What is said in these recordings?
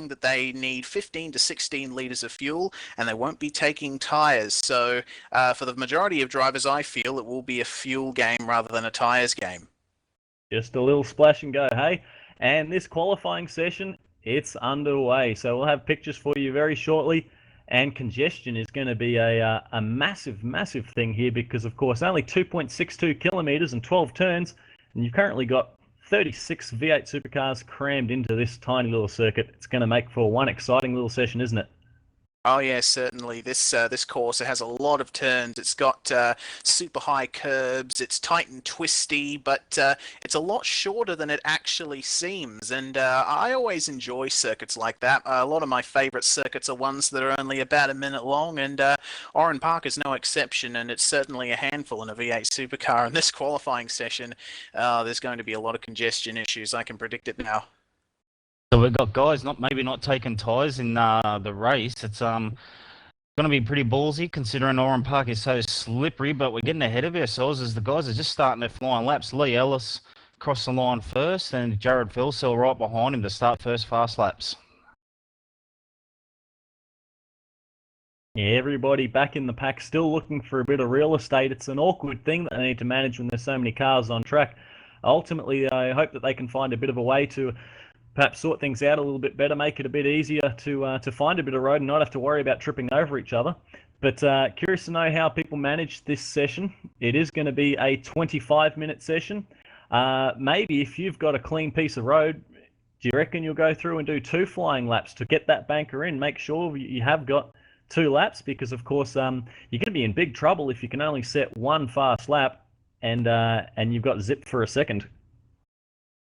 saying that they need 15 to 16 litres of fuel, and they won't be taking tyres. So for the majority of drivers, I feel it will be a fuel game rather than a tyres game. Just a little splash and go, hey? And this qualifying session, it's underway. So we'll have pictures for you very shortly. And congestion is going to be a massive, massive thing here because, of course, only 2.62 kilometres and 12 turns. And you've currently got 36 V8 supercars crammed into this tiny little circuit. It's going to make for one exciting little session, isn't it? Oh yeah, certainly. This course, it has a lot of turns. It's got super high curbs. It's tight and twisty, but it's a lot shorter than it actually seems. And I always enjoy circuits like that. A lot of my favourite circuits are ones that are only about a minute long, and Oran Park is no exception. And it's certainly a handful in a V8 supercar. In this qualifying session, there's going to be a lot of congestion issues. I can predict it now. So we've got guys maybe not taking tyres in the race. It's going to be pretty ballsy considering Oran Park is so slippery, but we're getting ahead of ourselves as the guys are just starting their flying laps. Lee Ellis crossed the line first and Jared Philsell right behind him to start first fast laps. Yeah, everybody back in the pack still looking for a bit of real estate. It's an awkward thing that they need to manage when there's so many cars on track. Ultimately, I hope that they can find a bit of a way to perhaps sort things out a little bit better, make it a bit easier to find a bit of road and not have to worry about tripping over each other. But curious to know how people manage this session. It is going to be a 25-minute session. Maybe if you've got a clean piece of road, do you reckon you'll go through and do 2 flying laps to get that banker in? Make sure you have got 2 laps because, of course, you're going to be in big trouble if you can only set 1 fast lap and you've got zip for a second.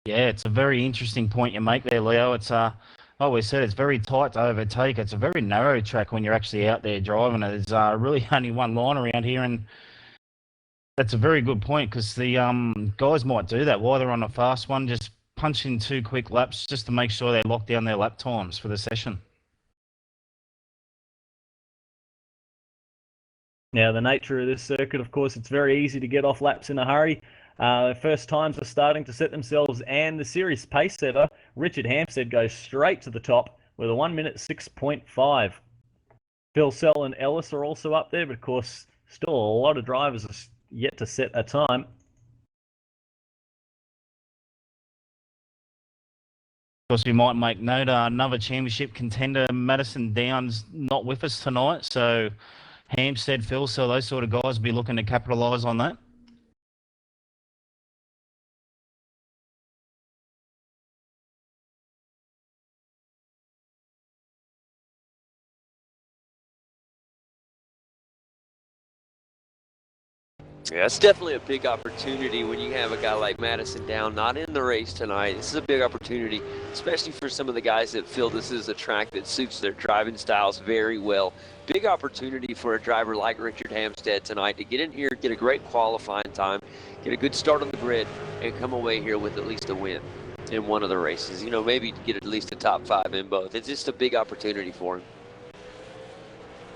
Yeah, it's a very interesting point you make there, Leo. It's like we said, it's very tight to overtake. It's a very narrow track when you're actually out there driving. There's really only one line around here, and that's a very good point because the guys might do that while they're on a fast one, just punch in 2 quick laps just to make sure they lock down their lap times for the session. Now, the nature of this circuit, of course, it's very easy to get off laps in a hurry. First times are starting to set themselves, and the series pace setter, Richard Hampstead, goes straight to the top with a 1 minute 6.5. Philsell and Ellis are also up there, but of course, still a lot of drivers are yet to set a time. Of course, we might make note, another championship contender, Madison Downs, not with us tonight, so Hampstead, Philsell, those sort of guys will be looking to capitalise on that. Yeah, it's definitely a big opportunity when you have a guy like Madison Down not in the race tonight. This is a big opportunity, especially for some of the guys that feel this is a track that suits their driving styles very well. Big opportunity for a driver like Richard Hampstead tonight to get in here, get a great qualifying time, get a good start on the grid, and come away here with at least a win in one of the races. You know, maybe get at least a top 5 in both. It's just a big opportunity for him.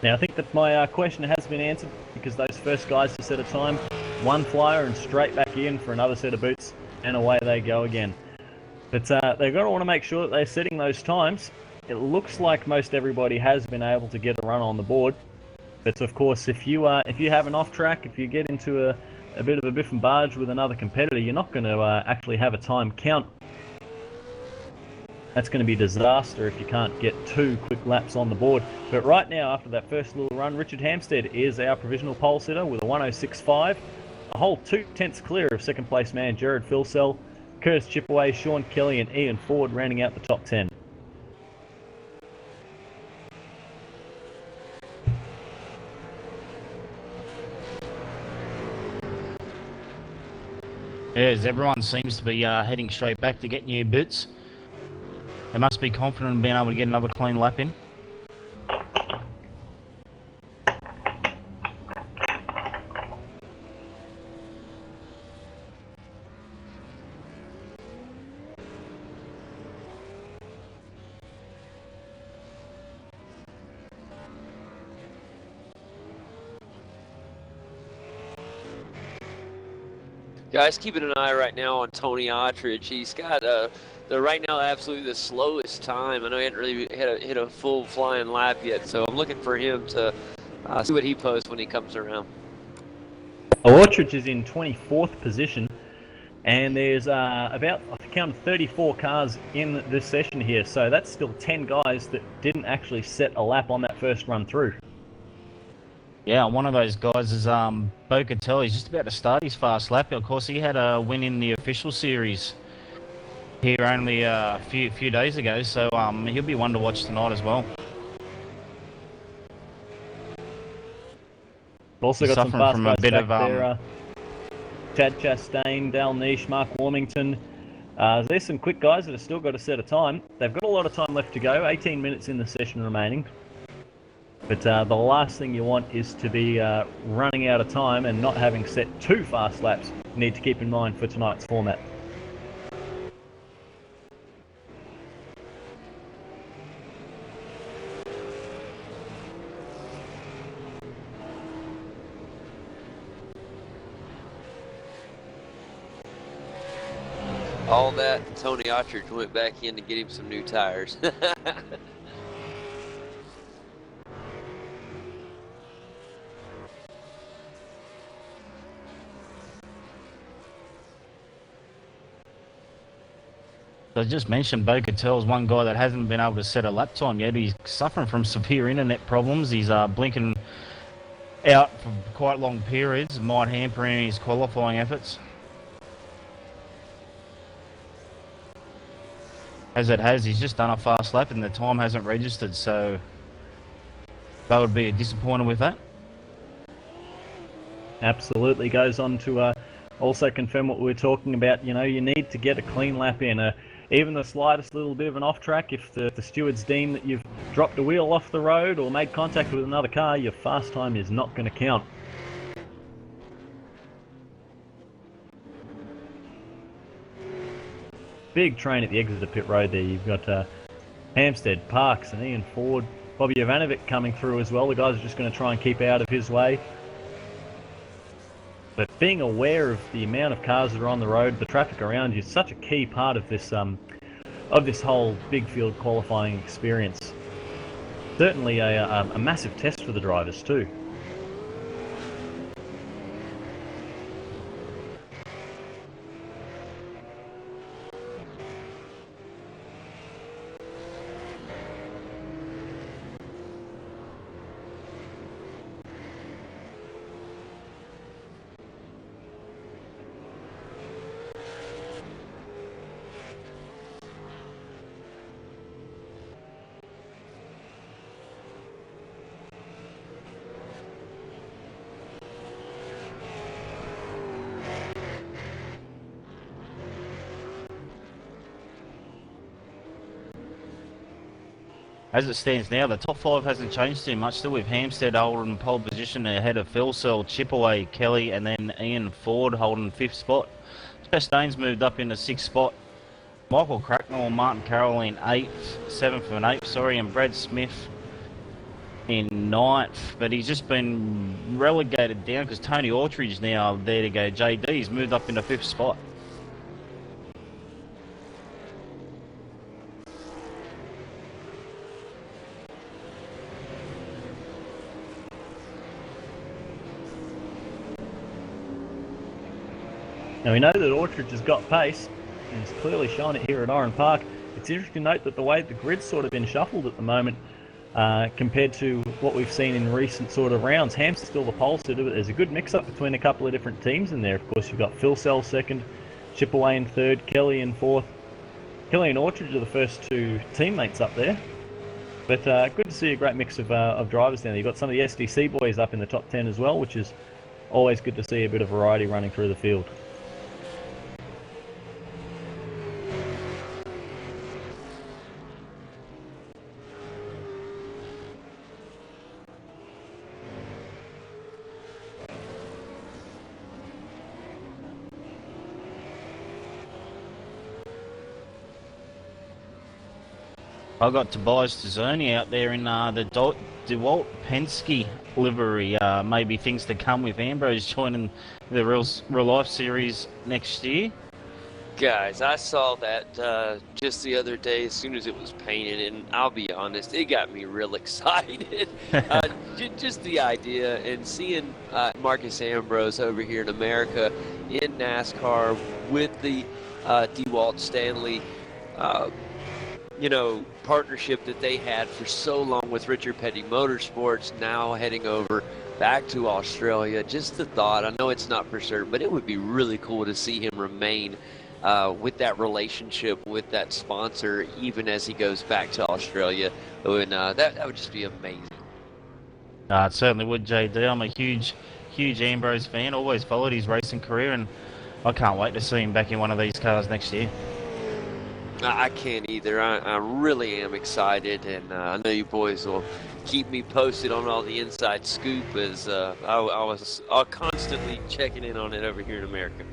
Now, I think that my question has been answered because those first guys to set a time, 1 flyer and straight back in for another set of boots, and away they go again. But they're going to want to make sure that they're setting those times. It looks like most everybody has been able to get a run on the board. But of course, if you have an off track, if you get into a bit of a biff and barge with another competitor, you're not going to actually have a time count. That's going to be a disaster if you can't get 2 quick laps on the board. But right now, after that first little run, Richard Hampstead is our provisional pole sitter with a 106.5. A whole 2 tenths clear of second place man Jared Philsell, Curtis Chipaway, Sean Kelly and Ian Ford rounding out the top 10. Yeah, as everyone seems to be heading straight back to get new boots. They must be confident in being able to get another clean lap in. Guys, keeping an eye right now on Tony Ottridge. He's got they're right now absolutely the slowest time. I know he hadn't really hit a full flying lap yet, so I'm looking for him to see what he posts when he comes around. Orchard is in 24th position, and there's about, I counted 34 cars in this session here, so that's still 10 guys that didn't actually set a lap on that first run through. Yeah, one of those guys is Beau. Cattel. He's just about to start his fast lap. Of course, he had a win in the official series here only a few days ago, so he'll be one to watch tonight as well. Also He's got some suffering fast from guys a bit back of there. Chad Chastain, Dal Niche, Mark Warmington. There's some quick guys that have still got a set of time. They've got a lot of time left to go, 18 minutes in the session remaining. But the last thing you want is to be running out of time and not having set 2 fast laps. You need to keep in mind for tonight's format. All that, Tony Autridge went back in to get him some new tires. I just mentioned Beau Cattel's one guy that hasn't been able to set a lap time yet. He's suffering from severe internet problems. He's blinking out for quite long periods. Might hamper his qualifying efforts. As it has, he's just done a fast lap and the time hasn't registered, so Beau would be disappointed with that. Absolutely. Goes on to also confirm what we were talking about. You know, you need to get a clean lap in. Even the slightest little bit of an off track, if the stewards deem that you've dropped a wheel off the road or made contact with another car, your fast time is not going to count. Big train at the exit of pit road there. You've got Hampstead, Parks and Ian Ford, Bobby Ivanovic coming through as well. The guys are just going to try and keep out of his way. But being aware of the amount of cars that are on the road, the traffic around you, is such a key part of this whole big field qualifying experience. Certainly a massive test for the drivers too. As it stands now, the top 5 hasn't changed too much. Still with Hampstead holding pole position ahead of Philsell, Chipaway, Kelly, and then Ian Ford holding 5th spot. Chastain's moved up into 6th spot. Michael Cracknell, Martin Caroline 8th, 7th and 8th, sorry, and Brad Smith in 9th. But he's just been relegated down because Tony Autridge now there to go. JD's moved up into 5th spot. Now we know that Autridge has got pace, and he's clearly showing it here at Oran Park. It's interesting to note that the way the grid's sort of been shuffled at the moment, compared to what we've seen in recent sort of rounds. Hampstead's still the pole sitter, but there's a good mix-up between a couple of different teams in there. Of course, you've got Philsell 2nd, Chipaway in 3rd, Kelly in 4th. Kelly and Autridge are the first 2 teammates up there. But good to see a great mix of drivers down there. You've got some of the SDC boys up in the top 10 as well, which is always good to see a bit of variety running through the field. I got Tobias Zurni out there in the DeWalt Penske livery. Maybe things to come with Ambrose joining the Real Life Series next year. Guys, I saw that just the other day as soon as it was painted, and I'll be honest, it got me real excited. Just the idea and seeing Marcus Ambrose over here in America in NASCAR with the DeWalt Stanley, partnership that they had for so long with Richard Petty Motorsports, now heading over back to Australia. Just the thought, I know it's not for certain, but it would be really cool to see him remain with that relationship with that sponsor, even as he goes back to Australia. And that would just be amazing. It certainly would, JD. I'm a huge Ambrose fan. Always followed his racing career, and I can't wait to see him back in one of these cars next year. I can't either. I really am excited, and I know you boys will keep me posted on all the inside scoop, as I'll constantly checking in on it over here in America.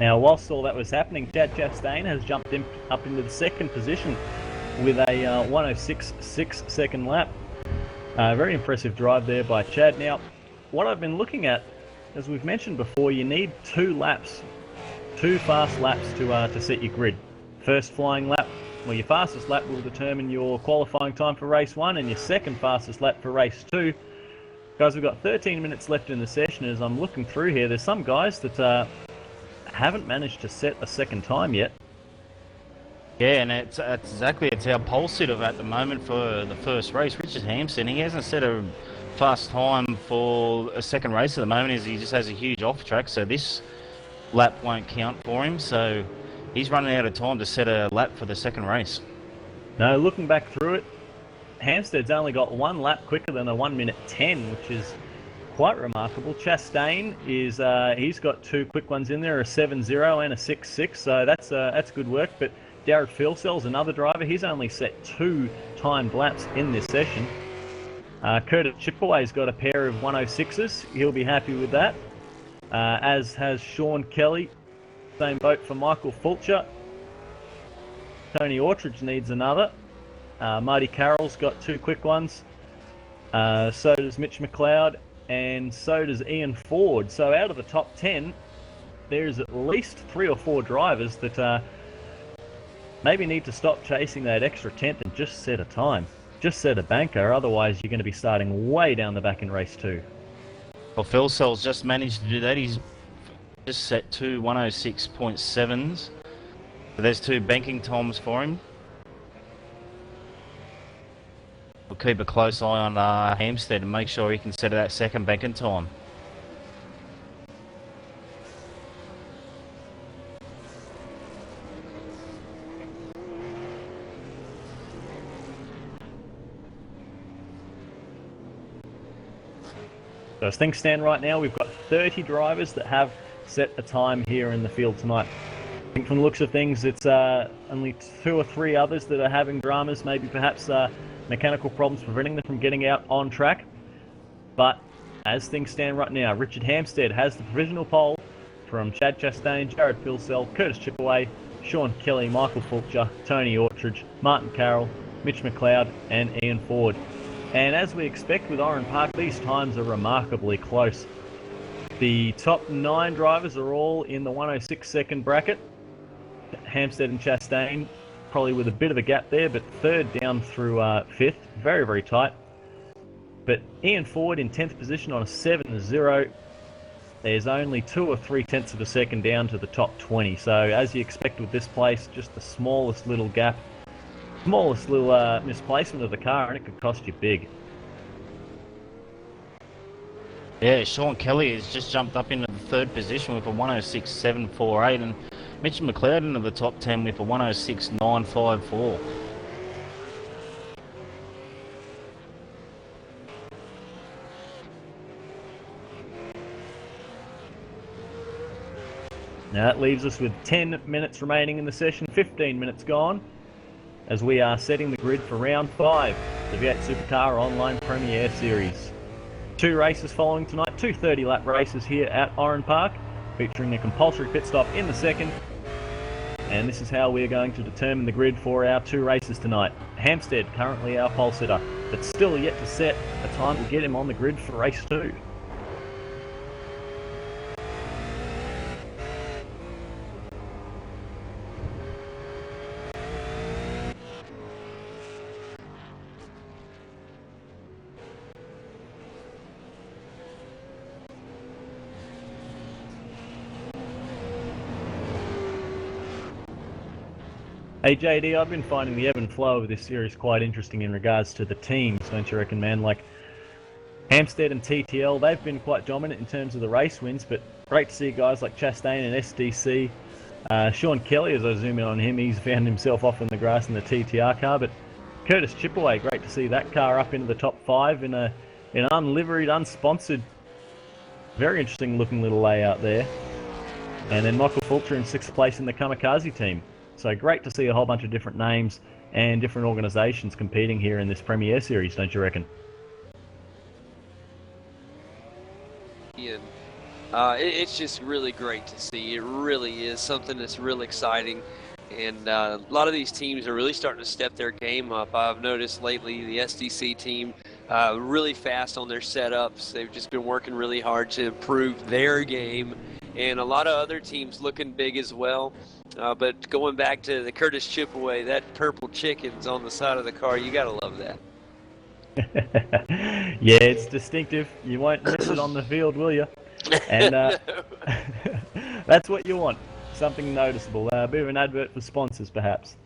Now, whilst all that was happening, Chad Chastain has jumped up into the second position with a 1:06.6 second lap. Very impressive drive there by Chad. Now, what I've been looking at, as we've mentioned before, you need two fast laps to set your grid. First flying lap, well, your fastest lap will determine your qualifying time for race 1, and your second fastest lap for race 2. Guys, we've got 13 minutes left in the session. As I'm looking through here, there's some guys that haven't managed to set a second time yet. Yeah, and it's our pole sitter at the moment for the first race, Richard Hampstead. He hasn't set a fast time for a second race at the moment, as he just has a huge off track, so this lap won't count for him, so he's running out of time to set a lap for the second race. No, looking back through it, Hampstead's only got one lap quicker than a 1:10, which is quite remarkable. Chastain is he's got two quick ones in there, a 7.0 and a 6.6, so that's good work. But Darrell Philsell's another driver. He's only set 2 timed laps in this session. Curtis Chipaway's got a pair of 1:06s. He'll be happy with that. As has Sean Kelly. Same boat for Michael Fulcher. Tony Autridge needs another. Marty Carroll's got 2 quick ones. So does Mitch McLeod, and so does Ian Ford. So out of the top 10, there's at least 3 or 4 drivers that maybe need to stop chasing that extra tenth and just set a time. Just set a banker, otherwise you're going to be starting way down the back in race 2. Well, Philsell's just managed to do that. He's just set 2 1:06.7s. So there's 2 banking times for him. We'll keep a close eye on Hampstead and make sure he can set that second banking time. So as things stand right now, we've got 30 drivers that have set a time here in the field tonight. I think from the looks of things, it's only 2 or 3 others that are having dramas, maybe perhaps mechanical problems preventing them from getting out on track. But as things stand right now, Richard Hampstead has the provisional pole from Chad Chastain, Jared Philsell, Curtis Chipaway, Sean Kelly, Michael Fulcher, Tony Autridge, Martin Carroll, Mitch McLeod, and Ian Ford. And as we expect with Oran Park, these times are remarkably close. The top 9 drivers are all in the 1:06 second bracket. Hampstead and Chastain probably with a bit of a gap there, but 3rd down through 5th. Very, very tight. But Ian Ford in 10th position on a 7.0. There's only 2 or 3 tenths of a second down to the top 20. So as you expect with this place, just the smallest little gap. Smallest little misplacement of the car, and it could cost you big. Yeah, Sean Kelly has just jumped up into the 3rd position with a 1:06.748, and Mitch McLeod into the top 10 with a 1:06.954. Now that leaves us with 10 minutes remaining in the session, 15 minutes gone, as we are setting the grid for round 5, the V8 Supercar Online Premier Series. 2 races following tonight, 2 30-lap races here at Oran Park, featuring a compulsory pit stop in the second. And this is how we're going to determine the grid for our 2 races tonight. Hampstead, currently our pole sitter, but still yet to set a time to get him on the grid for race 2. Hey JD, I've been finding the ebb and flow of this series quite interesting in regards to the teams, don't you reckon, man? Like Hampstead and TTL, they've been quite dominant in terms of the race wins, but great to see guys like Chastain and SDC. Sean Kelly, as I zoom in on him, he's found himself off in the grass in the TTR car, but Curtis Chipaway, great to see that car up into the top 5 in an unliveried, unsponsored, very interesting looking little layout there. And then Michael Fulcher in 6th place in the Kamikaze team. So great to see a whole bunch of different names and different organisations competing here in this Premier Series, don't you reckon? It's just really great to see. It really is something that's real exciting. And a lot of these teams are really starting to step their game up. I've noticed lately the SDC team really fast on their setups. They've just been working really hard to improve their game. And a lot of other teams looking big as well. But going back to the Curtis Chipaway, that purple chicken's on the side of the car, you got to love that. Yeah, it's distinctive. You won't miss it on the field, will you? And that's what you want. Something noticeable. A bit of an advert for sponsors, perhaps.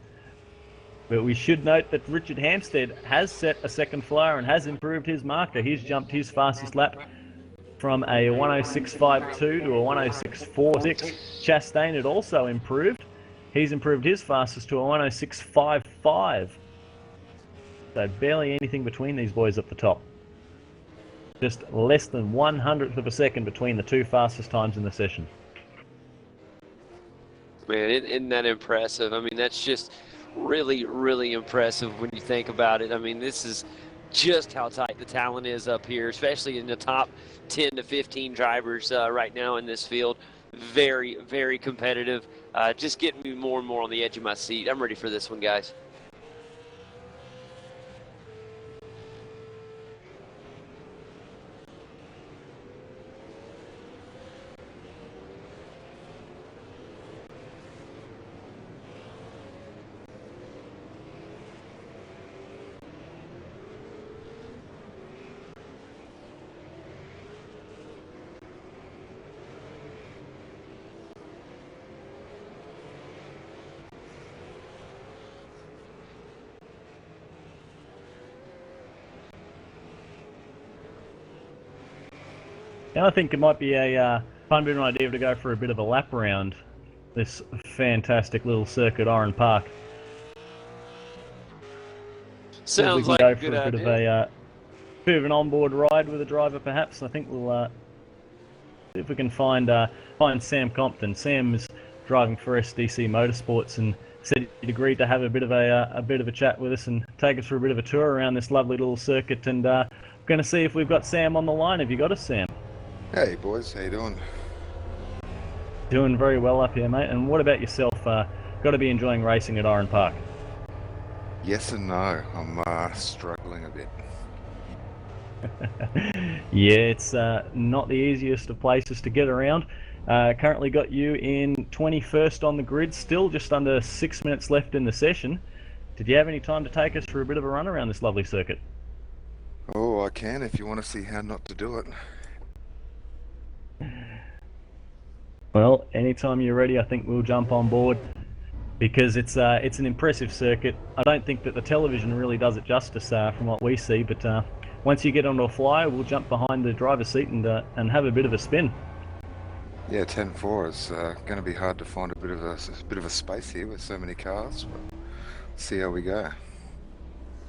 But we should note that Richard Hampstead has set a second flyer and has improved his marker. He's jumped his fastest lap from a 106.52 to a 106.46. Chastain had also improved. He's improved his fastest to a 106.55. So barely anything between these boys at the top. Just less than 1/100th of a second between the two fastest times in the session. Man, isn't that impressive? I mean, that's just really, really impressive when you think about it. I mean, this is just how tight the talent is up here, especially in the top 10 to 15 drivers right now in this field. Very, very competitive. Just getting me more and more on the edge of my seat. I'm ready for this one, guys. And I think it might be a fun bit of an idea to go for a bit of a lap around this fantastic little circuit, Oran Park. Sounds like a good idea. Bit of an onboard ride with a driver, perhaps. I think we'll see if we can find Sam Compton. Sam is driving for SDC Motorsports and said he'd agreed to have a bit of a chat with us and take us for a bit of a tour around this lovely little circuit. And we're going to see if we've got Sam on the line. Have you got us, Sam? Hey boys, how you doing? Doing very well up here, mate. And what about yourself? Got to be enjoying racing at Oran Park. Yes and no. I'm struggling a bit. Yeah, it's not the easiest of places to get around. Currently got you in 21st on the grid, still just under 6 minutes left in the session. Did you have any time to take us for a bit of a run around this lovely circuit? Oh, I can if you want to see how not to do it. Well, anytime you're ready, I think we'll jump on board because it's an impressive circuit. I don't think that the television really does it justice from what we see, but once you get onto a flyer, we'll jump behind the driver's seat and have a bit of a spin. Yeah, 10-4 is going to be hard to find a bit of a space here with so many cars, but see how we go.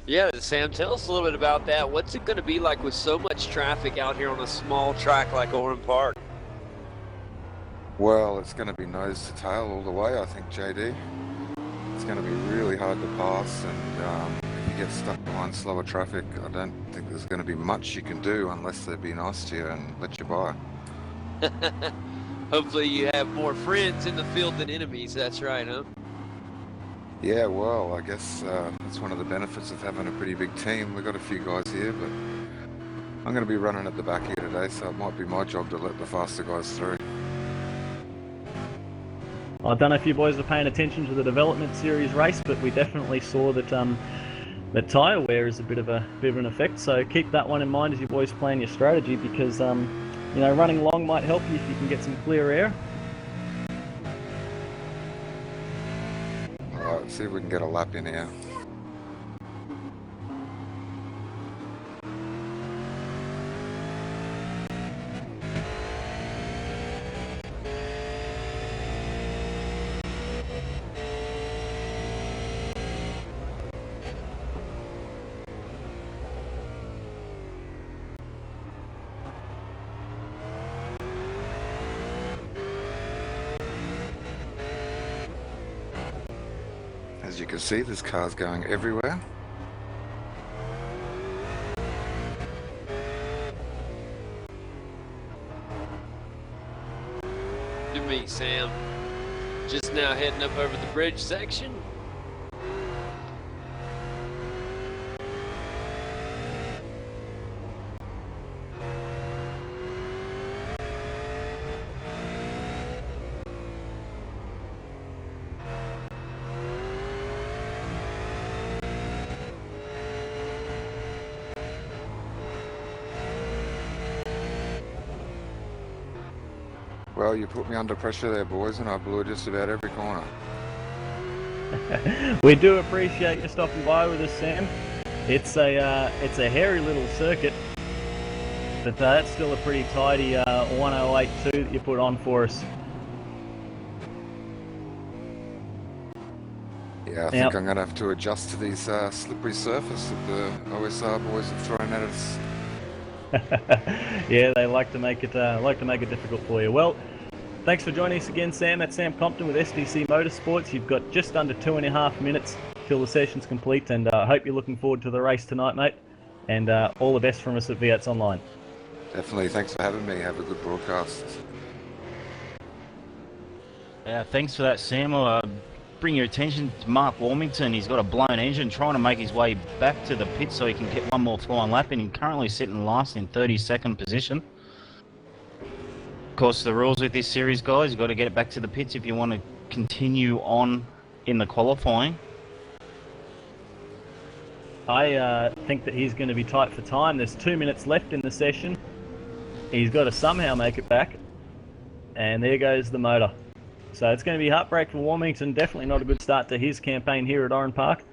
Yeah, Sam, tell us a little bit about that. What's it going to be like with so much traffic out here on a small track like Oran Park? Well, it's going to be nose to tail all the way, I think, JD. It's going to be really hard to pass, and if you get stuck behind slower traffic, I don't think there's going to be much you can do unless they be nice to you and let you by. Hopefully you have more friends in the field than enemies, that's right, huh? Yeah, well, I guess that's one of the benefits of having a pretty big team. We've got a few guys here, but I'm going to be running at the back here today, so it might be my job to let the faster guys through. I don't know if you boys are paying attention to the development series race, but we definitely saw that that tyre wear is a bit of an effect. So keep that one in mind as you boys plan your strategy, because you know, running long might help you if you can get some clear air. Let's see if we can get a lap in here. As you can see, there's cars going everywhere. To me, Sam. Just now heading up over the bridge section. Well, you put me under pressure there, boys, and I blew just about every corner. We do appreciate you stopping by with us, Sam. It's a hairy little circuit, but that's still a pretty tidy 1082 that you put on for us. Yeah, I think I'm going to have to adjust to these slippery surface that the OSR boys have thrown at us. Yeah, they like to make it difficult for you. Well, thanks for joining us again, Sam. That's Sam Compton with SDC Motorsports. You've got just under 2.5 minutes till the session's complete, and I hope you're looking forward to the race tonight, mate. And all the best from us at V8's Online. Definitely. Thanks for having me. Have a good broadcast. Yeah, thanks for that, Sam. Bring your attention to Mark Warmington. He's got a blown engine, trying to make his way back to the pit so he can get one more flying lap in. He's currently sitting last in 32nd position. Of course, the rules with this series, guys, you've got to get it back to the pits if you want to continue on in the qualifying. I think that he's going to be tight for time. There's 2 minutes left in the session. He's got to somehow make it back. And there goes the motor. So it's going to be heartbreak for Warmington. Definitely not a good start to his campaign here at Oran Park.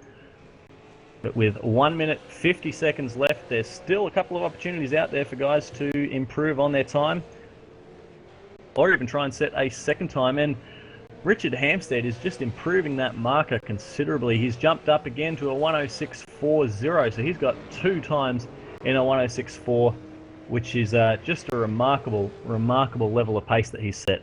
But with 1 minute 50 seconds left, there's still a couple of opportunities out there for guys to improve on their time, or even try and set a second time. And Richard Hampstead is just improving that marker considerably. He's jumped up again to a 106.40, so he's got 2 times in a 106.4, which is just a remarkable level of pace that he's set.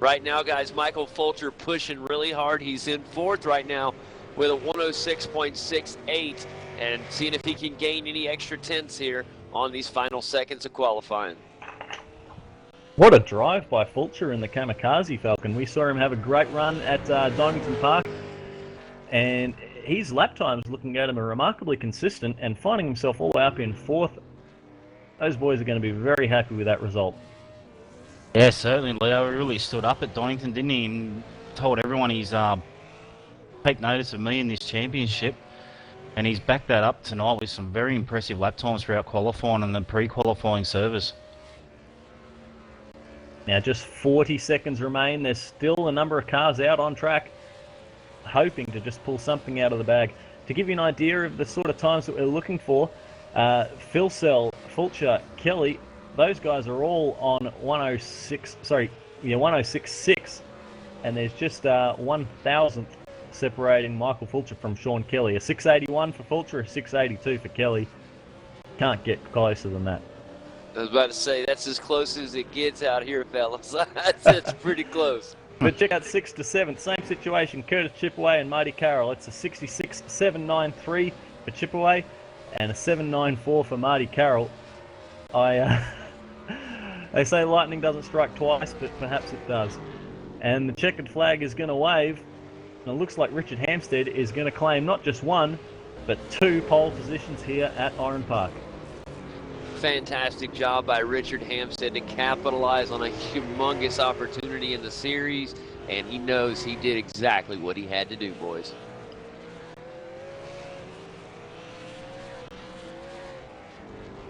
Right now, guys, Michael Fulcher pushing really hard. He's in 4th right now with a 106.68 and seeing if he can gain any extra tenths here on these final seconds of qualifying. What a drive by Fulcher in the Kamikaze Falcon. We saw him have a great run at Warmington Park, and his lap times, looking at him, are remarkably consistent, and finding himself all the way up in 4th. Those boys are going to be very happy with that result. Yeah, certainly, Leo really stood up at Donington, didn't he? And told everyone he's take notice of me in this championship. And he's backed that up tonight with some very impressive lap times throughout qualifying and the pre-qualifying service. Now just 40 seconds remain. There's still a number of cars out on track, hoping to just pull something out of the bag. To give you an idea of the sort of times that we're looking for, Philsell, Fulcher, Kelly, those guys are all on 106.6, and there's just 1,000th separating Michael Fulcher from Sean Kelly. A 681 for Fulcher, a 682 for Kelly. Can't get closer than that. I was about to say, that's as close as it gets out here, fellas. That's pretty close. But check out 6th to 7th, same situation. Curtis Chipaway and Marty Carroll. It's a 66.793 for Chipaway and a 794 for Marty Carroll. They say lightning doesn't strike twice, but perhaps it does. And the checkered flag is going to wave. And it looks like Richard Hampstead is going to claim not just 1, but 2 pole positions here at Oran Park. Fantastic job by Richard Hampstead to capitalize on a humongous opportunity in the series, and he knows he did exactly what he had to do, boys.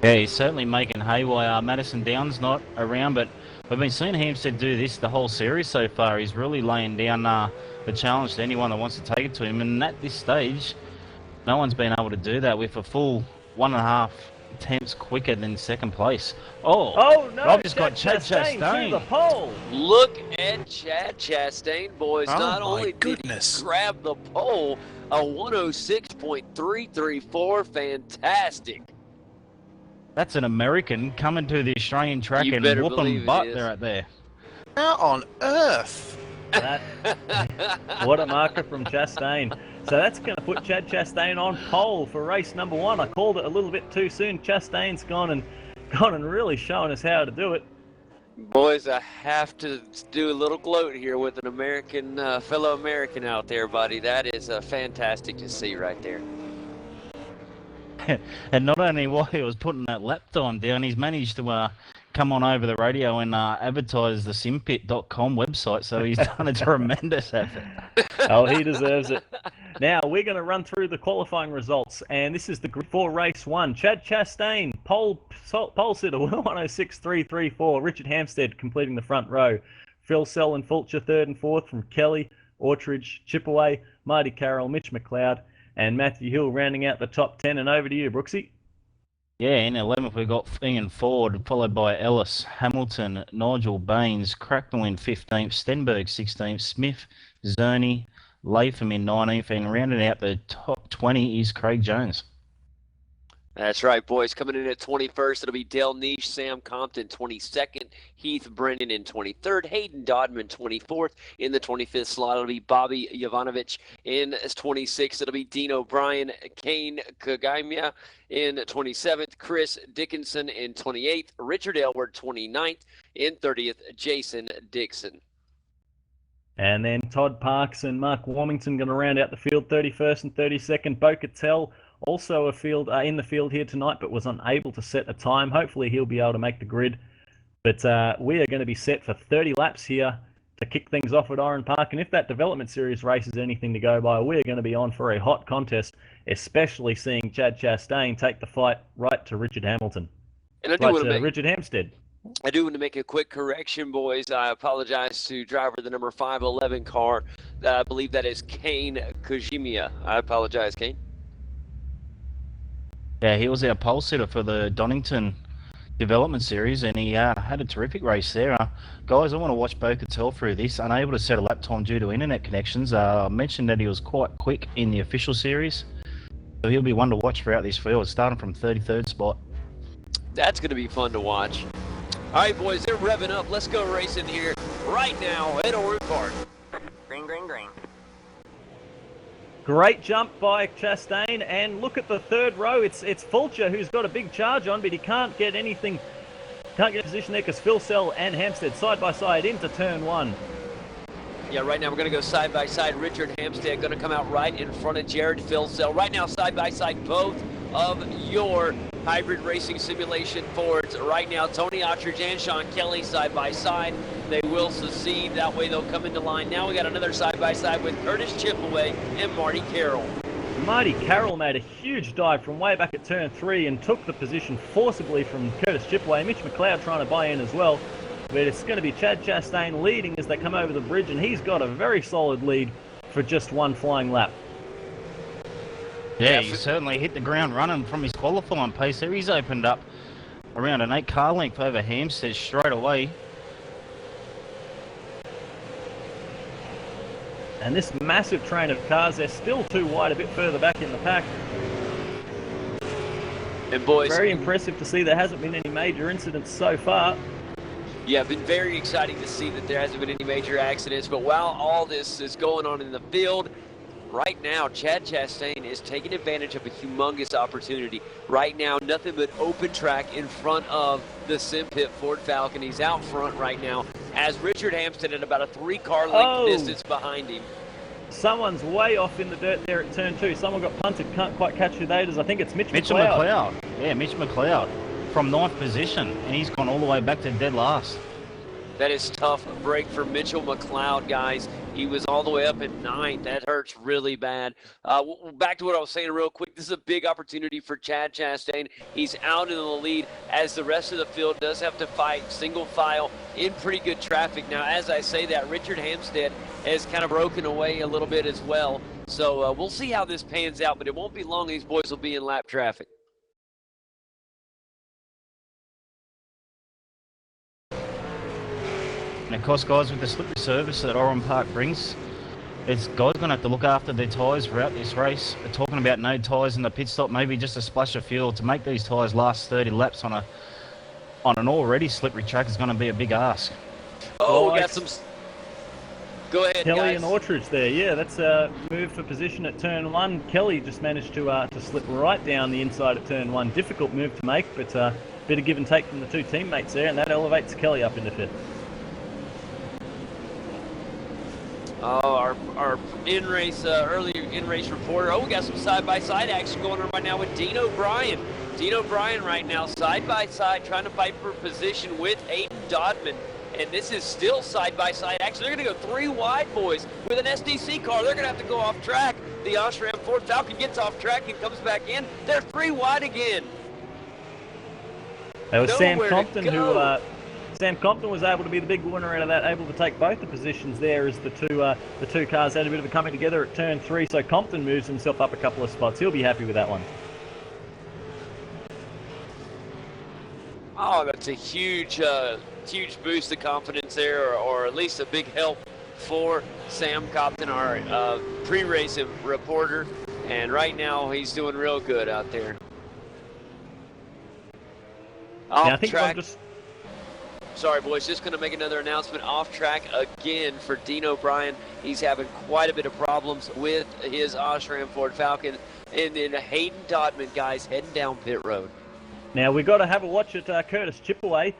Yeah, he's certainly making hay while Madison Down's not around, but We've been seeing Hampstead do this the whole series so far. He's really laying down the challenge to anyone that wants to take it to him. And at this stage, no one's been able to do that with a full 1.5 tenths quicker than second place. Oh no! Rob just got Chad Chastain through the pole. Look at Chad Chastain, boys. Oh Not my only goodness. did he grab the pole, a 106.334, fantastic. That's an American coming to the Australian track You and better whooping believe it butt is. there out there. How on earth? What a marker from Chastain. So that's going to put Chad Chastain on pole for race number 1. I called it a little bit too soon. Chastain's gone and really showing us how to do it. Boys, I have to do a little gloat here with an American, fellow American out there, buddy. That is fantastic to see right there. And not only while he was putting that lap time down, he's managed to come on over the radio and advertise the simpit.com website, so he's done a tremendous effort. Oh, he deserves it. Now, we're going to run through the qualifying results, and this is the Group 4 Race 1. Chad Chastain, pole sitter, 106.334. Richard Hampstead completing the front row. Philsell and Fulcher, 3rd and 4th from Kelly, Ortridge, Chipaway, Marty Carroll, Mitch McLeod, and Matthew Hill rounding out the top 10. And over to you, Brooksy. Yeah, in 11th we've got Ian Ford, followed by Ellis, Hamilton, Nigel Baines, Cracknell in 15th, Stenberg 16th, Smith, Zurni, Latham in 19th, and rounding out the top 20 is Craig Jones. That's right, boys. Coming in at 21st, it'll be Dale Niche, Sam Compton, 22nd, Heath Brennan in 23rd, Hayden Dodman, 24th. In the 25th slot, it'll be Bobby Jovanovic. In 26th, it'll be Dean O'Brien, Kane Kagaimia in 27th, Chris Dickinson in 28th, Richard Aylward, 29th. In 30th, Jason Dixon. And then Todd Parks and Mark Warmington going to round out the field, 31st and 32nd. Beau Cattel also in the field here tonight, but was unable to set a time. Hopefully he'll be able to make the grid. But we are going to be set for 30 laps here to kick things off at Oran Park. And if that development series race is anything to go by, we're going to be on for a hot contest, especially seeing Chad Chastain take the fight right to Richard Hamilton. And I do want to make Richard Hampstead. I do want to make a quick correction, boys. I apologize to driver the number 511 car. I believe that is Kane Kojimiya. I apologize, Kane. Yeah, he was our pole sitter for the Donington Development Series, and he had a terrific race there. Guys, I want to watch Beau Cattel through this. Unable to set a lap time due to internet connections. I mentioned that he was quite quick in the official series, so he'll be one to watch throughout this field, starting from 33rd spot. That's going to be fun to watch. All right, boys, they're revving up. Let's go racing here right now at Oran Park. Green, green, green. Great jump by Chastain, and look at the third row. It's Fulcher who's got a big charge on, but he can't get a position there because Philsell and Hampstead side by side into turn 1. Yeah, right now we're going to go side by side. Richard Hampstead going to come out right in front of Jared Philsell. Right now, side by side, both of your hybrid racing simulation Fords. Right now, Tony Ottridge and Sean Kelly side by side. They will secede. That way they'll come into line. Now we got another side by side with Curtis Chipaway and Marty Carroll. Marty Carroll made a huge dive from way back at turn 3 and took the position forcibly from Curtis Chipaway. Mitch McLeod trying to buy in as well. But it's going to be Chad Chastain leading as they come over the bridge, and he's got a very solid lead for just one flying lap. Yeah, he certainly hit the ground running from his qualifying pace there. He's opened up around an 8 car length over Hampstead straight away. And this massive train of cars, they're still too wide, a bit further back in the pack. And boys, very impressive to see there hasn't been any major incidents so far. Yeah, been very exciting to see that there hasn't been any major accidents. But while all this is going on in the field, right now, Chad Chastain is taking advantage of a humongous opportunity. Right now, nothing but open track in front of the Sim Pit Ford Falcon. He's out front right now, as Richard Hampstead at about a 3-car length distance behind him. Someone's way off in the dirt there at turn 2. Someone got punted, can't quite catch who that is. I think it's Mitch McLeod. Yeah, Mitch McLeod from 9th position, and he's gone all the way back to dead last. That is tough break for Mitchell McLeod, guys. He was all the way up in 9th. That hurts really bad. Back to what I was saying real quick. This is a big opportunity for Chad Chastain. He's out in the lead as the rest of the field does have to fight single file in pretty good traffic. Now, as I say that, Richard Hampstead has kind of broken away a little bit as well. So we'll see how this pans out, but it won't be long. These boys will be in lap traffic. And of course, guys, with the slippery service that Oran Park brings, guys going to have to look after their tyres throughout this race. We're talking about no tyres in the pit stop, maybe just a splash of fuel. To make these tyres last 30 laps on an already slippery track is going to be a big ask. Oh, we got some... Go ahead, Kelly guys. and Orchard's there. Yeah, that's a move for position at turn 1. Kelly just managed to slip right down the inside of turn 1. Difficult move to make, but a bit of give and take from the two teammates there, and that elevates Kelly up into 5th. Oh, our in-race, early in-race reporter. Oh, we got some side-by-side action going on right now with Dean O'Brien. Dean O'Brien right now, side-by-side, trying to fight for position with Aiden Dodman. And this is still side-by-side action. They're going to go 3 wide, boys, with an SDC car. They're going to have to go off track. The Oshram Ford Falcon gets off track and comes back in. They're 3 wide again. That was Sam Nowhere to Compton go. Sam Compton was able to be the big winner out of that, able to take both the positions there as the two cars had a bit of a coming together at turn 3. So Compton moves himself up a couple of spots. He'll be happy with that one. Oh, that's a huge boost of confidence there, or at least a big help for Sam Compton, our pre-race reporter. And right now, he's doing real good out there. Off track. Sorry, boys, just going to make another announcement. Off track again for Dean O'Brien. He's having quite a bit of problems with his Oshram Ford Falcon. And then Hayden Dodman, guys, heading down pit road. Now, we've got to have a watch at Curtis Chipaway.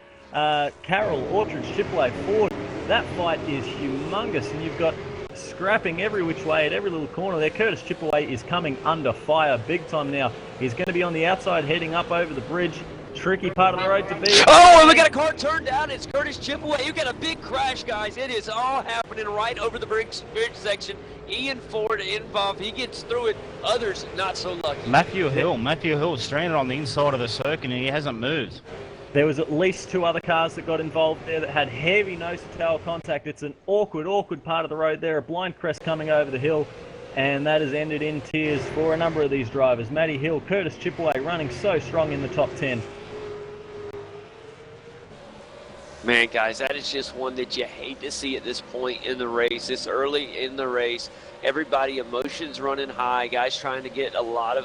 Carroll, Orchard, Chipaway, Ford. That fight is humongous, and you've got scrapping every which way at every little corner there. Curtis Chipaway is coming under fire big time now. He's going to be on the outside heading up over the bridge. Tricky part of the road to be. Oh, and we got a car turned down. It's Curtis Chipaway. You got a big crash, guys. It is all happening right over the bridge section. Ian Ford involved. He gets through it. Others not so lucky. Matthew Hill stranded on the inside of the circuit and he hasn't moved. There was at least 2 other cars that got involved there that had heavy nose-to-tail contact. It's an awkward part of the road there. A blind crest coming over the hill. And that has ended in tears for a number of these drivers. Matty Hill, Curtis Chipaway running so strong in the top 10. Man, guys, that is just one that you hate to see at this point in the race, this early in the race. Everybody, emotions running high, guys trying to get a lot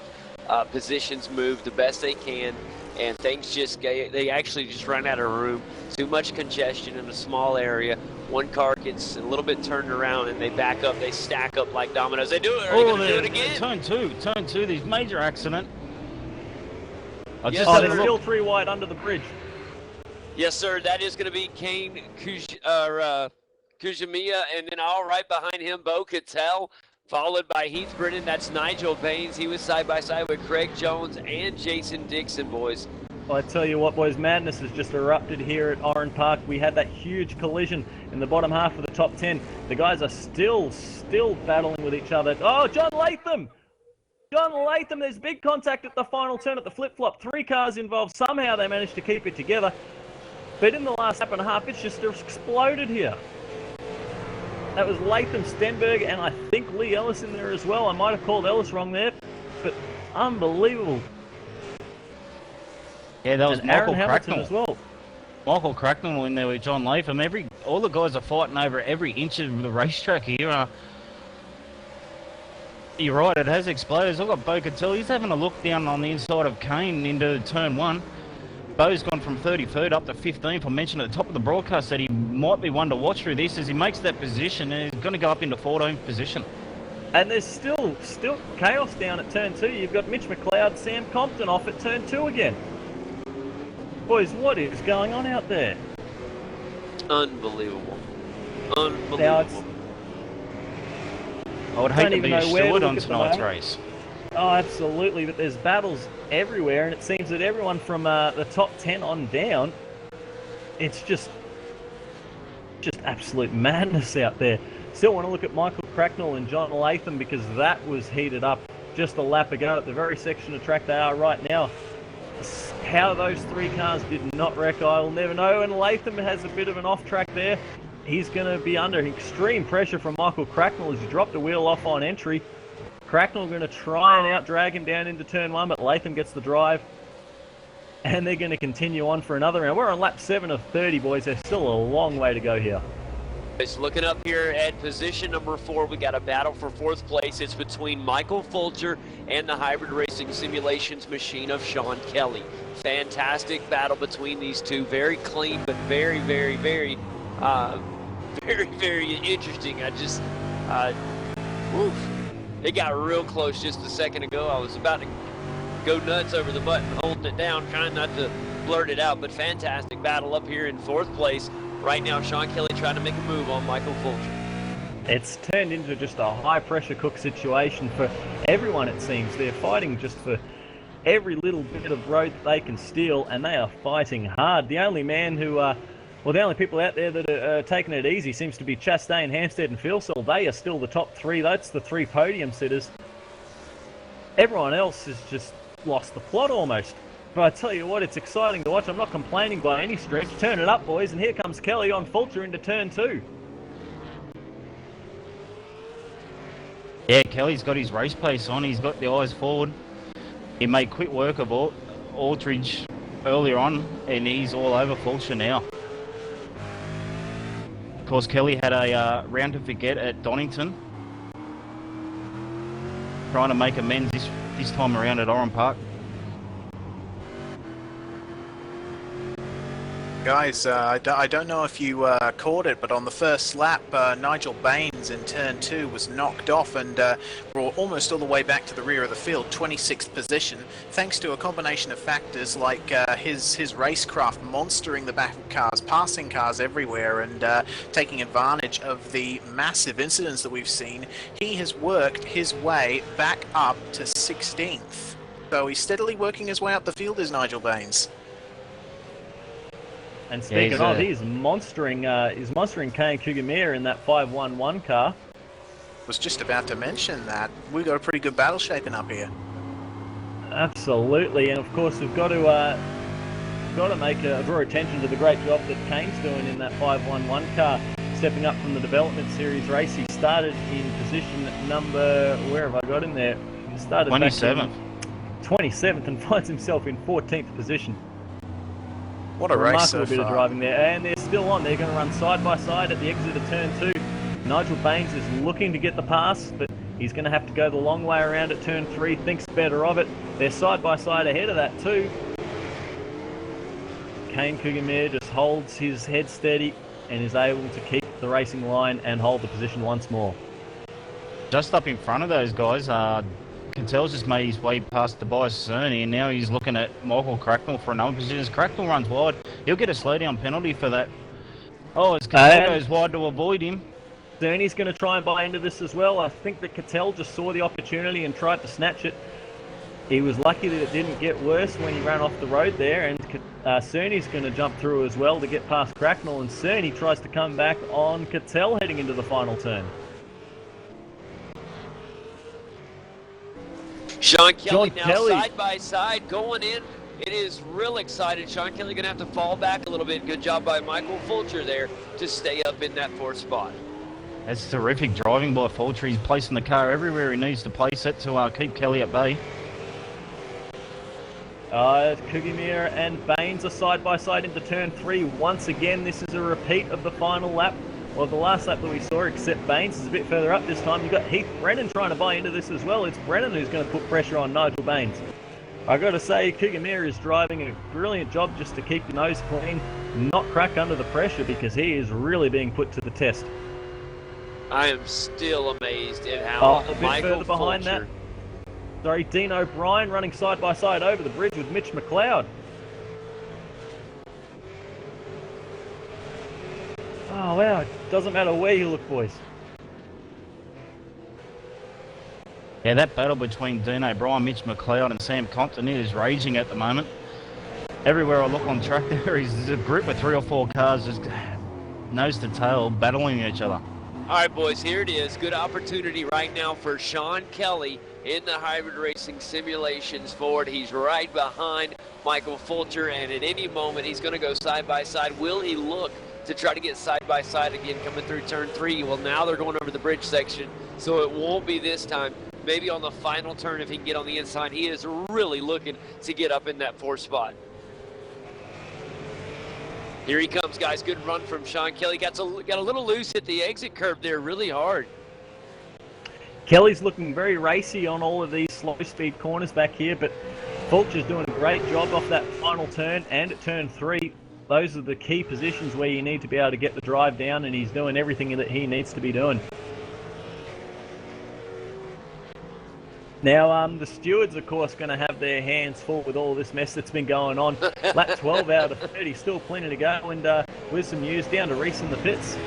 of positions moved the best they can, and things they actually just run out of room. Too much congestion in a small area. One car gets a little bit turned around, and they back up, they stack up like dominoes. They do it, are they going to do it again? Turn two, this major accident. There's still 3 wide under the bridge. Yes, sir. That is going to be Kane Kujamiya, and then all right behind him, Beau Cattel, followed by Heath Brennan. That's Nigel Baines. He was side-by-side with Craig Jones and Jason Dixon, boys. Well, I tell you what, boys, madness has just erupted here at Oran Park. We had that huge collision in the bottom half of the top 10. The guys are still battling with each other. Oh, John Latham! There's big contact at the final turn at the flip-flop. 3 cars involved. Somehow they managed to keep it together. But in the last lap and a half, it's just exploded here. That was Latham, Stenberg, and I think Lee Ellis in there as well. I might have called Ellis wrong there, but unbelievable. Yeah, that was and Michael Aaron Hamilton Cracknell as well. Michael Cracknell in there with John Latham. All the guys are fighting over every inch of the racetrack here. You're right, it has exploded. I've got Beau Cattel. He's having a look down on the inside of Kane into turn 1. Beau's gone from 33rd up to 15th. I mentioned at the top of the broadcast that he might be one to watch through this as he makes that position and he's going to go up into 14th position. And there's still chaos down at turn 2. You've got Mitch McLeod, Sam Compton off at turn 2 again. Boys, what is going on out there? Unbelievable. Now I would hate to be a steward on tonight's race. Oh, absolutely, but there's battles everywhere, and it seems that everyone from the top 10 on down, it's just just absolute madness out there. Still want to look at Michael Cracknell and John Latham because that was heated up just a lap ago at the very section of track they are right now. How those three cars did not wreck, I'll never know. And Latham has a bit of an off track there. He's going to be under extreme pressure from Michael Cracknell as he dropped a wheel off on entry. Cracknell going to try and out-drag him down into turn 1, but Latham gets the drive. And they're going to continue on for another round. We're on lap 7 of 30, boys. There's still a long way to go here. Just looking up here at position number 4, we got a battle for 4th place. It's between Michael Fulcher and the Hybrid Racing Simulations machine of Sean Kelly. Fantastic battle between these two. Very clean, but very, very, very, very interesting. Woof. It got real close just a second ago. I was about to go nuts over the button, holding it down, trying not to blurt it out, but fantastic battle up here in 4th place. Right now, Sean Kelly trying to make a move on Michael Fulcher. It's turned into just a high-pressure cook situation for everyone, it seems. They're fighting just for every little bit of road that they can steal, and they are fighting hard. The only man who, the only people out there that are taking it easy seems to be Chastain, Hampstead, and Philsell. They are still the top 3. That's the 3 podium sitters. Everyone else has just lost the plot almost. But I tell you what, it's exciting to watch. I'm not complaining by any stretch. Turn it up, boys, and here comes Kelly on Fulcher into turn 2. Yeah, Kelly's got his race pace on. He's got the eyes forward. He made quick work of Aldridge earlier on, and he's all over Fulcher now. Of course, Kelly had a round to forget at Donington, trying to make amends this time around at Oran Park. Guys, I don't know if you caught it, but on the first lap, Nigel Baines in turn 2 was knocked off and brought almost all the way back to the rear of the field, 26th position, thanks to a combination of factors like his racecraft monstering the back of cars, passing cars everywhere, and taking advantage of the massive incidents that we've seen. He has worked his way back up to 16th. So he's steadily working his way up the field, is Nigel Baines. And speaking of, he's monstering Kane Kugamir in that 511 car. Was just about to mention that. We've got a pretty good battle shaping up here. Absolutely, and of course we've got to draw attention to the great job that Kane's doing in that 511 car, stepping up from the development series race. He started in position number, where have I got him there? He started 27th. 27th and finds himself in 14th position. What a race so bit far. Of driving there, and they're still on. They're going to run side by side at the exit of turn 2. Nigel Baines is looking to get the pass, but he's going to have to go the long way around at turn 3. Thinks better of it. They're side by side ahead of that too. Kane Kugamir just holds his head steady and is able to keep the racing line and hold the position once more. Just up in front of those guys, Cattel's just made his way past Tobias Zurni, and now he's looking at Michael Cracknell for another position. As Cracknell runs wide, he'll get a slowdown penalty for that. Oh, as Cattel goes wide to avoid him. Zurni's going to try and buy into this as well. I think that Cattel just saw the opportunity and tried to snatch it. He was lucky that it didn't get worse when he ran off the road there, and Zurni's going to jump through as well to get past Cracknell, and Zurni tries to come back on Cattel heading into the final turn. Sean Kelly side by side going in. It is real exciting. Sean Kelly going to have to fall back a little bit. Good job by Michael Fulcher there to stay up in that 4th spot. That's terrific driving by Fulcher. He's placing the car everywhere he needs to place it to keep Kelly at bay. Kugamir and Baines are side by side into turn 3. Once again, this is a repeat of the final lap. Well, the last lap that we saw, except Baines is a bit further up this time. You've got Heath Brennan trying to buy into this as well. It's Brennan who's going to put pressure on Nigel Baines. I've got to say, Kugamir is driving a brilliant job just to keep the nose clean, not crack under the pressure, because he is really being put to the test. I am still amazed at how a bit Michael further behind Fulcher... Dean O'Brien running side by side over the bridge with Mitch McLeod. Oh, wow. It doesn't matter where you look, boys. Yeah, that battle between Dean O'Brien, Mitch McLeod and Sam Compton is raging at the moment. Everywhere I look on track there is a group of 3 or 4 cars just nose to tail battling each other. All right, boys, here it is. Good opportunity right now for Sean Kelly in the hybrid racing simulations Ford. He's right behind Michael Fulcher, and at any moment he's going to go side by side. Will he look to try to get side by side again coming through turn 3? Well, now they're going over the bridge section, so it won't be this time. Maybe on the final turn if he can get on the inside. He is really looking to get up in that 4th spot. Here he comes, guys. Good run from Sean Kelly. Got a little loose at the exit curve there, really hard. Kelly's looking very racy on all of these slow-speed corners back here, but Fulcher's doing a great job off that final turn and at turn 3. Those are the key positions where you need to be able to get the drive down, and he's doing everything that he needs to be doing. Now, the stewards, of course, going to have their hands full with all this mess that's been going on. Lap 12 out of 30, still plenty to go, and with some news, down to Reese in the pits.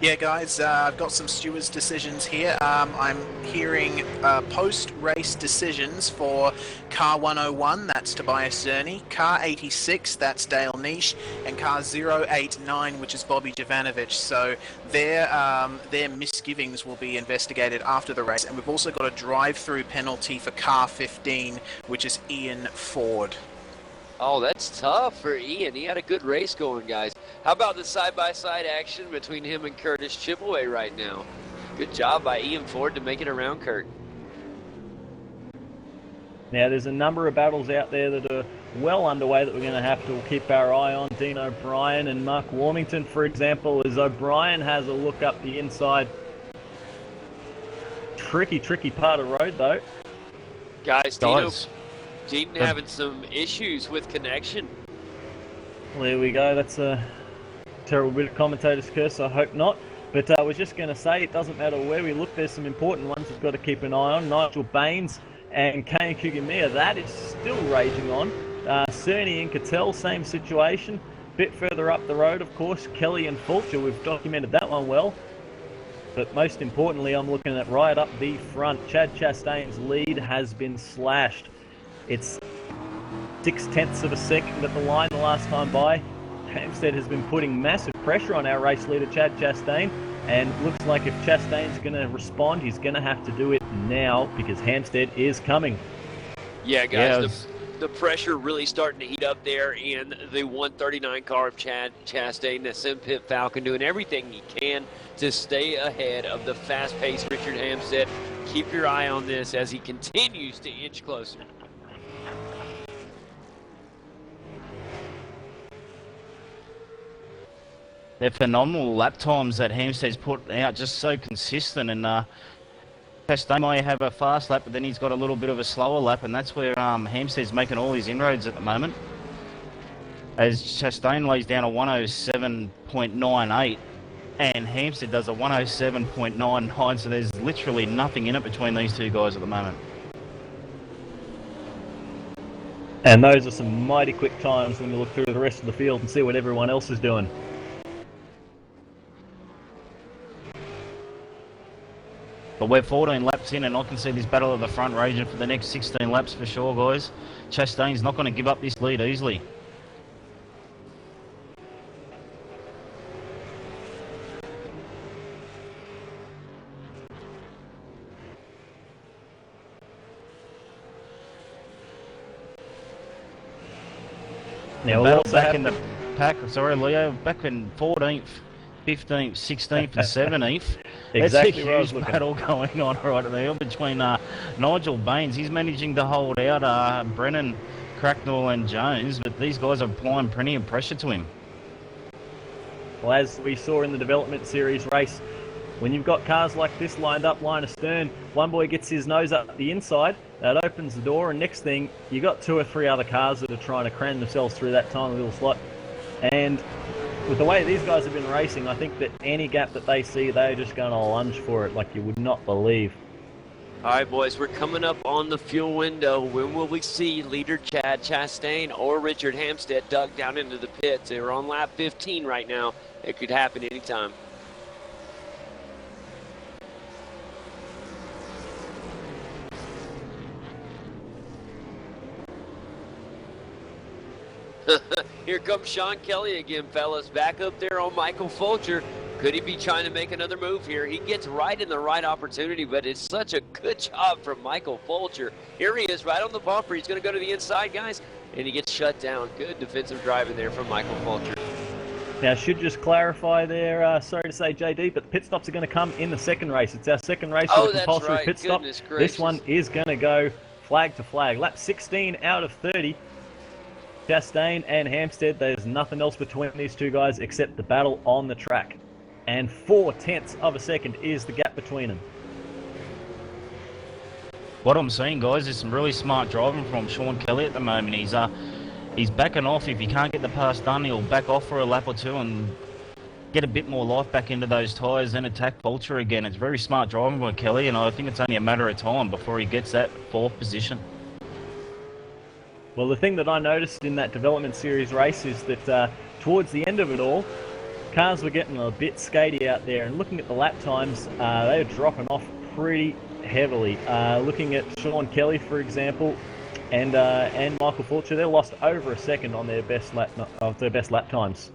Yeah, guys, I've got some stewards' decisions here. I'm hearing post-race decisions for car 101, that's Tobias Zurni, car 86, that's Dale Nish, and car 089, which is Bobby Jovanovic. So their misgivings will be investigated after the race. And we've also got a drive-through penalty for car 15, which is Ian Ford. Oh, that's tough for Ian. He had a good race going, guys. How about the side-by-side action between him and Curtis Chipaway right now? Good job by Ian Ford to make it around Kurt. Now, there's a number of battles out there that are well underway that we're going to have to keep our eye on. Dean O'Brien and Mark Warmington, for example, as O'Brien has a look up the inside. Tricky part of the road, though. Guys, Dean having some issues with connection. Well, there we go. That's a terrible bit of commentator's curse. I hope not. But I was just going to say, it doesn't matter where we look. There's some important ones we've got to keep an eye on. Nigel Baines and Kane Kugamiya, that is still raging on. Zurni and Cattel, same situation. Bit further up the road, of course, Kelly and Fulcher. We've documented that one well. But most importantly, I'm looking at right up the front. Chad Chastain's lead has been slashed. It's 0.6 of a second at the line the last time by. Hampstead has been putting massive pressure on our race leader, Chad Chastain, and looks like if Chastain's going to respond, he's going to have to do it now because Hampstead is coming. Yeah, guys, the pressure really starting to heat up there in the 139 car of Chad Chastain. The Sim Pit Falcon doing everything he can to stay ahead of the fast-paced Richard Hampstead. Keep your eye on this as he continues to inch closer. They're phenomenal lap times that Hampstead's put out, just so consistent. And Chastain might have a fast lap, but then he's got a little bit of a slower lap, and that's where Hampstead's making all his inroads at the moment. As Chastain lays down a 107.98, and Hampstead does a 107.99, so there's literally nothing in it between these two guys at the moment. And those are some mighty quick times when you look through the rest of the field and see what everyone else is doing. But we're 14 laps in, and I can see this battle at the front raging for the next 16 laps for sure, guys. Chastain's not going to give up this lead easily. Now, battle back in the pack, sorry Leo, back in 14th, 15th, 16th and 17th. Exactly. There's a huge battle going on right now between Nigel Baines. He's managing to hold out Brennan, Cracknell and Jones, but these guys are applying plenty of pressure to him. Well, as we saw in the development series race, when you've got cars like this lined up line astern, one boy gets his nose up the inside, that opens the door, and next thing, you got 2 or 3 other cars that are trying to cram themselves through that tiny little slot. And with the way these guys have been racing, I think that any gap that they see, they're just going to lunge for it like you would not believe. All right, boys, we're coming up on the fuel window. When will we see leader Chad Chastain or Richard Hampstead dug down into the pits? They're on lap 15 right now. It could happen anytime. Here comes Sean Kelly again, fellas. Back up there on Michael Fulcher. Could he be trying to make another move here? He gets right in the right opportunity, but it's such a good job from Michael Fulcher. Here he is, right on the bumper. He's going to go to the inside, guys, and he gets shut down. Good defensive driving there from Michael Fulcher. Now, I should just clarify there, sorry to say, JD, but the pit stops are going to come in the second race. It's our second race with the compulsory pit stop. This one is going to go flag to flag. Lap 16 out of 30. Chastain and Hampstead, there's nothing else between these two guys except the battle on the track. And 0.4 of a second is the gap between them. What I'm seeing, guys, is some really smart driving from Sean Kelly at the moment. He's backing off. If he can't get the pass done, he'll back off for a lap or two and get a bit more life back into those tyres and attack Fulcher again. It's very smart driving by Kelly, and I think it's only a matter of time before he gets that fourth position. Well, the thing that I noticed in that development series race is that towards the end of it all, cars were getting a bit skatey out there, and looking at the lap times, they were dropping off pretty heavily. Looking at Sean Kelly, for example, and Michael Fulcher, they lost over a second on their best lap times.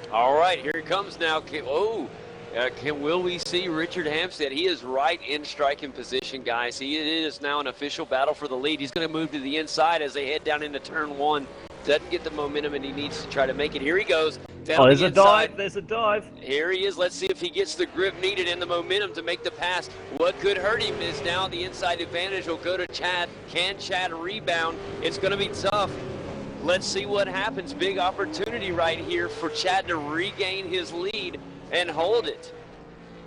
All right, here he comes now. Will we see Richard Hampstead? He is right in striking position, guys. It is now an official battle for the lead. He's going to move to the inside as they head down into turn one. Doesn't get the momentum, and he needs to try to make it. Here he goes. There's a dive. There's a dive. Here he is. Let's see if he gets the grip needed and the momentum to make the pass. What could hurt him is now the inside advantage will go to Chad. Can Chad rebound? It's going to be tough. Let's see what happens. Big opportunity right here for Chad to regain his lead and hold it.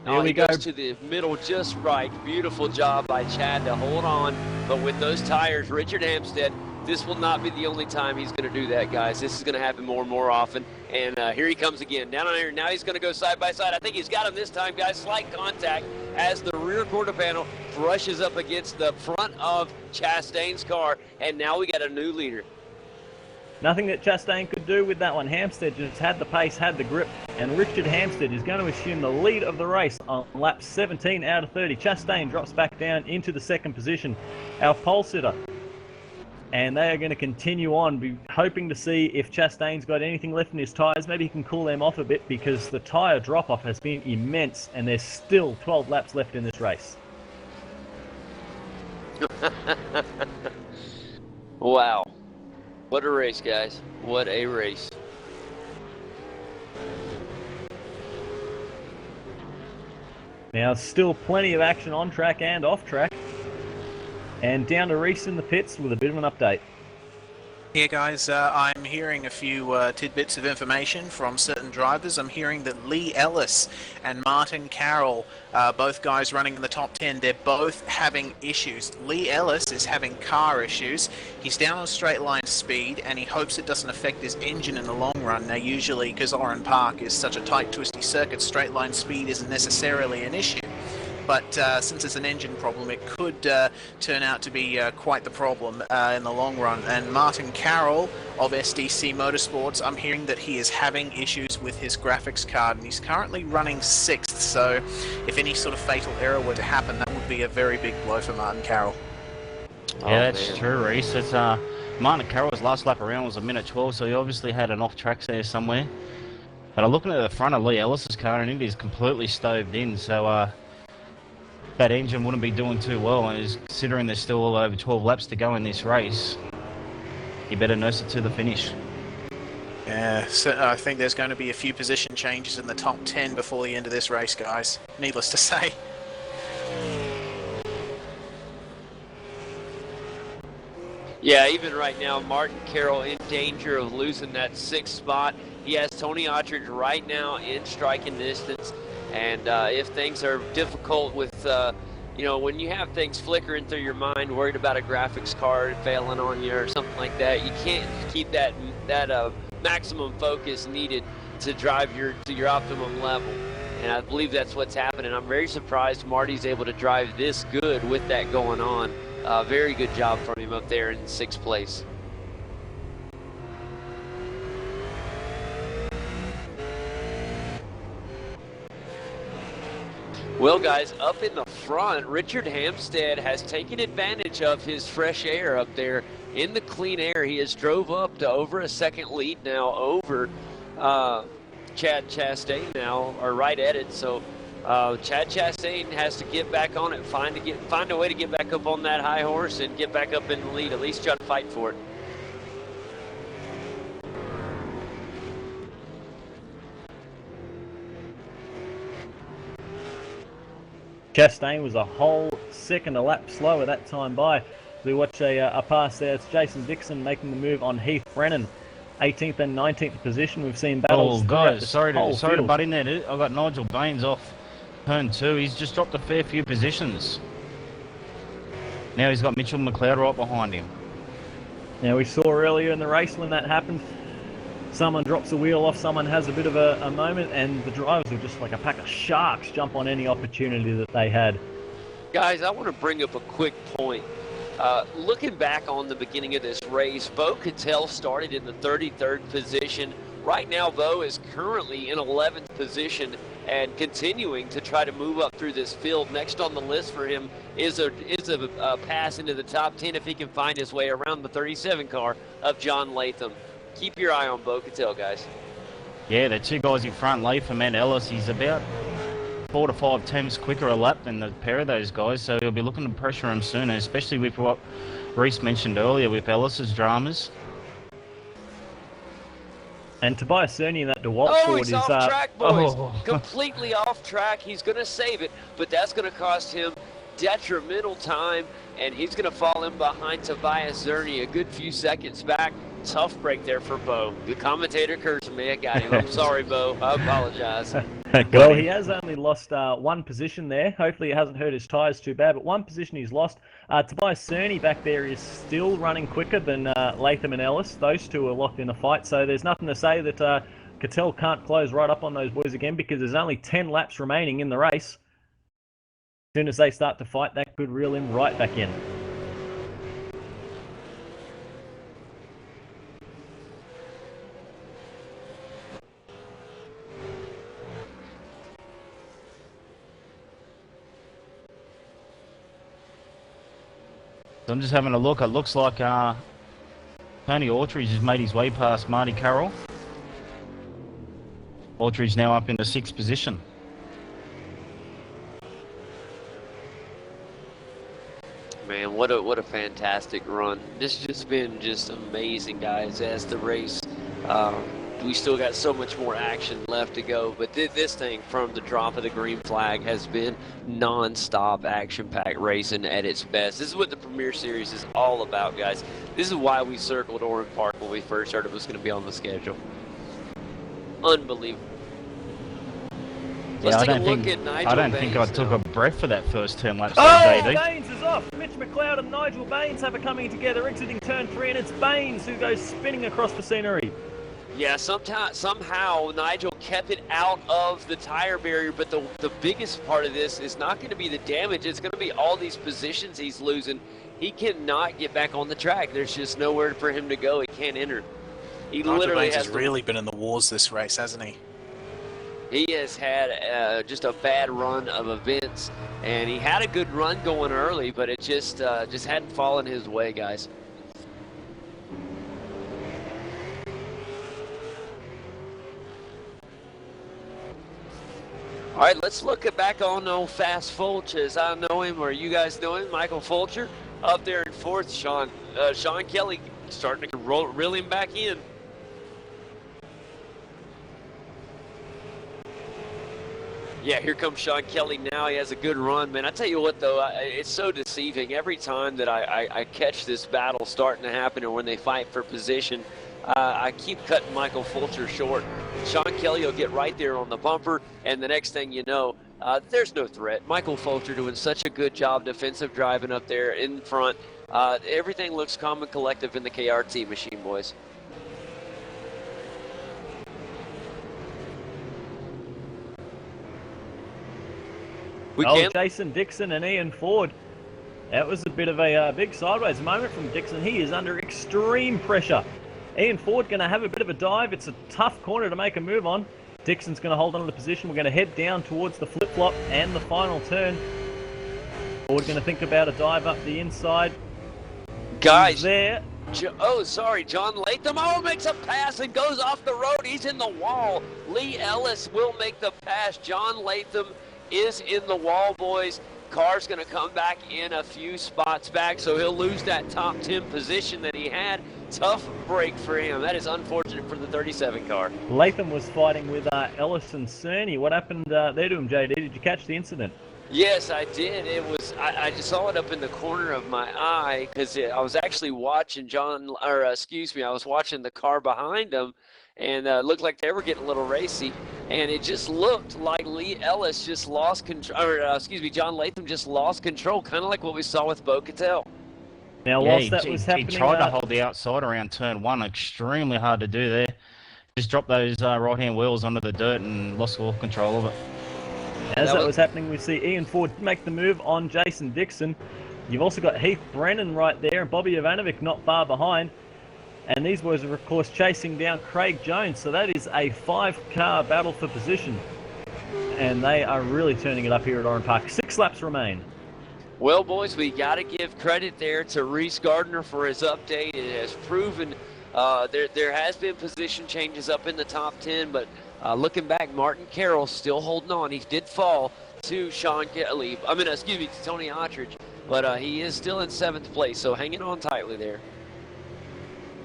Here we go. Goes to the middle just right. Beautiful job by Chad to hold on. But with those tires, Richard Hampstead, this will not be the only time he's going to do that, guys. This is going to happen more and more often. And here he comes again. Down on here. Now he's going to go side by side. I think he's got him this time, guys. Slight contact as the rear quarter panel brushes up against the front of Chastain's car. And now we got a new leader. Nothing that Chastain could do with that one. Hampstead just had the pace, had the grip, and Richard Hampstead is going to assume the lead of the race on lap 17 out of 30. Chastain drops back down into the second position, our pole sitter. And they are going to continue on, be hoping to see if Chastain's got anything left in his tyres. Maybe he can cool them off a bit, because the tyre drop-off has been immense, and there's still 12 laps left in this race. Wow. What a race, guys. What a race. Now, still plenty of action on track and off track. And down to Reese in the pits with a bit of an update. Yeah, guys, I'm hearing a few tidbits of information from certain drivers. I'm hearing that Lee Ellis and Martin Carroll, both guys running in the top 10, they're both having issues. Lee Ellis is having car issues. He's down on straight line speed, and he hopes it doesn't affect his engine in the long run. Now, usually, because Oran Park is such a tight, twisty circuit, straight line speed isn't necessarily an issue. But since it's an engine problem, it could turn out to be quite the problem in the long run. And Martin Carroll of SDC Motorsports, I'm hearing that he is having issues with his graphics card, and he's currently running 6th. So if any sort of fatal error were to happen, that would be a very big blow for Martin Carroll. Yeah, that's true, Reese. It's Martin Carroll's last lap around was a minute 12, so he obviously had an off track there somewhere. But I'm looking at the front of Lee Ellis's car, and it is completely stoved in. So that engine wouldn't be doing too well, and considering there's still over 12 laps to go in this race, you better nurse it to the finish. Yeah, so I think there's going to be a few position changes in the top 10 before the end of this race, guys. Needless to say. Yeah, even right now, Martin Carroll in danger of losing that 6th spot. He has Tony Autridge right now in striking distance. And if things are difficult with, when you have things flickering through your mind, worried about a graphics card failing on you or something like that, you can't keep that maximum focus needed to drive to your optimum level. And I believe that's what's happening. I'm very surprised Marty's able to drive this good with that going on. Very good job from him up there in 6th place. Well, guys, up in the front, Richard Hampstead has taken advantage of his fresh air up there in the clean air. He has drove up to over a second lead now over Chad Chastain now, or right at it. So Chad Chastain has to get back on it, find a way to get back up on that high horse and get back up in the lead. At least try to fight for it. Chastain was a whole second a lap slower that time by. We watch a pass there. It's Jason Dixon making the move on Heath Brennan. 18th and 19th position. We've seen battles. Oh, guys, sorry to field. butt in there. I got Nigel Baines off turn 2. He's just dropped a fair few positions. Now he's got Mitchell McLeod right behind him. Now, we saw earlier in the race when that happened, someone drops the wheel off, someone has a bit of a moment, and the drivers were just like a pack of sharks, jump on any opportunity that they had. Guys, I want to bring up a quick point. Looking back on the beginning of this race, Beau Cattel started in the 33rd position. Right now, Beau is currently in 11th position and continuing to try to move up through this field. Next on the list for him is a pass into the top 10 if he can find his way around the 37 car of John Latham. Keep your eye on Beau Cattel, guys. Yeah, the two guys in front, Latham and Ellis, he's about 4 to 5 tenths quicker a lap than the pair of those guys, so he'll be looking to pressure him sooner, especially with what Reese mentioned earlier with Ellis's dramas. And Tobias Zurni in that DeWalt Oh, Ford he's is off track, boys. Oh. Completely off track. He's going to save it, but that's going to cost him detrimental time, and he's going to fall in behind Tobias Zurni a good few seconds back. Tough break there for Beau. The commentator cursed me. I got him. I'm sorry, Beau. I apologize. Well, he has only lost one position there. Hopefully it hasn't hurt his tyres too bad, but one position he's lost. Tobias Zurni back there is still running quicker than Latham and Ellis. Those two are locked in a fight, so there's nothing to say that Cattel can't close right up on those boys again, because there's only 10 laps remaining in the race. As soon as they start to fight, that could reel him right back in. So I'm just having a look. It looks like Tony Autridge has made his way past Marty Carroll. Autridge now up in the 6th position. Man, what a fantastic run. This has just been just amazing, guys, as the race. We still got so much more action left to go, but this thing from the drop of the green flag has been non-stop action-packed racing at its best. This is what the Premier Series is all about, guys. This is why we circled Oran Park when we first heard it was going to be on the schedule. Unbelievable. Let's take a look at Nigel I don't think I Baines took now. a breath for that first turn lap. Oh, JD. Baines is off. Mitch McLeod and Nigel Baines have it coming together, exiting turn 3, and it's Baines who goes spinning across the scenery. Yeah, somehow Nigel kept it out of the tire barrier, but the biggest part of this is not going to be the damage. It's going to be all these positions he's losing. He cannot get back on the track. There's just nowhere for him to go. He can't enter. He Nigel literally Baines has has to, really been in the wars this race, hasn't he? He has had just a bad run of events, and he had a good run going early, but it just hadn't fallen his way, guys. All right, let's look back on old Fast Fulch, as I know him, or you guys know him, Michael Fulcher, up there in 4th. Sean Kelly starting to reel him back in. Yeah, here comes Sean Kelly now. He has a good run, man. I tell you what, though, it's so deceiving. Every time that I catch this battle starting to happen, or when they fight for position, I keep cutting Michael Fulcher short. Sean Kelly will get right there on the bumper, and the next thing you know, there's no threat. Michael Fulcher doing such a good job defensive driving up there in front. Everything looks calm and collective in the KRT machine, boys. Jason Dixon and Ian Ford. That was a bit of a big sideways moment from Dixon. He is under extreme pressure. Ian Ford going to have a bit of a dive. It's a tough corner to make a move on. Dixon's going to hold on to the position. We're going to head down towards the flip-flop and the final turn. We're going to think about a dive up the inside. Guys, there. Sorry, John Latham. Oh, makes a pass and goes off the road. He's in the wall. Lee Ellis will make the pass. John Latham is in the wall, boys. Car's going to come back in a few spots back, so he'll lose that top 10 position that he had. Tough break for him. That is unfortunate for the 37 car. Latham was fighting with Ellis and Zurni. What happened there to him, JD? Did you catch the incident? Yes, I did. It was I just saw it up in the corner of my eye because I was actually watching I was watching the car behind him, and it looked like they were getting a little racy, and it just looked like Lee Ellis just lost control, John Latham just lost control, kind of like what we saw with Beau Cattel. Now, whilst that was happening, he tried to hold the outside around turn 1. Extremely hard to do there. Just dropped those right-hand wheels onto the dirt and lost all control of it. As that was happening, we see Ian Ford make the move on Jason Dixon. You've also got Heath Brennan right there and Bobby Ivanovic not far behind. And these boys are, of course, chasing down Craig Jones. So that is a 5-car battle for position. And they are really turning it up here at Oran Park. 6 laps remain. Well, boys, we got to give credit there to Reese Gardner for his update. It has proven there has been position changes up in the top 10, but looking back, Martin Carroll still holding on. He did fall to Tony Ottridge, but he is still in 7th place, so hanging on tightly there.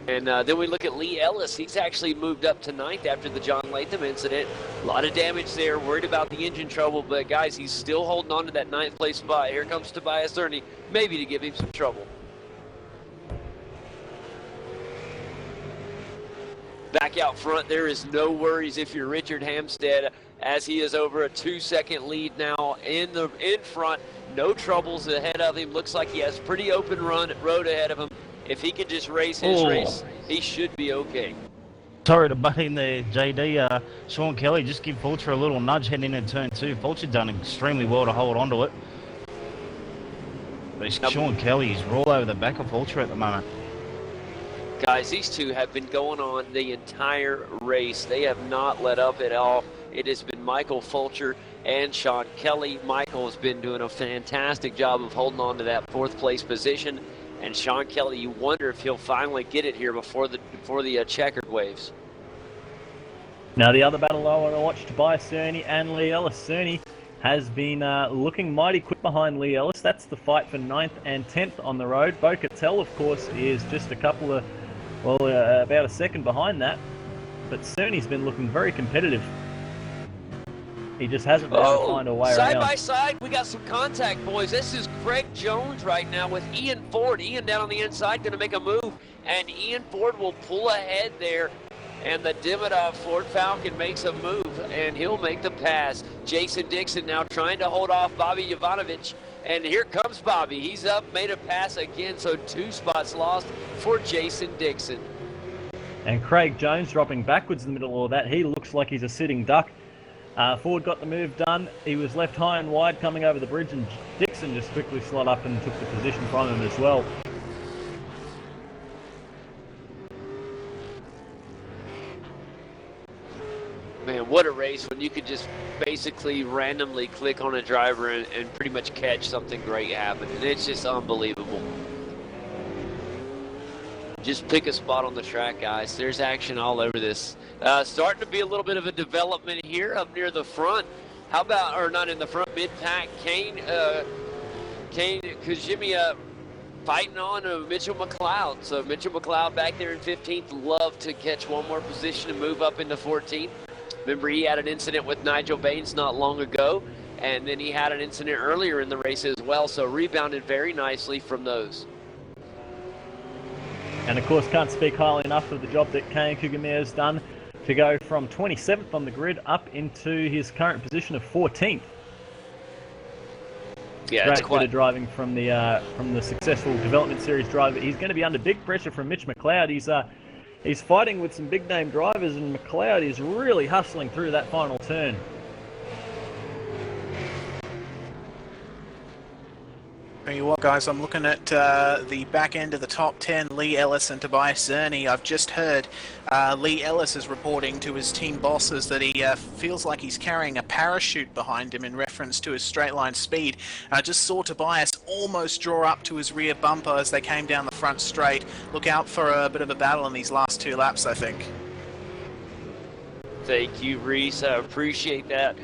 And then we look at Lee Ellis. He's actually moved up to 9th after the John Latham incident. A lot of damage there, worried about the engine trouble, but guys, he's still holding on to that 9th place spot. Here comes Tobias Zurni, maybe to give him some trouble. Back out front, there is no worries if you're Richard Hampstead, as he is over a 2-second lead now in front. No troubles ahead of him. Looks like he has pretty open road ahead of him. If he can just race his race, he should be okay. Sorry to butt in there, JD. Sean Kelly, just give Fulcher a little nudge heading into turn 2. Fulcher done extremely well to hold on to it. But Sean Kelly is all over the back of Fulcher at the moment. Guys, these two have been going on the entire race. They have not let up at all. It has been Michael Fulcher and Sean Kelly. Michael has been doing a fantastic job of holding on to that 4th place position. And Sean Kelly, you wonder if he'll finally get it here before the checkered waves. Now the other battle I want to watch, Tobias Zurni and Lee Ellis. Zurni has been looking mighty quick behind Lee Ellis. That's the fight for 9th and 10th on the road. Beau Cattel, of course, is just a couple of, about a second behind that. But Zurni's been looking very competitive. He just hasn't been able to find a way around. Side by side, we got some contact, boys. This is Craig Jones right now with Ian Ford. Ian down on the inside, going to make a move. And Ian Ford will pull ahead there. And the Dimmadov Ford Falcon makes a move, and he'll make the pass. Jason Dixon now trying to hold off Bobby Jovanovic. And here comes Bobby. He's up, made a pass again, so 2 spots lost for Jason Dixon. And Craig Jones dropping backwards in the middle of all that. He looks like he's a sitting duck. Ford got the move done. He was left high and wide coming over the bridge, and Dixon just quickly slid up and took the position from him as well. Man, what a race when you could just basically randomly click on a driver and pretty much catch something great happening. It's just unbelievable. Just pick a spot on the track, guys. There's action all over this. Starting to be a little bit of a development here up near the front. How about, or not in the front, mid-pack, Kane Kajimia fighting on Mitchell McLeod. So Mitchell McLeod back there in 15th. Love to catch one more position and move up into 14th. Remember, he had an incident with Nigel Baines not long ago, and then he had an incident earlier in the race as well, so rebounded very nicely from those. And of course, can't speak highly enough of the job that Kane Kugamiya has done to go from 27th on the grid up into his current position of 14th. Yeah, great bit of driving from the successful development series driver. He's going to be under big pressure from Mitch McLeod. He's fighting with some big name drivers, and McLeod is really hustling through that final turn. you what, guys, I'm looking at the back end of the top 10, Lee Ellis and Tobias Zurni. I've just heard Lee Ellis is reporting to his team bosses that he feels like he's carrying a parachute behind him in reference to his straight line speed. I just saw Tobias almost draw up to his rear bumper as they came down the front straight. Look out for a bit of a battle in these last 2 laps, I think. Thank you, Reese. I appreciate that.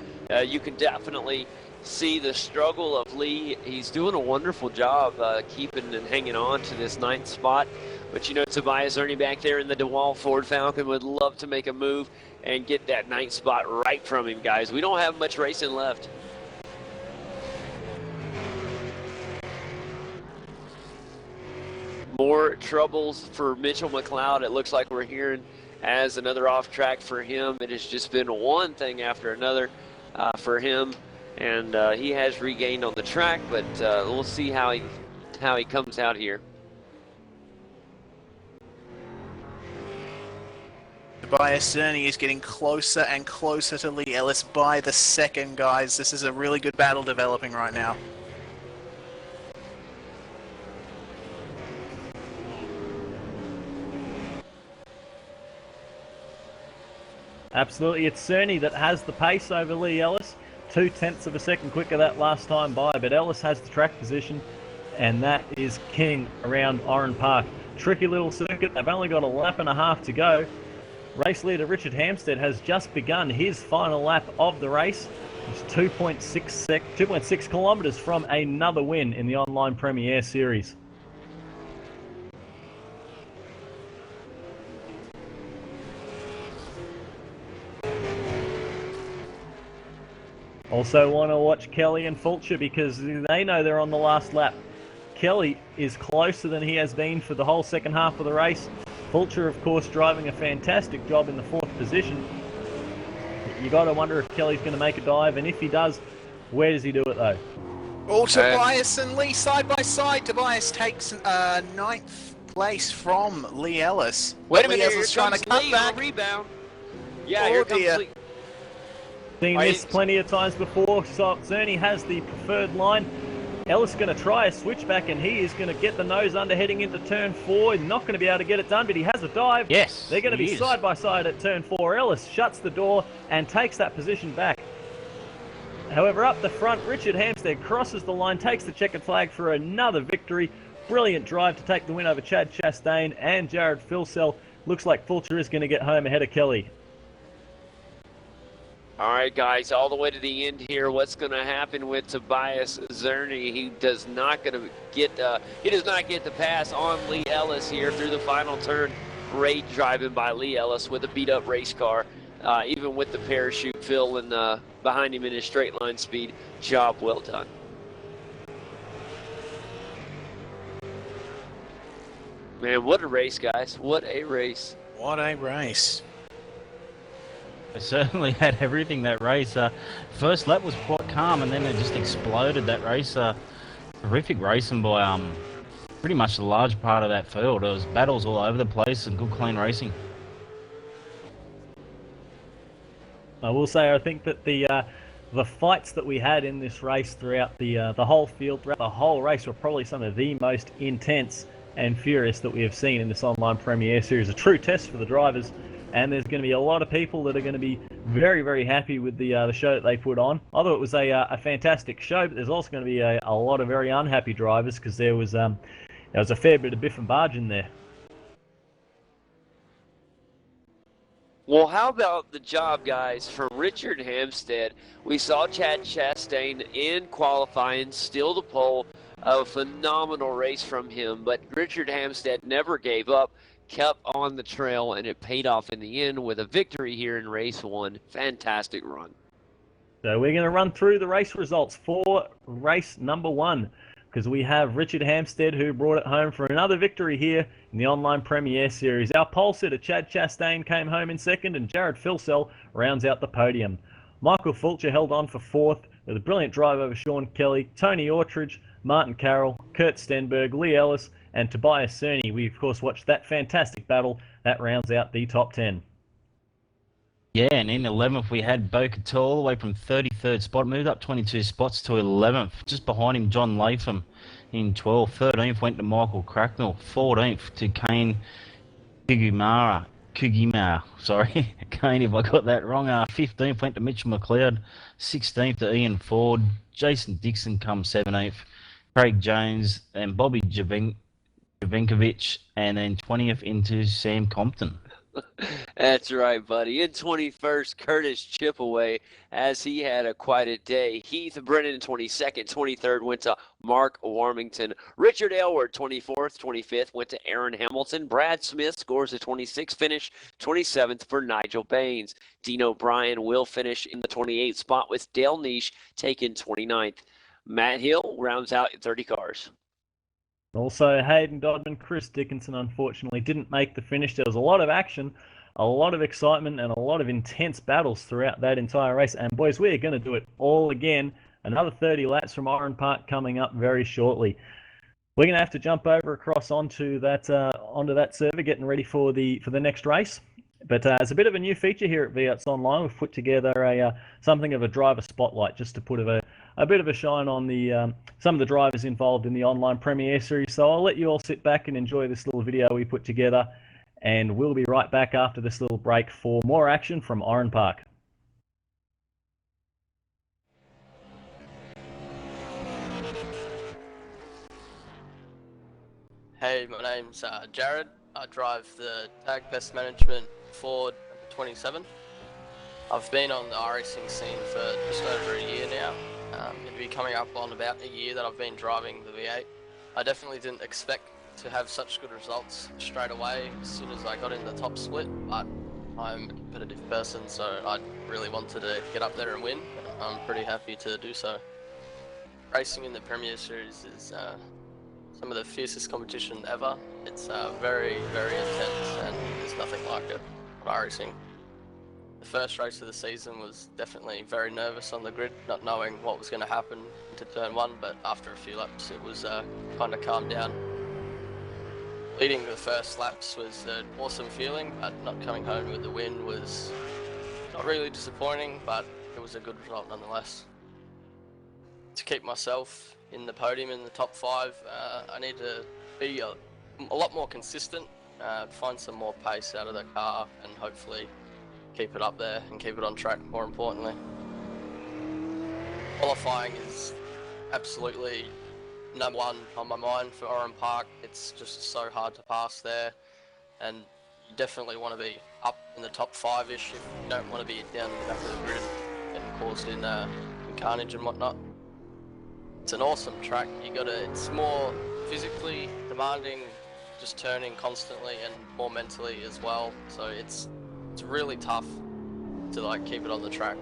You can definitely see the struggle of Lee. He's doing a wonderful job keeping and hanging on to this 9th spot. But you know, Tobias Zurni back there in the DeWalt Ford Falcon would love to make a move and get that 9th spot right from him, guys. We don't have much racing left. More troubles for Mitchell McLeod. It looks like we're hearing as another off track for him. It has just been one thing after another for him. And he has regained on the track, but we'll see how he comes out here. Tobias Zurni is getting closer and closer to Lee Ellis by the second, guys. This is a really good battle developing right now. Absolutely, it's Zurni that has the pace over Lee Ellis. 0.2 of a second quicker that last time by, but Ellis has the track position, and that is king around Oran Park. Tricky little circuit. They've only got a lap and a half to go. Race leader Richard Hampstead has just begun his final lap of the race. He's 2.6 kilometres from another win in the online Premier Series. Also want to watch Kelly and Fulcher because they know they're on the last lap. Kelly is closer than he has been for the whole second half of the race. Fulcher, of course, driving a fantastic job in the 4th position. You got to wonder if Kelly's going to make a dive, and if he does, where does he do it though? Oh, Tobias and Lee side by side. Tobias takes 9th place from Lee Ellis. Wait a minute, Lee Ellis trying to cut Lee back. on a rebound. Yeah, Oh, here comes dear. Lee. Seen this plenty of times before. So Zurni has the preferred line. Ellis going to try a switchback, and he is going to get the nose under heading into turn 4. Not going to be able to get it done, but he has a dive. Yes, they're going to he be is. side by side at turn 4. Ellis shuts the door and takes that position back. However, up the front, Richard Hampstead crosses the line, takes the checkered flag for another victory. Brilliant drive to take the win over Chad Chastain and Jared Philsell. Looks like Fulcher is going to get home ahead of Kelly. All right, guys, all the way to the end here. What's going to happen with Tobias Zurni? He does not get the pass on Lee Ellis here through the final turn. Great driving by Lee Ellis with a beat-up race car, even with the parachute filling behind him in his straight line speed. Job well done. Man, what a race, guys! What a race! What a race. It certainly had everything that race. First lap was quite calm, and then it just exploded that race. Terrific racing by pretty much the large part of that field. There was battles all over the place and good clean racing. I will say I think that the fights that we had in this race throughout the whole field, throughout the whole race, were probably some of the most intense and furious that we have seen in this online Premier Series. A true test for the drivers. And there's going to be a lot of people that are going to be very, very happy with the show that they put on. Although it was a fantastic show, but there's also going to be a lot of very unhappy drivers because there was a fair bit of biff and barge in there. Well, how about the job, guys, from Richard Hampstead? We saw Chad Chastain in qualifying, steal the pole. A phenomenal race from him, but Richard Hampstead never gave up. Kept on the trail, and it paid off in the end with a victory here in race 1. Fantastic run. So we're going to run through the race results for race number 1 because we have Richard Hampstead who brought it home for another victory here in the online Premier Series. Our pole sitter Chad Chastain came home in second, and Jared Philsell rounds out the podium. Michael Fulcher held on for 4th with a brilliant drive over Sean Kelly, Tony Autridge, Martin Carroll, Kurt Stenberg, Lee Ellis, and Tobias Zurni. We, of course, watched that fantastic battle. That rounds out the top 10. Yeah, and in 11th we had Beau Cattel all the way from 33rd spot, moved up 22 spots to 11th. Just behind him, John Latham. in 12th. 13th went to Michael Cracknell. 14th to Kane Kugimar, sorry, Kane if I got that wrong. 15th went to Mitchell McLeod. 16th to Ian Ford. Jason Dixon come 17th. Craig Jones and Bobby Javinkovic, and then 20th into Sam Compton. That's right, buddy. In 21st, Curtis Chipaway, as he had quite a day. Heath Brennan, 22nd. 23rd went to Mark Warmington. Richard Aylward, 24th. 25th went to Aaron Hamilton. Brad Smith scores a 26th finish. 27th for Nigel Baines. Dean O'Brien will finish in the 28th spot, with Dale Niche taking 29th. Matt Hill rounds out 30 cars. Also, Hayden Dodman, Chris Dickinson, unfortunately, didn't make the finish. There was a lot of action, a lot of excitement, and a lot of intense battles throughout that entire race. And boys, we're going to do it all again. Another 30 laps from Oran Park coming up very shortly. We're going to have to jump over across onto that server, getting ready for the next race. But as a bit of a new feature here at V8s Online, we've put together something of a driver spotlight, just to put a bit of a shine on the some of the drivers involved in the online Premier Series. So I'll let you all sit back and enjoy this little video we put together, and we'll be right back after this little break for more action from Oran Park. Hey, my name's Jared. I drive the Tag Pest Management Ford 27. I've been on the iRacing scene for just over a year now. It'll be coming up on about a year that I've been driving the V8. I definitely didn't expect to have such good results straight away as soon as I got in the top split, but I'm a competitive person, so I really wanted to get up there and win. I'm pretty happy to do so. Racing in the Premier Series is some of the fiercest competition ever. It's very, very intense, and there's nothing like it on iRacing. The first race of the season was definitely very nervous on the grid, not knowing what was going to happen into turn one, but after a few laps it was kind of calmed down. Leading the first laps was an awesome feeling, but not coming home with the win was not really disappointing, but it was a good result nonetheless. To keep myself in the podium in the top 5, I need to be a lot more consistent, find some more pace out of the car, and hopefully keep it up there and keep it on track, more importantly. Qualifying is absolutely number one on my mind for Oran Park. It's just so hard to pass there, and you definitely want to be up in the top 5-ish if you don't want to be down in the back of the grid and caused in carnage and whatnot. It's an awesome track. It's more physically demanding, just turning constantly, and more mentally as well. So it's really tough to keep it on the track.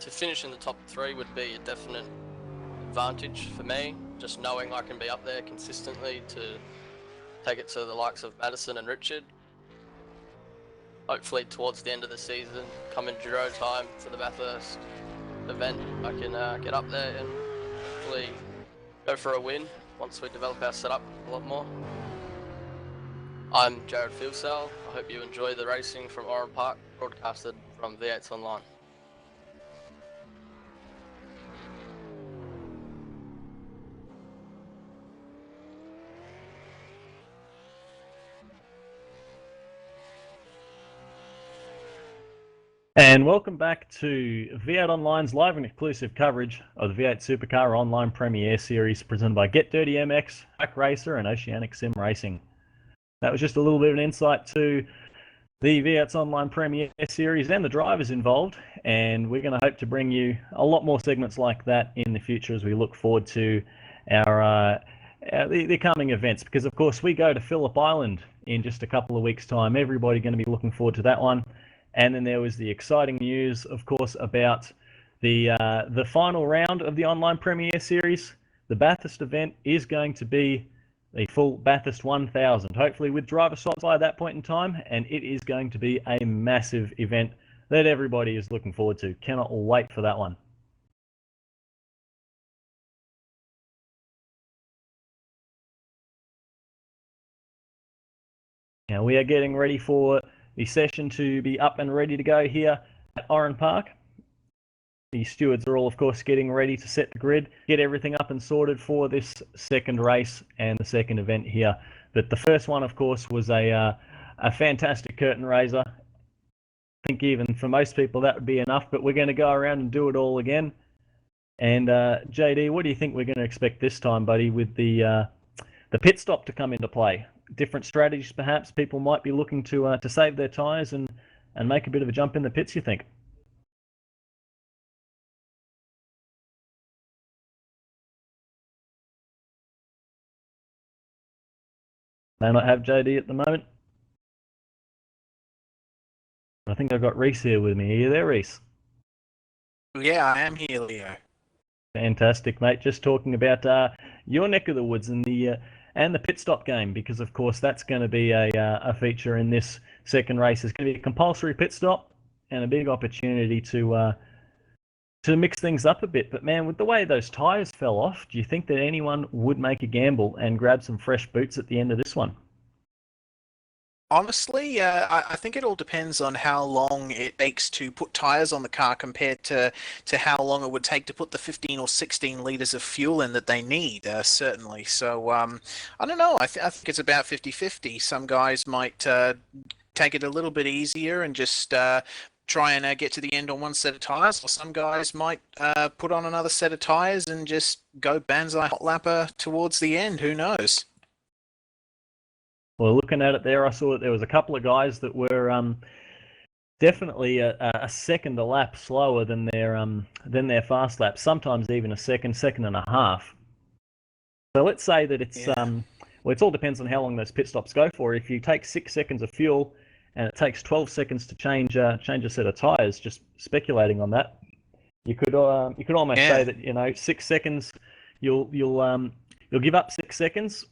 To finish in the top 3 would be a definite advantage for me, just knowing I can be up there consistently to take it to the likes of Madison and Richard. Hopefully towards the end of the season, come in Giro time for the Bathurst event, I can get up there and hopefully go for a win once we develop our setup a lot more. I'm Jared Philsell. I hope you enjoy the racing from Oran Park, broadcasted from V8s Online. And welcome back to V8 Online's live and exclusive coverage of the V8 Supercar Online Premier Series presented by Get Dirty MX, Track Racer, and Oceanic Sim Racing. That was just a little bit of an insight to the V8's Online Premier Series and the drivers involved, and we're going to hope to bring you a lot more segments like that in the future as we look forward to the coming events, because of course we go to Phillip Island in just a couple of weeks' time. Everybody going to be looking forward to that one. And then there was the exciting news, of course, about the final round of the Online Premier Series. The Bathurst event is going to be a full Bathurst 1000, hopefully with driver swaps by that point in time, and it is going to be a massive event that everybody is looking forward to. Cannot wait for that one. Now we are getting ready for the session to be up and ready to go here at Oran Park. The stewards are all, of course, getting ready to set the grid, get everything up and sorted for this second race and the second event here. But the first one, of course, was a fantastic curtain raiser. I think even for most people that would be enough, but we're going to go around and do it all again. And JD, what do you think we're going to expect this time, buddy, with the pit stop to come into play? Different strategies, perhaps. People might be looking to save their tyres and make a bit of a jump in the pits, you think? May not have JD at the moment. I think I've got Reese here with me. Are you there, Reese? Yeah, I am here, Leo. Fantastic, mate. Just talking about your neck of the woods and the pit stop game, because of course that's going to be a feature in this second race. It's going to be a compulsory pit stop and a big opportunity to mix things up a bit. But man, with the way those tyres fell off, do you think that anyone would make a gamble and grab some fresh boots at the end of this one? Honestly, I think it all depends on how long it takes to put tyres on the car compared to how long it would take to put the 15 or 16 litres of fuel in that they need, certainly. So, I don't know. I think it's about 50-50. Some guys might take it a little bit easier and just try and get to the end on one set of tyres, or some guys might put on another set of tyres and just go banzai hot lapper towards the end. Who knows? Well, looking at it there, I saw that there was a couple of guys that were definitely a second a lap slower than their fast lap. Sometimes even a second and a half. So let's say that it's well, it all depends on how long those pit stops go for. If you take 6 seconds of fuel and it takes 12 seconds to change a set of tires, just speculating on that, you could almost say that 6 seconds, you'll give up 6 seconds.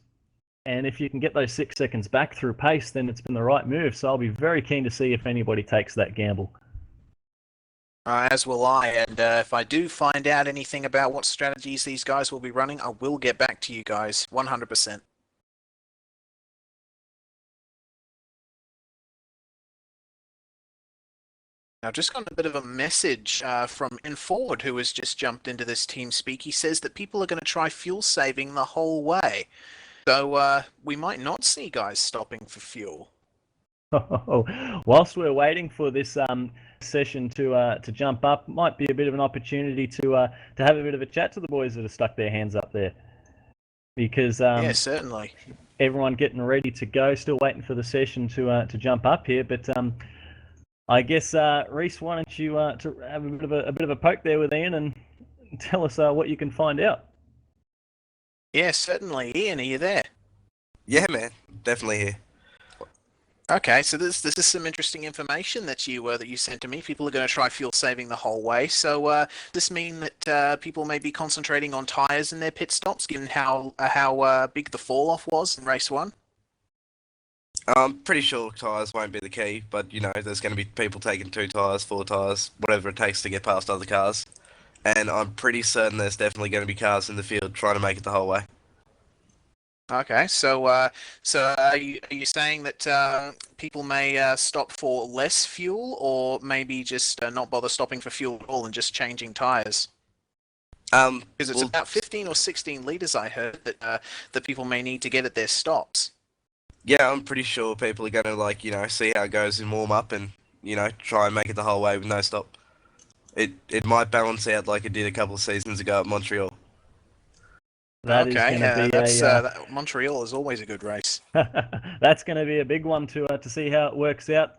And if you can get those 6 seconds back through pace, then it's been the right move. So I'll be very keen to see if anybody takes that gamble. As will I. And if I do find out anything about what strategies these guys will be running, I will get back to you guys 100%. Now, I've just got a bit of a message from In Forward, who has just jumped into this team speak. He says that people are going to try fuel saving the whole way. So we might not see guys stopping for fuel. Whilst we're waiting for this session to jump up, might be a bit of an opportunity to have a bit of a chat to the boys that have stuck their hands up there, because yeah, certainly. Everyone getting ready to go, still waiting for the session to jump up here. But I guess Reese, why don't you to have a bit of a poke there with Ian and tell us what you can find out. Yeah, certainly. Ian, are you there? Yeah, man, definitely here. Okay, so this is some interesting information that you sent to me. People are going to try fuel saving the whole way. So this mean that people may be concentrating on tyres in their pit stops, given how big the fall off was in race 1? I'm pretty sure tyres won't be the key, but there's going to be people taking 2 tyres, 4 tyres, whatever it takes to get past other cars. And I'm pretty certain there's definitely going to be cars in the field trying to make it the whole way. Okay, so are you saying that people may stop for less fuel, or maybe just not bother stopping for fuel at all and just changing tyres? Because it's about 15 or 16 litres, I heard, that people may need to get at their stops. Yeah, I'm pretty sure people are going to see how it goes in warm up and try and make it the whole way with no stop. It might balance out like it did a couple of seasons ago at Montreal. Montreal is always a good race. That's going to be a big one to see how it works out.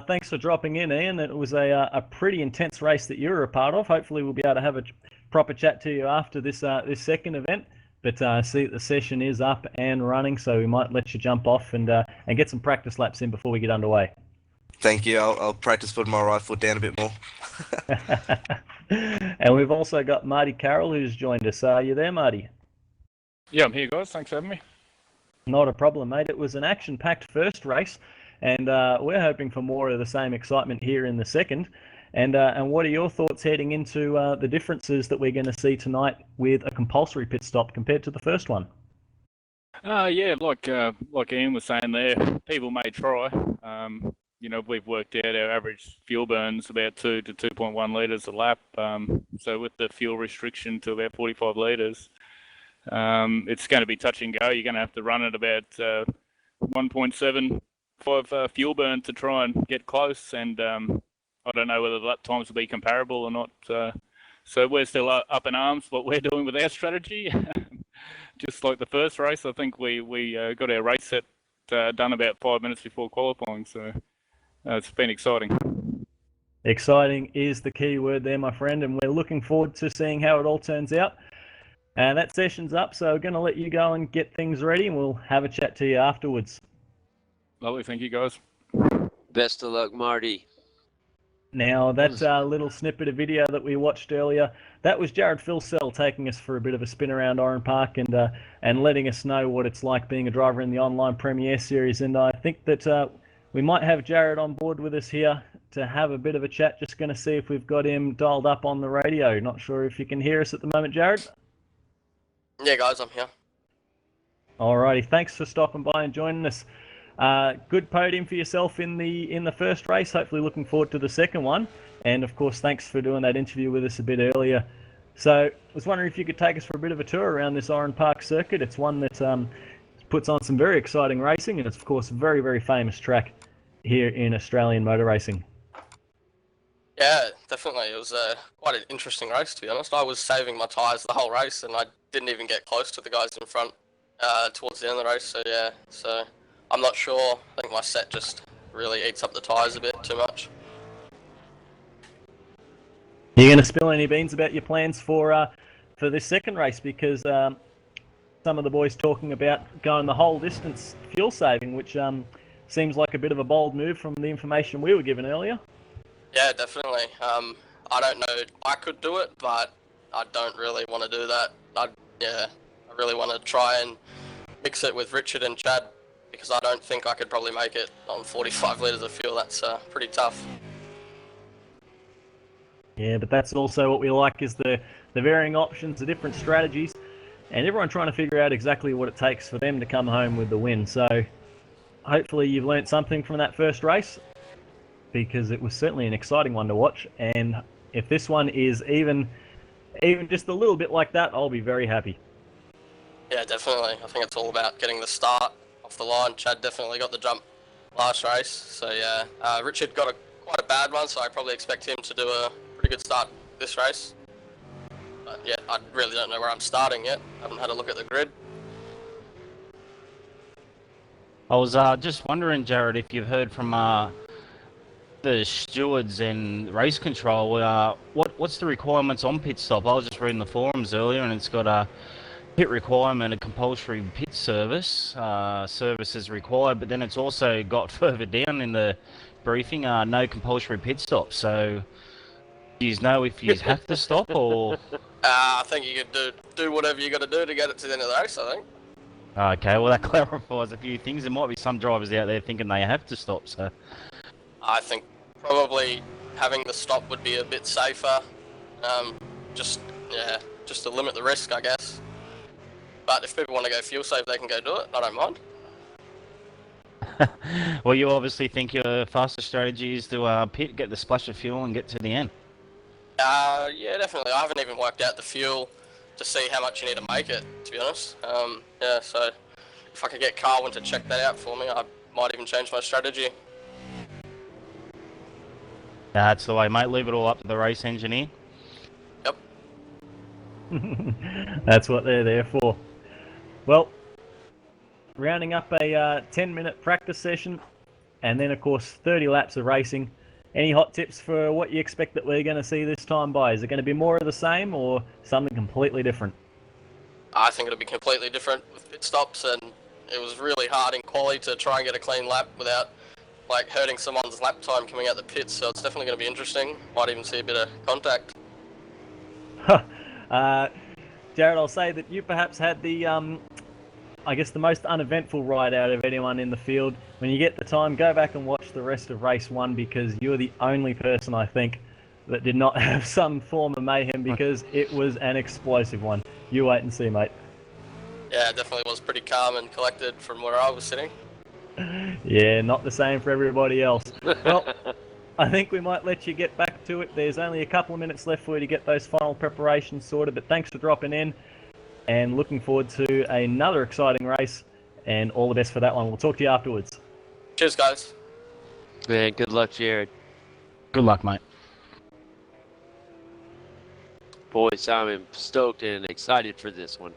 Thanks for dropping in, Ian. It was a pretty intense race that you were a part of. Hopefully we'll be able to have a proper chat to you after this second event. But I see that the session is up and running, so we might let you jump off and get some practice laps in before we get underway. Thank you. I'll practice putting my right foot down a bit more. And we've also got Marty Carroll who's joined us. Are you there, Marty? Yeah, I'm here, guys. Thanks for having me. Not a problem, mate. It was an action-packed first race, and we're hoping for more of the same excitement here in the second. And what are your thoughts heading into the differences that we're going to see tonight with a compulsory pit stop compared to the first one? Yeah, like Ian was saying there, people may try. we've worked out our average fuel burn's about 2 to 2.1 litres a lap. So with the fuel restriction to about 45 litres, it's going to be touch and go. You're going to have to run at about 1.75 fuel burn to try and get close. And I don't know whether the lap times will be comparable or not. So we're still up in arms what we're doing with our strategy. Just like the first race, I think we got our race set done about 5 minutes before qualifying. So it's been exciting. Exciting is the key word there, my friend, and we're looking forward to seeing how it all turns out. And that session's up, so we're going to let you go and get things ready, and we'll have a chat to you afterwards. Lovely, thank you guys. Best of luck, Marty. Now, that little snippet of video that we watched earlier, that was Jared Philsell taking us for a bit of a spin around Oran Park and letting us know what it's like being a driver in the online Premier Series. And I think that we might have Jared on board with us here to have a bit of a chat. Just going to see if we've got him dialed up on the radio. Not sure if you can hear us at the moment, Jared. Yeah, guys, I'm here. Alrighty, thanks for stopping by and joining us. Good podium for yourself in the first race. Hopefully looking forward to the second one. And of course, thanks for doing that interview with us a bit earlier. So I was wondering if you could take us for a bit of a tour around this Oran Park circuit. It's one that puts on some very exciting racing, and it's of course a very, very famous track here in Australian motor racing. Yeah, definitely. It was quite an interesting race, to be honest. I was saving my tyres the whole race, and I didn't even get close to the guys in front towards the end of the race. So yeah, I'm not sure. I think my set just really eats up the tyres a bit too much. Are you going to spill any beans about your plans for this second race? Because some of the boys talking about going the whole distance fuel saving, which seems like a bit of a bold move from the information we were given earlier. Yeah, definitely. I don't know. I could do it, but I don't really want to do that. I really want to try and mix it with Richard and Chad, because I don't think I could probably make it on 45 litres of fuel. That's pretty tough. Yeah, but that's also what we like, is the varying options, the different strategies, and everyone trying to figure out exactly what it takes for them to come home with the win. So hopefully you've learnt something from that first race, because it was certainly an exciting one to watch. And if this one is even just a little bit like that, I'll be very happy. Yeah, definitely. I think it's all about getting the start off the line. Chad definitely got the jump last race. So yeah, Richard got quite a bad one, so I probably expect him to do a pretty good start this race. But yeah, I really don't know where I'm starting yet. I haven't had a look at the grid. I was just wondering, Jared, if you've heard from the stewards and race control, what's the requirements on pit stop? I was just reading the forums earlier, and it's got a pit requirement, a compulsory pit service. Service is required, but then it's also got further down in the briefing, no compulsory pit stop. So do you know if you have to stop, or? I think you can do whatever you got to do to get it to the end of the race, I think. Okay, well that clarifies a few things. There might be some drivers out there thinking they have to stop, so. I think probably having the stop would be a bit safer, just to limit the risk, I guess. But if people want to go fuel safe, they can go do it. I don't mind. Well, you obviously think your fastest strategy is to pit, get the splash of fuel, and get to the end. Yeah, definitely. I haven't even worked out the fuel to see how much you need to make it, to be honest. So if I could get Carwin to check that out for me, I might even change my strategy. That's the way, mate. Leave it all up to the race engineer. Yep. That's what they're there for. Well, rounding up a 10-minute practice session, and then, of course, 30 laps of racing. Any hot tips for what you expect that we're going to see this time by? Is it going to be more of the same or something completely different? I think it'll be completely different with pit stops, and it was really hard in quali to try and get a clean lap without hurting someone's lap time coming out the pits, so it's definitely going to be interesting. Might even see a bit of contact. Jared, I'll say that you perhaps had the, I guess, the most uneventful ride out of anyone in the field. When you get the time, go back and watch the rest of race 1, because you're the only person, I think, that did not have some form of mayhem, because it was an explosive one. You wait and see, mate. Yeah, it definitely was pretty calm and collected from where I was sitting. Yeah, not the same for everybody else. Well, I think we might let you get back to it. There's only a couple of minutes left for you to get those final preparations sorted, but thanks for dropping in and looking forward to another exciting race, and all the best for that one. We'll talk to you afterwards. Cheers, guys. Man, good luck, Jared. Good luck, mate. Boys, I'm stoked and excited for this one.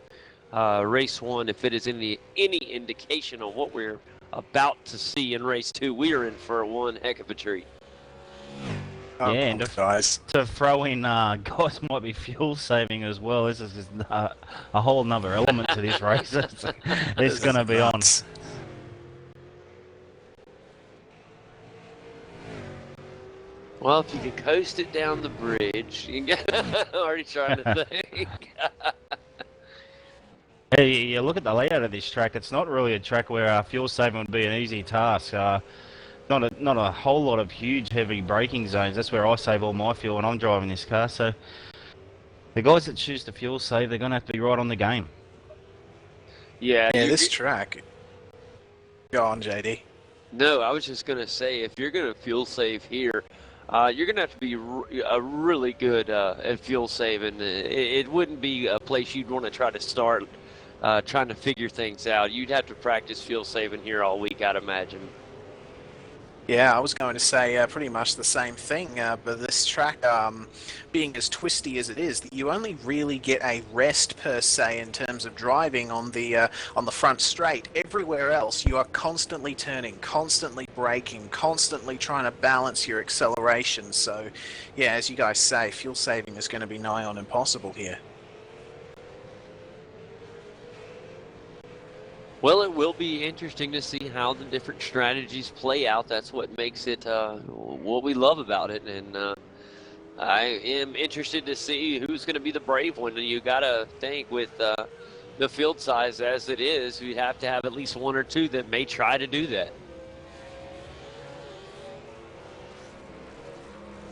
Race 1, if it is any indication on what we're about to see in race 2, we are in for one heck of a treat. Yeah, and to throw in, guys might be fuel saving as well. This is just a whole nother element to this race. It's going to be on. Well, if you can coast it down the bridge, you can get already trying to think. Hey, you look at the layout of this track. It's not really a track where fuel saving would be an easy task. Not a whole lot of huge, heavy braking zones. That's where I save all my fuel when I'm driving this car. So the guys that choose to fuel save, they're going to have to be right on the game. Yeah, this track. Go on, JD. No, I was just going to say, if you're going to fuel save here, you're going to have to be really good at fuel saving. It wouldn't be a place you'd want to try to start trying to figure things out. You'd have to practice fuel saving here all week, I'd imagine. Yeah, I was going to say pretty much the same thing, but this track, being as twisty as it is, you only really get a rest per se in terms of driving on the front straight. Everywhere else, you are constantly turning, constantly braking, constantly trying to balance your acceleration. So, yeah, as you guys say, fuel saving is going to be nigh on impossible here. Well, it will be interesting to see how the different strategies play out. That's what makes it what we love about it. And I am interested to see who's going to be the brave one. And you got to think with the field size as it is, we have to have at least one or two that may try to do that.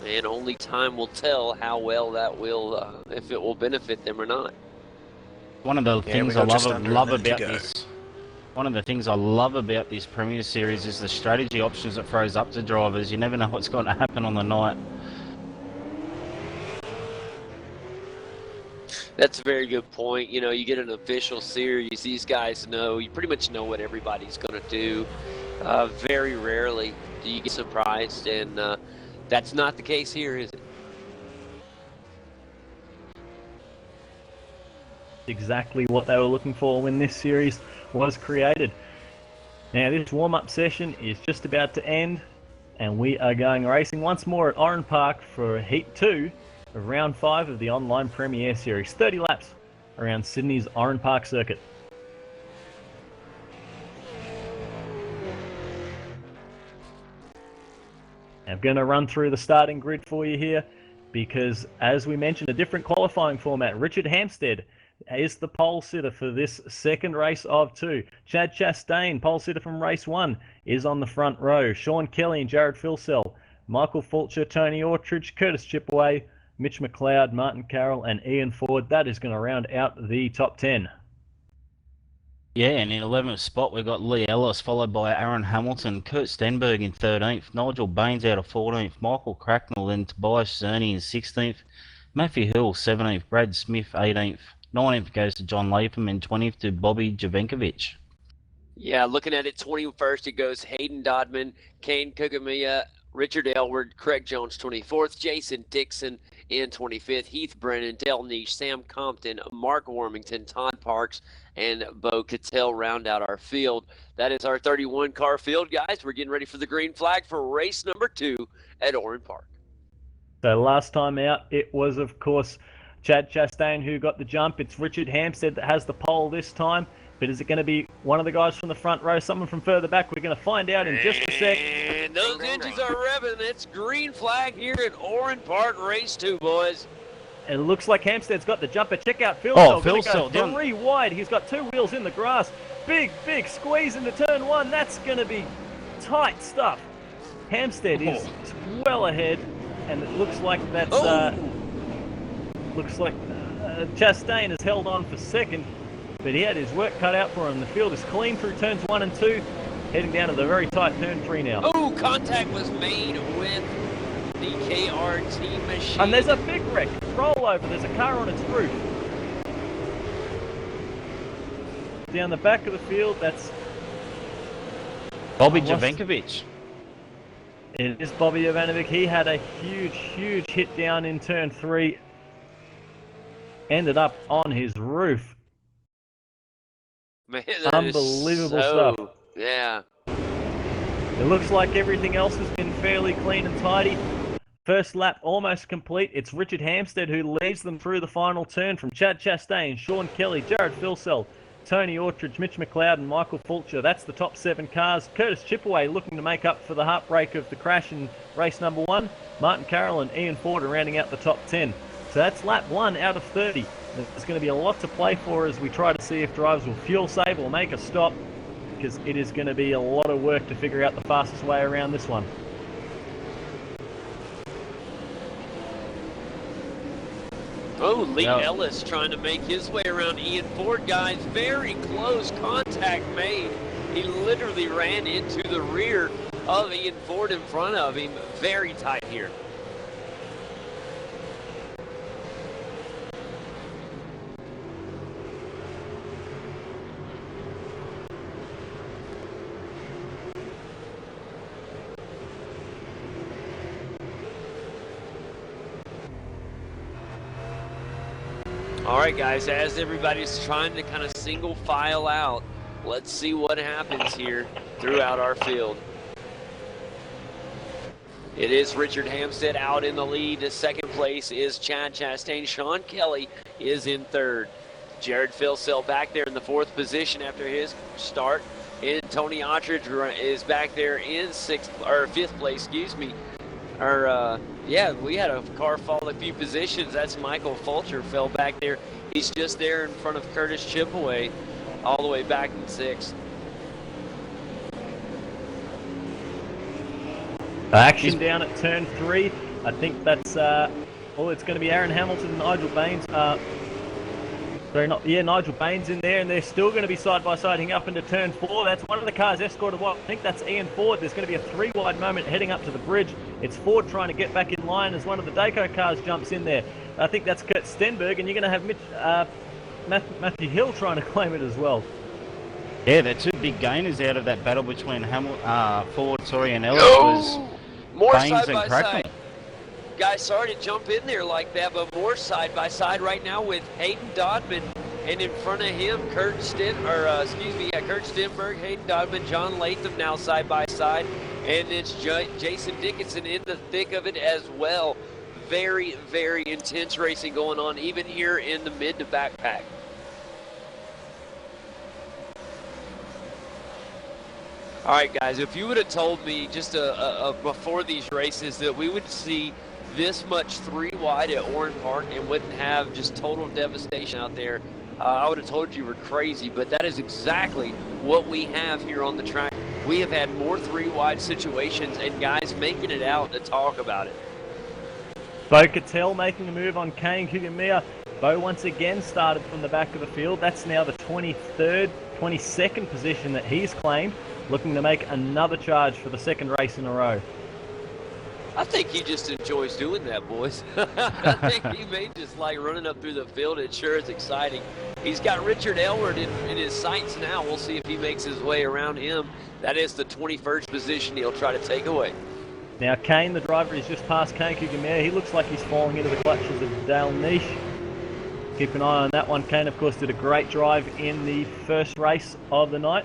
And only time will tell how well that will, if it will benefit them or not. One of the things I love about this. One of the things I love about this Premier Series is the strategy options it throws up to drivers. You never know what's going to happen on the night. That's a very good point. You know, you get an official series, these guys know, you pretty much know what everybody's going to do. Very rarely do you get surprised, and that's not the case here, is it? Exactly what they were looking for when this series was created. Now this warm-up session is just about to end, and we are going racing once more at Oran Park for Heat 2 of Round 5 of the online Premier Series. 30 laps around Sydney's Oran Park circuit. I'm going to run through the starting grid for you here because, as we mentioned, a different qualifying format. Richard Hampstead is the pole sitter for this second race of 2. Chad Chastain, pole sitter from race 1, is on the front row. Sean Kelly and Jared Philsell, Michael Fulcher, Tony Ortridge, Curtis Chipaway, Mitch McLeod, Martin Carroll, and Ian Ford. That is going to round out the top 10. Yeah, and in 11th spot we've got Lee Ellis, followed by Aaron Hamilton, Kurt Stenberg in 13th, Nigel Baines out of 14th, Michael Cracknell, then Tobias Zurni in 16th, Matthew Hill 17th, Brad Smith 18th, 19th goes to John Latham, and 20th to Bobby Javenkovic. Yeah, looking at it, 21st it goes Hayden Dodman, Kane Kugamiya, Richard Elward, Craig Jones 24th, Jason Dixon in 25th, Heath Brennan, Del Niche, Sam Compton, Mark Warmington, Todd Parks, and Beau Cattel round out our field. That is our 31 car field, guys. We're getting ready for the green flag for race number 2 at Oran Park. So last time out, it was, of course, Chad Chastain who got the jump. It's Richard Hampstead that has the pole this time. But is it going to be one of the guys from the front row, someone from further back? We're going to find out in just a sec. And those engines are revving. It's green flag here at Oran Park, race 2, boys. It looks like Hampstead's got the jumper. Check out Philsell. Oh, Philsell go 3 wide. He's got 2 wheels in the grass. Big squeeze into turn 1. That's going to be tight stuff. Hampstead is well ahead, and it looks like that's Chastain has held on for second, but he had his work cut out for him. The field is clean through turns 1 and 2. heading down to the very tight turn 3 now. Oh, contact was made with the KRT machine. And there's a big wreck. Rollover. There's a car on its roof. Down the back of the field, that's Bobby Jovankovic. It is Bobby Jovanovic. He had a huge hit down in turn 3. Ended up on his roof. Man, unbelievable so, stuff. Yeah. It looks like everything else has been fairly clean and tidy. First lap almost complete. It's Richard Hampstead who leads them through the final turn from Chad Chastain, Sean Kelly, Jared Philsell, Tony Ortridge, Mitch McLeod and Michael Fulcher. That's the top 7 cars. Curtis Chipaway looking to make up for the heartbreak of the crash in race number 1. Martin Carroll and Ian Ford are rounding out the top 10. So that's lap 1 out of 30. There's going to be a lot to play for as we try to see if drivers will fuel save or make a stop, because it is going to be a lot of work to figure out the fastest way around this one. Oh, Lee Ellis trying to make his way around Ian Ford, guys. Very close contact made. He literally ran into the rear of Ian Ford in front of him. Very tight here. All right, guys, as everybody's trying to kind of single file out, let's see what happens here throughout our field. It is Richard Hampstead out in the lead. The second place is Chad Chastain. Sean Kelly is in third. Jared Philsell back there in the 4th position after his start. And Tony Ottridge is back there in 5th place, excuse me. Yeah, we had a car fall a few positions. That's Michael Fulcher fell back there. He's just there in front of Curtis Chipaway, all the way back in 6th. Action down at turn 3. I think that's, it's going to be Aaron Hamilton and Nigel Baines. Nigel Baines in there, and they're still going to be side by side heading up into turn 4. That's one of the cars escorted. I think that's Ian Ford. There's going to be a 3-wide moment heading up to the bridge. It's Ford trying to get back in line as one of the Daco cars jumps in there. I think that's Kurt Stenberg, and you're going to have Matthew Hill trying to claim it as well. Yeah, they're 2 big gainers out of that battle between Ford, and Ellis was more Baines side by and Crackle. side. Guys, sorry to jump in there like that, but more side by side right now with Hayden Dodman, and in front of him, Kurt Stenberg, Hayden Dodman, John Latham now side by side, and it's Jason Dickinson in the thick of it as well. Very, very intense racing going on, even here in the mid to back pack. All right, guys, if you would have told me just before these races that we would see this much 3 wide at Oran Park and wouldn't have just total devastation out there, I would have told you were crazy, but that is exactly what we have here on the track. We have had more 3 wide situations and guys making it out to talk about it. Beau Cattel making a move on Kane Kugamiya. Beau once again started from the back of the field. That's now the 22nd position that he's claimed, looking to make another charge for the 2nd race in a row. I think he just enjoys doing that, boys. I think he may just like running up through the field. It sure is exciting. He's got Richard Elward in his sights now. We'll see if he makes his way around him. That is the 21st position he'll try to take away. Now Kane, the driver, is just past Kane Kugamiya. He looks like he's falling into the clutches of Dale Niche. Keep an eye on that one. Kane, of course, did a great drive in the first race of the night.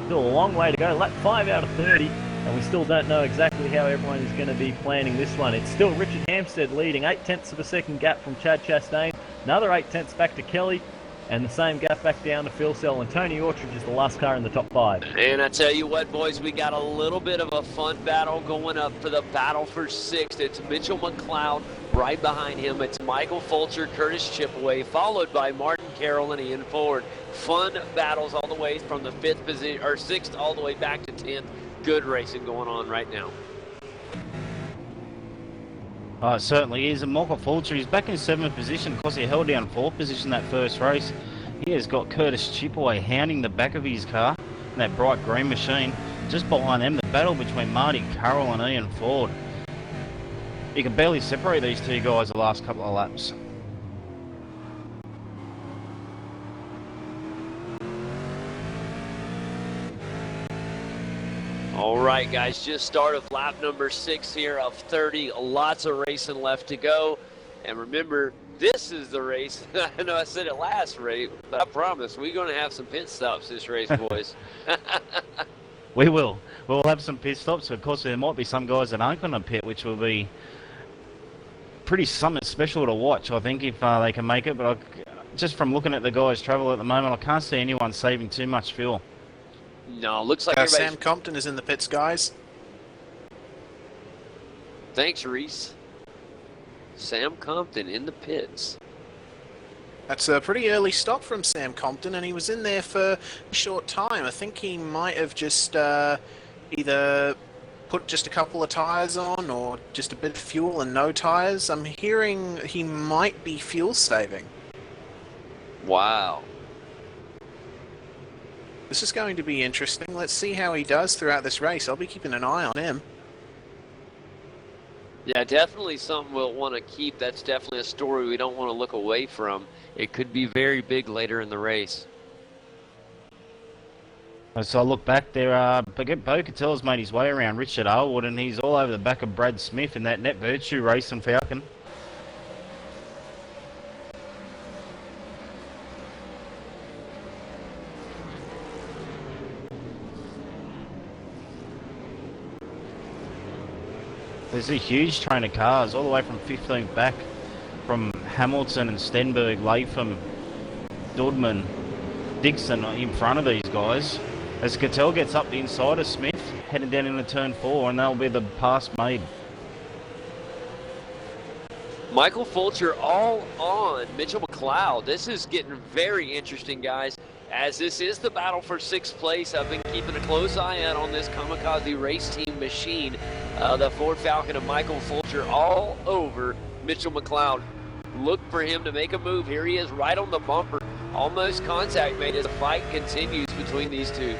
Still a long way to go. Lap 5 out of 30. And we still don't know exactly how everyone is going to be planning this one. It's still Richard Hampstead leading, 0.8 of a second gap from Chad Chastain. Another 0.8 back to Kelly, and the same gap back down to Philsell. And Tony Ortridge is the last car in the top 5. And I tell you what, boys, we got a little bit of a fun battle going up for the battle for 6th. It's Mitchell McLeod right behind him. It's Michael Fulcher, Curtis Chipaway, followed by Martin Carroll and Ian Ford. Fun battles all the way from the 5th position or 6th all the way back to 10th. Good racing going on right now. Oh, it certainly is. And Michael Fulcher, he's back in 7th position because he held down 4th position that first race. He has got Curtis Chipaway hounding the back of his car. that bright green machine. Just behind them, the battle between Marty Carroll and Ian Ford. You can barely separate these two guys the last couple of laps. All right, guys, just start of lap number 6 here of 30. Lots of racing left to go. And remember, this is the race. I know I said it last race, but I promise we're going to have some pit stops this race, boys. We will. We'll have some pit stops. Of course, there might be some guys that aren't going to pit, which will be pretty something special to watch, I think, if they can make it. But just from looking at the guys' travel at the moment, I can't see anyone saving too much fuel. No, looks like Sam Compton is in the pits, guys. Thanks, Reese. Sam Compton in the pits. That's a pretty early stop from Sam Compton, and he was in there for a short time. I think he might have just either put just a couple of tyres on or just a bit of fuel and no tyres. I'm hearing he might be fuel saving. Wow. This is going to be interesting. Let's see how he does throughout this race. I'll be keeping an eye on him. Yeah, definitely something we'll want to keep. That's definitely a story we don't want to look away from. It could be very big later in the race. So I look back there, Beau Cattel's made his way around Richard Aylward, and he's all over the back of Brad Smith in that Net Virtue race in Falcon. There's a huge train of cars all the way from 15th back from Hamilton and Stenberg, Latham, Dudman, Dixon in front of these guys. As Cattel gets up the inside of Smith, heading down into turn 4, and that'll be the pass made. Michael Fulcher all on Mitchell McLeod. This is getting very interesting, guys, as this is the battle for 6th place. I've been keeping a close eye out on this Kamikaze race team machine. The Ford Falcon of Michael Fulcher all over Mitchell McLeod. Look for him to make a move. Here he is right on the bumper. Almost contact made as the fight continues between these two.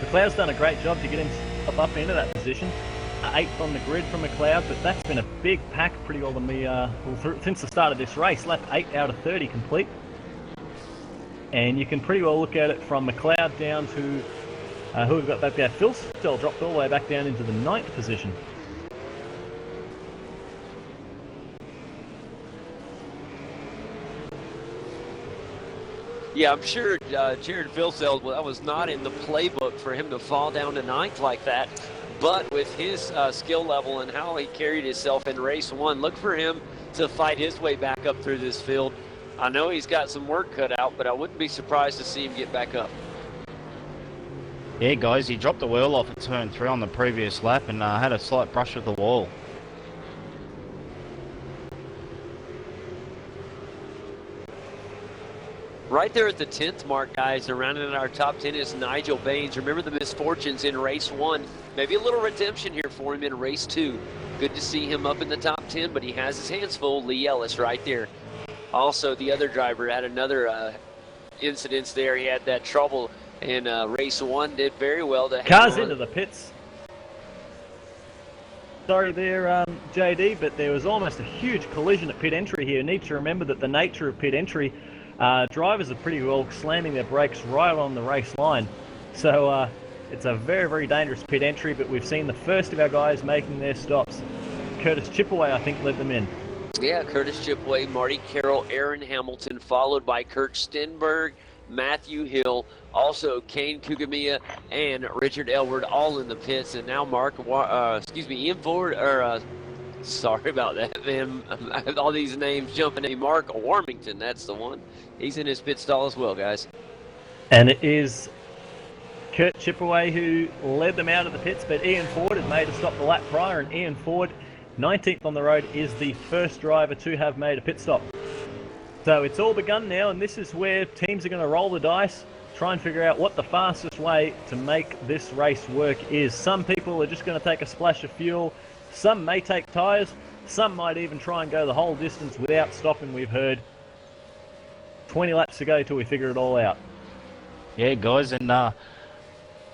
McLeod's done a great job to get him up into that position. 8th on the grid from McLeod, but that's been a big pack pretty well since the start of this race. Lap 8 out of 30 complete. And you can pretty well look at it from McLeod down to who we've got back there. Philsell dropped all the way back down into the 9th position. Yeah, I'm sure Jared Philsell, that was not in the playbook for him to fall down to 9th like that. But with his skill level and how he carried himself in race 1, look for him to fight his way back up through this field. I know he's got some work cut out, but I wouldn't be surprised to see him get back up. Yeah, guys, he dropped the wheel off at turn 3 on the previous lap and had a slight brush with the wall. Right there at the 10th mark, guys, around in our top 10 is Nigel Baines. Remember the misfortunes in race 1. Maybe a little redemption here for him in race 2. Good to see him up in the top 10, but he has his hands full. Lee Ellis right there. Also, the other driver had another incidents there. He had that trouble in race 1. Did very well to Cars into the pits. Sorry there, JD, but there was almost a huge collision at pit entry here. You need to remember that the nature of pit entry, drivers are pretty well slamming their brakes right on the race line. So it's a very, very dangerous pit entry, but we've seen the first of our guys making their stops. Curtis Chipaway, I think, led them in. Yeah, Curtis Chipaway, Marty Carroll, Aaron Hamilton, followed by Kurt Stenberg, Matthew Hill, also Kane Kugamiya, and Richard Elward, all in the pits. And now Ian Ford, sorry about that, man. All these names jumping in. Mark Warmington, that's the one. He's in his pit stall as well, guys. And it is Kurt Chipaway who led them out of the pits, but Ian Ford had made a stop the lap prior, and Ian Ford, 19th on the road, is the first driver to have made a pit stop. So it's all begun now, and this is where teams are going to roll the dice, try and figure out what the fastest way to make this race work is. Some people are just going to take a splash of fuel, some may take tyres, some might even try and go the whole distance without stopping. We've heard 20 laps to go till we figure it all out. Yeah, guys, and I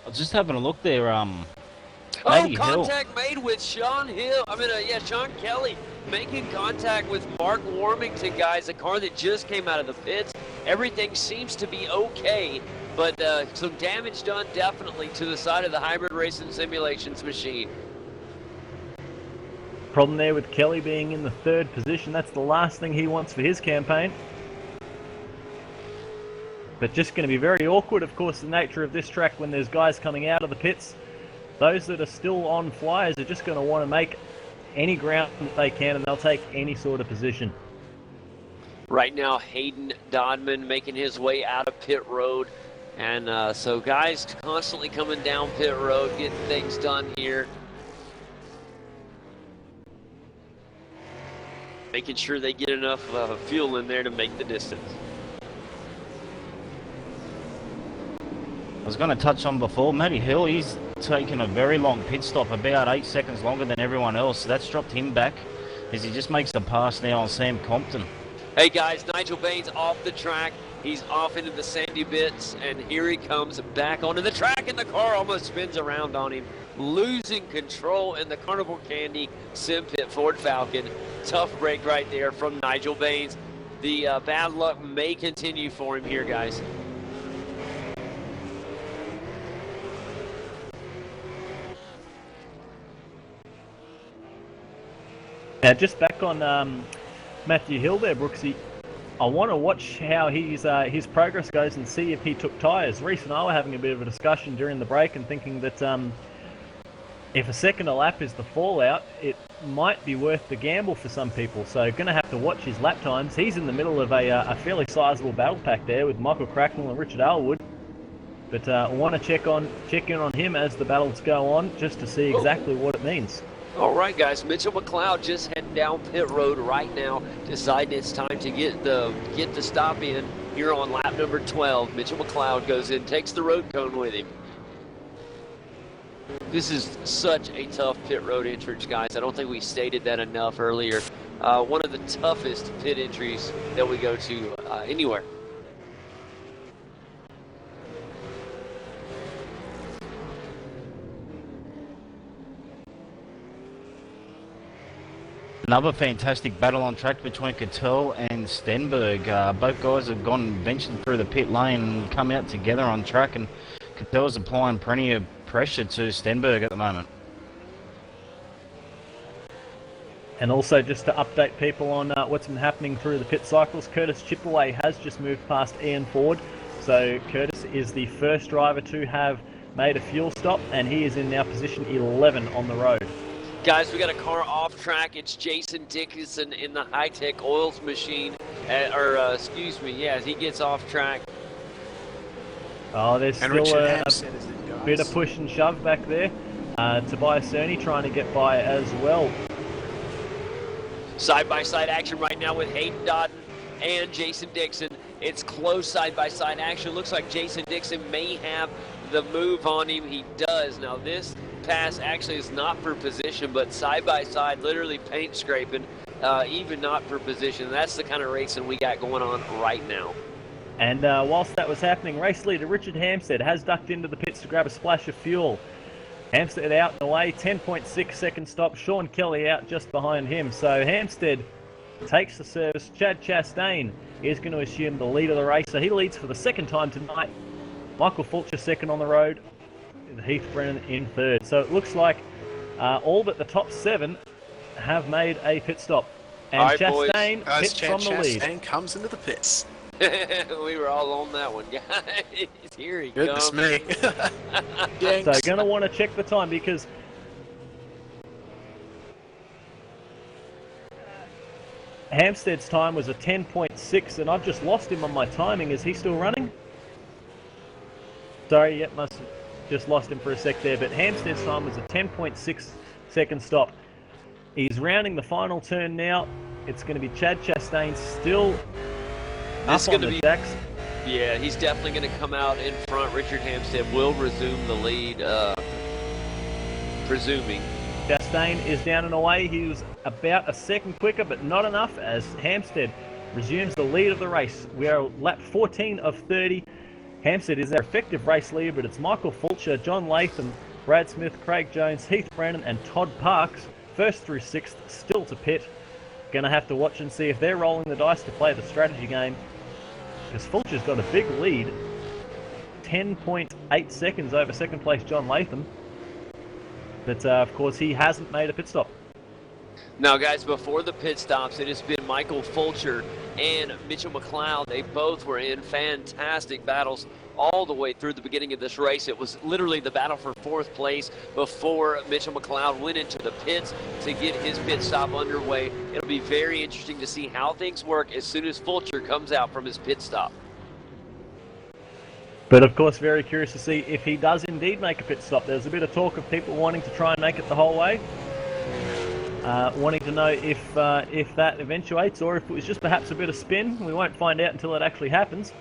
was just having a look there. Oh, contact made with Sean Kelly making contact with Mark Warmington, guys. A car that just came out of the pits. Everything seems to be okay, but some damage done definitely to the side of the hybrid racing simulations machine. Problem there with Kelly being in the 3rd position. That's the last thing he wants for his campaign. But just going to be very awkward, of course, the nature of this track when there's guys coming out of the pits. Those that are still on flyers are just going to want to make any ground that they can, and they'll take any sort of position. Right now, Hayden Dodman making his way out of pit road. And so guys constantly coming down pit road, getting things done here. Making sure they get enough fuel in there to make the distance. I was going to touch on before, Matty Hill, he's taken a very long pit stop, about 8 seconds longer than everyone else. So that's dropped him back as he just makes the pass now on Sam Compton. Hey guys, Nigel Baines off the track. He's off into the sandy bits, and here he comes back onto the track, and the car almost spins around on him, losing control in the Carnival Candy Sim Pit Ford Falcon. Tough break right there from Nigel Baines. The bad luck may continue for him here, guys. Now, just back on Matthew Hill there, Brooksy, I want to watch how his progress goes and see if he took tyres. Reese and I were having a bit of a discussion during the break and thinking that if a second a lap is the fallout, it might be worth the gamble for some people. So going to have to watch his lap times. He's in the middle of a fairly sizable battle pack there with Michael Cracknell and Richard Aylwood. But I want to check in on him as the battles go on, just to see exactly what it means. All right, guys. Mitchell McLeod just heading down pit road right now, deciding it's time to get the stop in here on lap number 12. Mitchell McLeod goes in, takes the road cone with him. This is such a tough pit road entrance, guys. I don't think we stated that enough earlier. One of the toughest pit entries that we go to anywhere. Another fantastic battle on track between Cattel and Stenberg. Both guys have gone ventured through the pit lane and come out together on track, and Cattel's applying plenty of pressure to Stenberg at the moment. And also just to update people on what's been happening through the pit cycles, Curtis Chipaway has just moved past Ian Ford. So Curtis is the first driver to have made a fuel stop, and he is in now position 11 on the road. Guys, we got a car off track. It's Jason Dickinson in the high-tech oils machine. He gets off track. Oh, there's And still Richard a Hampstead is in, guys. bit of push and shove back there. Tobias Zurni trying to get by as well. Side-by-side action right now with Hayden Dodden and Jason Dixon. It's close side-by-side action. Looks like Jason Dixon may have the move on him. He does. Now this pass actually is not for position, but side-by-side, literally paint scraping, even not for position. That's the kind of racing we got going on right now. And whilst that was happening, race leader Richard Hampstead has ducked into the pits to grab a splash of fuel. Hampstead out and away, 10.6 second stop. Sean Kelly out just behind him. So Hampstead takes the service. Chad Chastain is going to assume the lead of the race. So he leads for the second time tonight. Michael Fulcher second on the road. Heath Brennan in third. So it looks like all but the top 7 have made a pit stop. And all right, Chastain Guys, pits from the lead. Chastain comes into the pits. We were all on that one, guys. Here he Goodness comes. me. So going to want to check the time because Hampstead's time was a 10.6 and I've just lost him on my timing. Is he still running? Sorry, yep, must have just lost him for a sec there. But Hampstead's time was a 10.6 second stop. He's rounding the final turn now. It's going to be Chad Chastain still up on the jacks. Yeah, he's definitely going to come out in front. Richard Hampstead will resume the lead, presuming. Chastain is down and away. He was about a second quicker, but not enough as Hampstead resumes the lead of the race. We are lap 14 of 30. Hampstead is their effective race leader, but it's Michael Fulcher, John Latham, Brad Smith, Craig Jones, Heath Brennan and Todd Parks, first through sixth, still to pit. Going to have to watch and see if they're rolling the dice to play the strategy game, because Fulcher's got a big lead, 10.8 seconds over second place John Latham. But of course he hasn't made a pit stop. Now, guys, before the pit stops, it has been Michael Fulcher and Mitchell McLeod. They both were in fantastic battles all the way through the beginning of this race. It was literally the battle for fourth place before Mitchell McLeod went into the pits to get his pit stop underway. It'll be very interesting to see how things work as soon as Fulcher comes out from his pit stop. But of course, very curious to see if he does indeed make a pit stop. There's a bit of talk of people wanting to try and make it the whole way. Wanting to know if that eventuates or if it was just perhaps a bit of spin. We won't find out until it actually happens.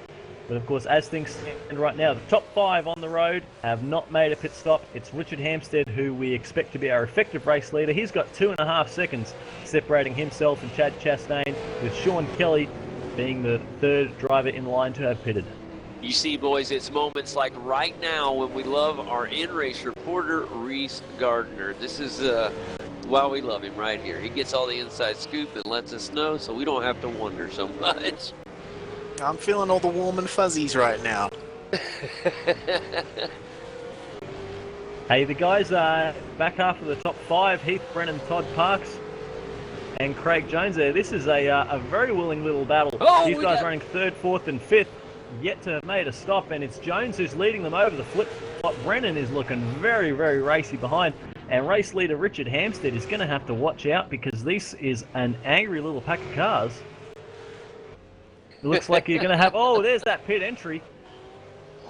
But of course, as things stand right now, the top 5 on the road have not made a pit stop. It's Richard Hampstead, who we expect to be our effective race leader. He's got 2.5 seconds separating himself and Chad Chastain, with Sean Kelly being the third driver in line to have pitted. You see, boys, it's moments like right now when we love our in-race reporter, Reese Gardner. This is why we love him right here. He gets all the inside scoop and lets us know, so we don't have to wonder so much. I'm feeling all the warm and fuzzies right now. Hey, the guys back half of the top 5, Heath Brennan, Todd Parks and Craig Jones there. This is a very willing little battle. These guys running 3rd, 4th and 5th, yet to have made a stop, and it's Jones who's leading them over the flip-flop. Brennan is looking very, very racy behind, and race leader Richard Hampstead is going to have to watch out, because this is an angry little pack of cars. It looks like you're going to have... Oh, there's that pit entry.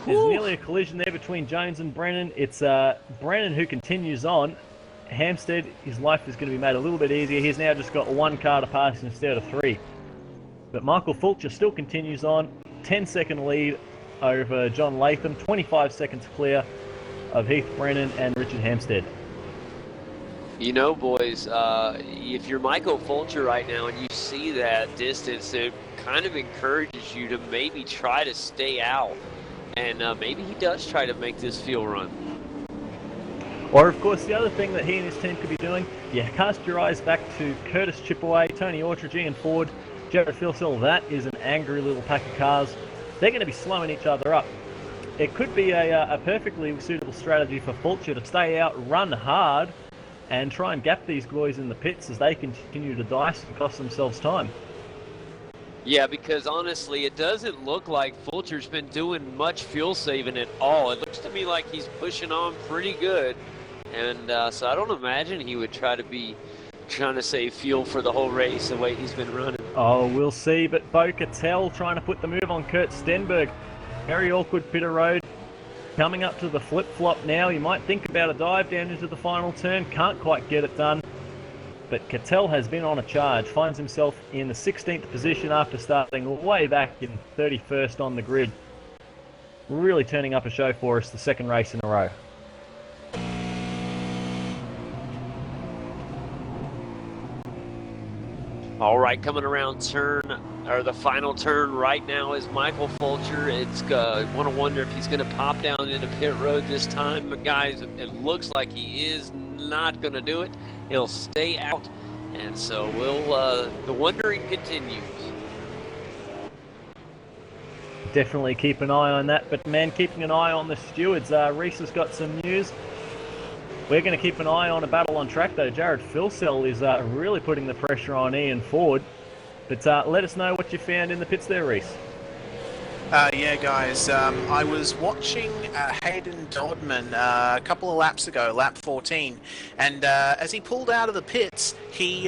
There's nearly a collision there between Jones and Brennan. It's Brennan who continues on. Hampstead, his life is going to be made a little bit easier. He's now just got 1 car to pass instead of 3. But Michael Fulcher still continues on. 10-second lead over John Latham. 25 seconds clear of Heath Brennan and Richard Hampstead. You know, boys, if you're Michael Fulcher right now and you see that distance, it kind of encourages you to maybe try to stay out. And maybe he does try to make this field run. Or, of course, the other thing that he and his team could be doing, you cast your eyes back to Curtis Chipaway, Tony Autry and Ford, Jared Philsell. That is an angry little pack of cars. They're going to be slowing each other up. It could be a perfectly suitable strategy for Fulcher to stay out, run hard, and try and gap these boys in the pits as they continue to dice and cost themselves time. Yeah, because honestly, it doesn't look like Fulcher's been doing much fuel saving at all. It looks to me like he's pushing on pretty good. And so I don't imagine he would try to be trying to save fuel for the whole race the way he's been running. Oh, we'll see. But Beau Cattel trying to put the move on Kurt Stenberg. Very awkward pitter road. Coming up to the flip-flop now. You might think about a dive down into the final turn. Can't quite get it done. But Cattel has been on a charge. Finds himself in the 16th position after starting way back in 31st on the grid. Really turning up a show for us the second race in a row. All right, coming around the final turn right now is Michael Fulcher. It's want to wonder if he's going to pop down into pit road this time. But guys, it looks like he is not going to do it. He'll stay out, and so the wondering continues. Definitely keep an eye on that. But man, keeping an eye on the stewards. Reese has got some news. We're going to keep an eye on a battle on track, though. Jared Philsell is really putting the pressure on Ian Ford. But let us know what you found in the pits there, Reese. Yeah, guys, I was watching Hayden Dodman a couple of laps ago, lap 14, and as he pulled out of the pits, he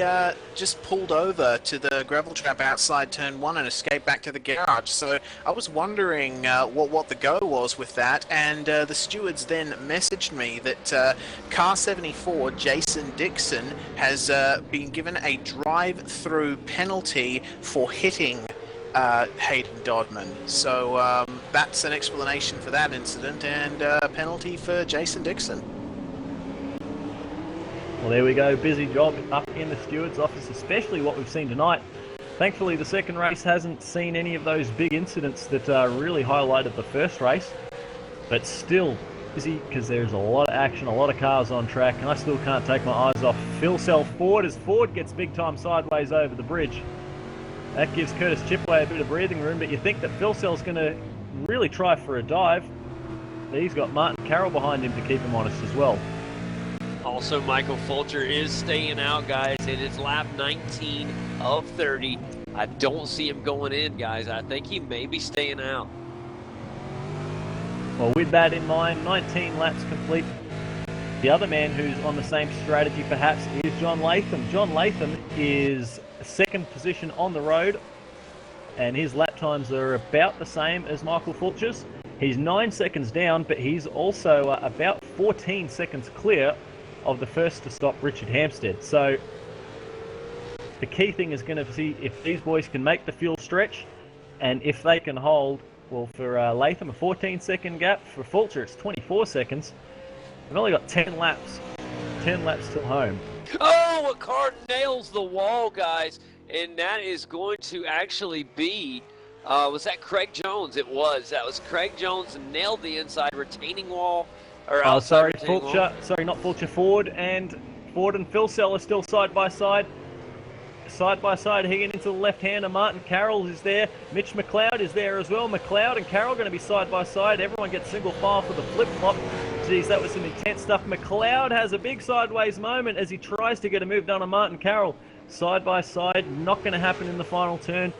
just pulled over to the gravel trap outside turn 1 and escaped back to the garage. So I was wondering what the go was with that, and the stewards then messaged me that car 74, Jason Dixon, has been given a drive-through penalty for hitting Hayden Dodman. So that's an explanation for that incident, and a penalty for Jason Dixon. Well, there we go. Busy job up in the stewards' office, especially what we've seen tonight Thankfully, the second race hasn't seen any of those big incidents that really highlighted the first race, but still busy because there's a lot of action, a lot of cars on track, and I still can't take my eyes off Philsell Ford as Ford gets big time sideways over the bridge. That gives Curtis Chipway a bit of breathing room, but you think that Philsell's going to really try for a dive. He's got Martin Carroll behind him to keep him honest as well. Also, Michael Fulcher is staying out, guys. It is lap 19 of 30. I don't see him going in, guys. I think he may be staying out. Well, with that in mind, 19 laps complete. The other man who's on the same strategy perhaps is John Latham. John Latham is second position on the road, and his lap times are about the same as Michael Fulcher's. He's 9 seconds down, but he's also about 14 seconds clear of the first to stop, Richard Hampstead. So the key thing is going to see if these boys can make the fuel stretch, and if they can hold, well, for Latham, a 14-second gap. For Fulcher, it's 24 seconds. We've only got 10 laps. 10 laps till home. Oh, a car nails the wall, guys, and that is going to actually be, was that Craig Jones? It was. That was Craig Jones, nailed the inside retaining wall. Oh, sorry, Fulcher. Sorry, not Fulcher. Ford and Philsell are still side by side. Side by side, heading into the left-hander. Martin Carroll is there. Mitch McLeod is there as well. McLeod and Carroll going to be side by side. Everyone gets single file for the flip-flop. Geez, that was some intense stuff. McLeod has a big sideways moment as he tries to get a move done on Martin Carroll. Side by side, not going to happen in the final turn.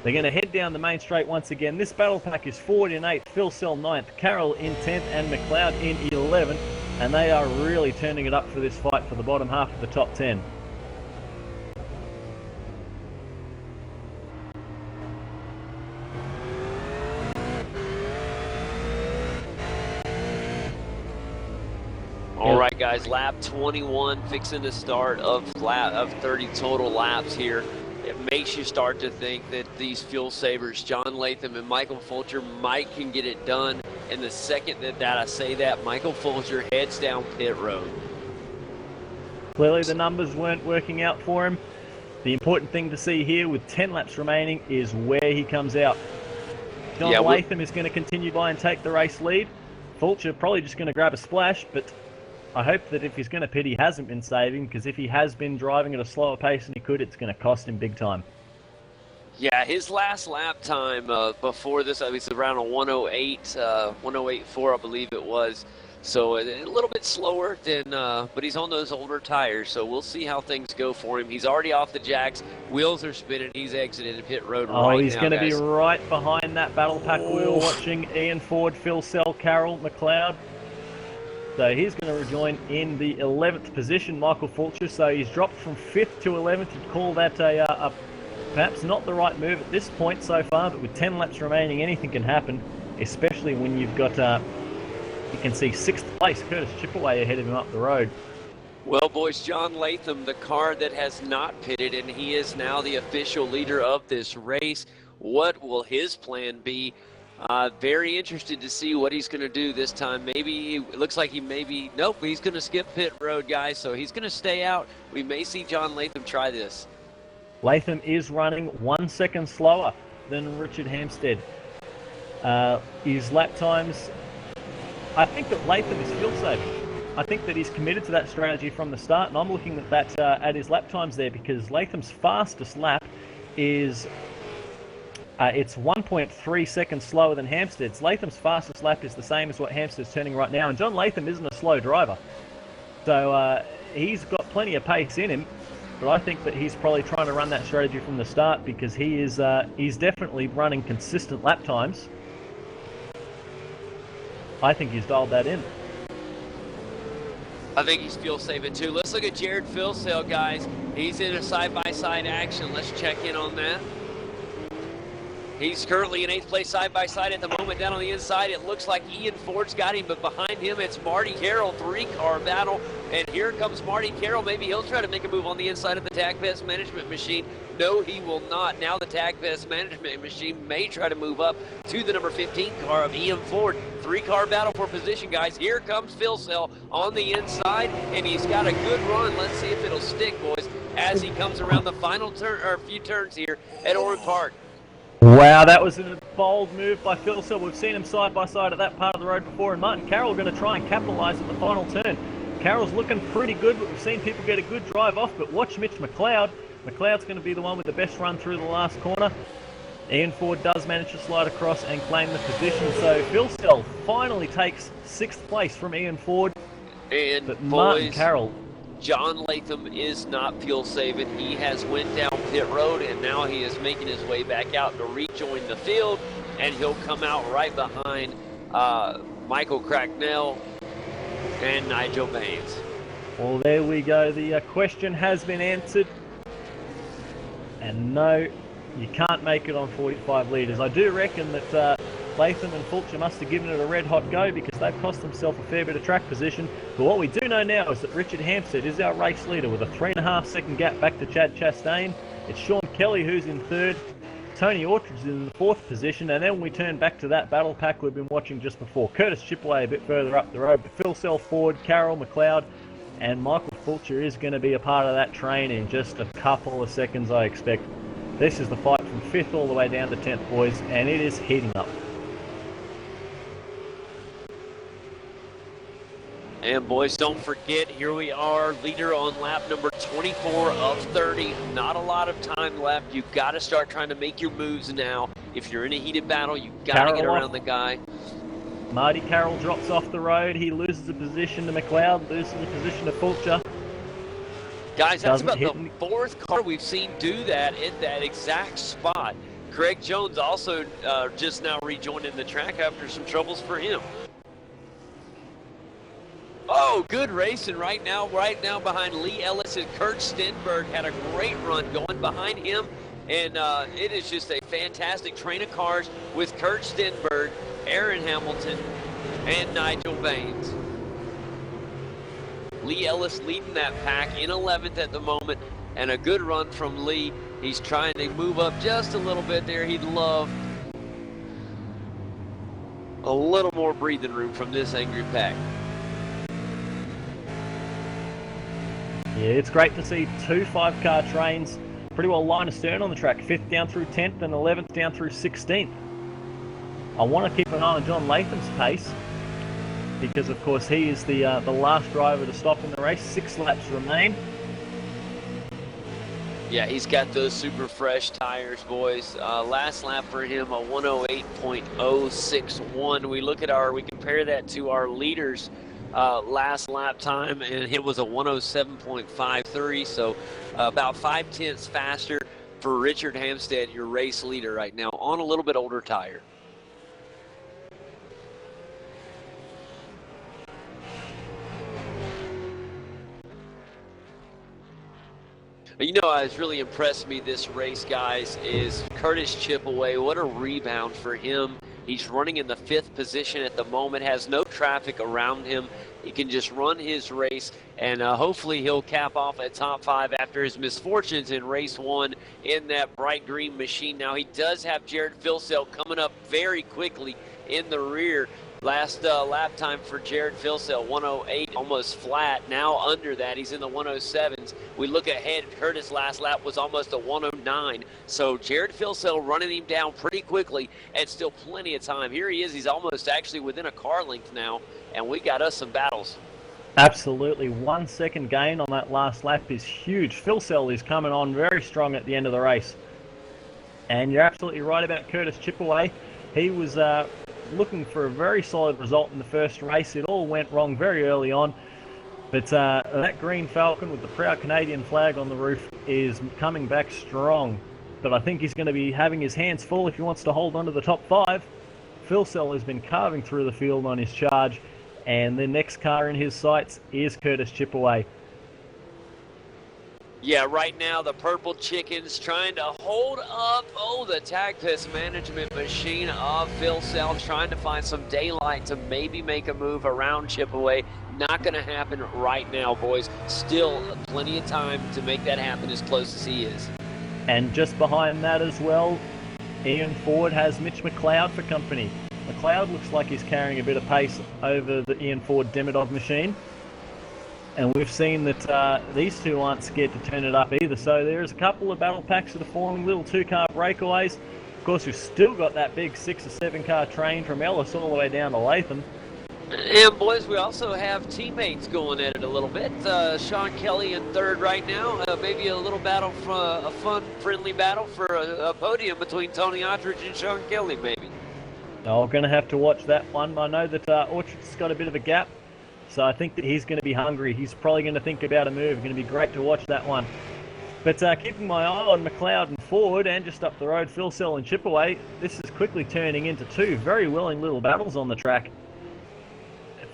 They're going to head down the main straight once again. This battle pack is Ford in 8th, Philsell 9th, Carroll in 10th, and McLeod in 11th. And they are really turning it up for this fight for the bottom half of the top 10. All right, guys, lap 21, fixing the start of 30 total laps here. It makes you start to think that these fuel savers, John Latham and Michael Fulcher, can get it done. And the second that I say that, Michael Fulcher heads down pit road. Clearly the numbers weren't working out for him. The important thing to see here with 10 laps remaining is where he comes out. John Latham is going to continue by and take the race lead. Fulcher probably just going to grab a splash, but I hope that if he's going to pit, he hasn't been saving, because if he has been driving at a slower pace than he could, it's going to cost him big time. Yeah, his last lap time before this, I mean, it's around a 108.4, I believe it was. So a little bit slower than, but he's on those older tires, so we'll see how things go for him. He's already off the jacks. Wheels are spinning. He's exited the pit road right now. Oh, he's going to be right behind that battle pack wheel, watching Ian Ford, Philsell, Carroll, McLeod. So he's going to rejoin in the 11th position, Michael Fulcher. So he's dropped from 5th to 11th. You'd call that a perhaps not the right move at this point so far, but with 10 laps remaining, anything can happen, especially when you've got, you can see 6th place, Curtis Chipaway ahead of him up the road. Well, boys, John Latham, the car that has not pitted, and he is now the official leader of this race. What will his plan be? Very interested to see what he's going to do this time. Maybe it looks like nope, he's going to skip pit road, guys, so he's going to stay out. We may see John Latham try this. Latham is running 1 second slower than Richard Hampstead. His lap times, I think that Latham is fuel saving. I think that he's committed to that strategy from the start, and I'm looking at that at his lap times there, because Latham's fastest lap is it's 1.3 seconds slower than Hampstead's. Latham's fastest lap is the same as what Hampstead's turning right now, and John Latham isn't a slow driver. So he's got plenty of pace in him, but I think that he's probably trying to run that strategy from the start, because he's definitely running consistent lap times. I think he's dialed that in. I think he's fuel saving too. Let's look at Jared Philsell, guys. He's in a side-by-side action. Let's check in on that. He's currently in 8th place side-by-side at the moment. Down on the inside, it looks like Ian Ford's got him, but behind him, it's Marty Carroll, 3-car battle. And here comes Marty Carroll. Maybe he'll try to make a move on the inside of the Tag Best Management Machine. No, he will not. Now the Tag Best Management Machine may try to move up to the number 15 car of Ian Ford. 3-car battle for position, guys. Here comes Philsell on the inside, and he's got a good run. Let's see if it'll stick, boys. as he comes around the final turn, or a few turns here at Oran Park. Wow, that was a bold move by Philsell. We've seen him side by side at that part of the road before, and Martin Carroll going to try and capitalise at the final turn. Carroll's looking pretty good, but we've seen people get a good drive off, but watch Mitch McLeod. McLeod's going to be the one with the best run through the last corner. Ian Ford does manage to slide across and claim the position, so Philsell finally takes 6th place from Ian Ford. And but boys, Martin Carroll, John Latham is not fuel saving. He has went down pit road, and now he is making his way back out to rejoin the field, and he'll come out right behind Michael Cracknell and Nigel Baines. well, there we go. The question has been answered, and no, you can't make it on 45 litres. I do reckon that Latham and Fulcher must have given it a red hot go, because they've cost themselves a fair bit of track position. But what we do know now is that Richard Hampstead is our race leader with a 3.5 second gap back to Chad Chastain. It's Sean Kelly who's in 3rd. Tony Orchard's in the 4th position, and then we turn back to that battle pack we've been watching just before. Curtis Chipaway a bit further up the road, but Philsell, Ford, Carroll, McLeod, and Michael Fulcher is going to be a part of that train in just a couple of seconds, I expect. This is the fight from 5th all the way down to 10th, boys, and it is heating up. And boys, don't forget, here we are, leader on lap number 24 of 30. Not a lot of time left. You've got to start trying to make your moves now. If you're in a heated battle, you've got to get around the guy. Marty Carroll drops off the road. He loses a position to McLeod, loses a position to Fulcher. Guys, that's about the 4th car we've seen do that in that exact spot. Craig Jones also just now rejoining the track after some troubles for him. Oh, good racing right now behind Lee Ellis, and Kurt Stenberg had a great run going behind him. And it is just a fantastic train of cars with Kurt Stenberg, Aaron Hamilton, and Nigel Baines. Lee Ellis leading that pack in 11th at the moment, and a good run from Lee. He's trying to move up just a little bit there. He'd love a little more breathing room from this angry pack. Yeah, it's great to see 2 5-car trains pretty well line astern on the track. 5th down through 10th and 11th down through 16th. I want to keep an eye on John Latham's pace, because of course he is the last driver to stop in the race. 6 laps remain. Yeah, he's got those super fresh tires, boys. Last lap for him, a 108.061. We compare that to our leaders last lap time, and it was a 107.53, so about 5/10 faster for Richard Hampstead, your race leader right now, on a little bit older tire. You know, what's really impressed me this race, guys, is Curtis Chipaway. What a rebound for him. He's running in the 5th position at the moment, has no traffic around him. He can just run his race, and hopefully he'll cap off at top 5 after his misfortunes in race 1 in that bright green machine. Now, he does have Jared Philsell coming up very quickly in the rear. Last lap time for Jared Philsell, 108, almost flat. Now under that, he's in the 107s. We look ahead, Curtis' last lap was almost a 109. So Jared Philsell running him down pretty quickly, and still plenty of time. Here he is. He's almost actually within a car length now, and we got us some battles. Absolutely. 1 second gain on that last lap is huge. Philsell is coming on very strong at the end of the race. And you're absolutely right about Curtis Chipaway. He was looking for a very solid result in the first race. It all went wrong very early on, but that green Falcon with the proud Canadian flag on the roof is coming back strong. But I think he's going to be having his hands full if he wants to hold on to the top 5. Philsell has been carving through the field on his charge, and the next car in his sights is Curtis Chipaway. Yeah, right now the Purple Chickens trying to hold up, the tag pest management machine of Philsell, trying to find some daylight to maybe make a move around Chipaway. Not going to happen right now, boys. Still plenty of time to make that happen as close as he is. And just behind that as well, Ian Ford has Mitch McLeod for company. McLeod looks like he's carrying a bit of pace over the Ian Ford Demidov machine. And we've seen that these two aren't scared to turn it up either. So there's a couple of battle packs that are forming, little 2-car breakaways. Of course, we've still got that big 6 or 7-car train from Ellis all the way down to Latham. And boys, we also have teammates going at it a little bit. Sean Kelly in third right now. Maybe a little battle, for a fun, friendly battle for a podium between Tony Attridge and Sean Kelly, maybe. I'm going to have to watch that one. I know that Orchard's got a bit of a gap, so I think that he's going to be hungry. He's probably going to think about a move. Going to be great to watch that one. But keeping my eye on McLeod and Ford, and just up the road, Philsell and Chipaway, this is quickly turning into two very willing little battles on the track.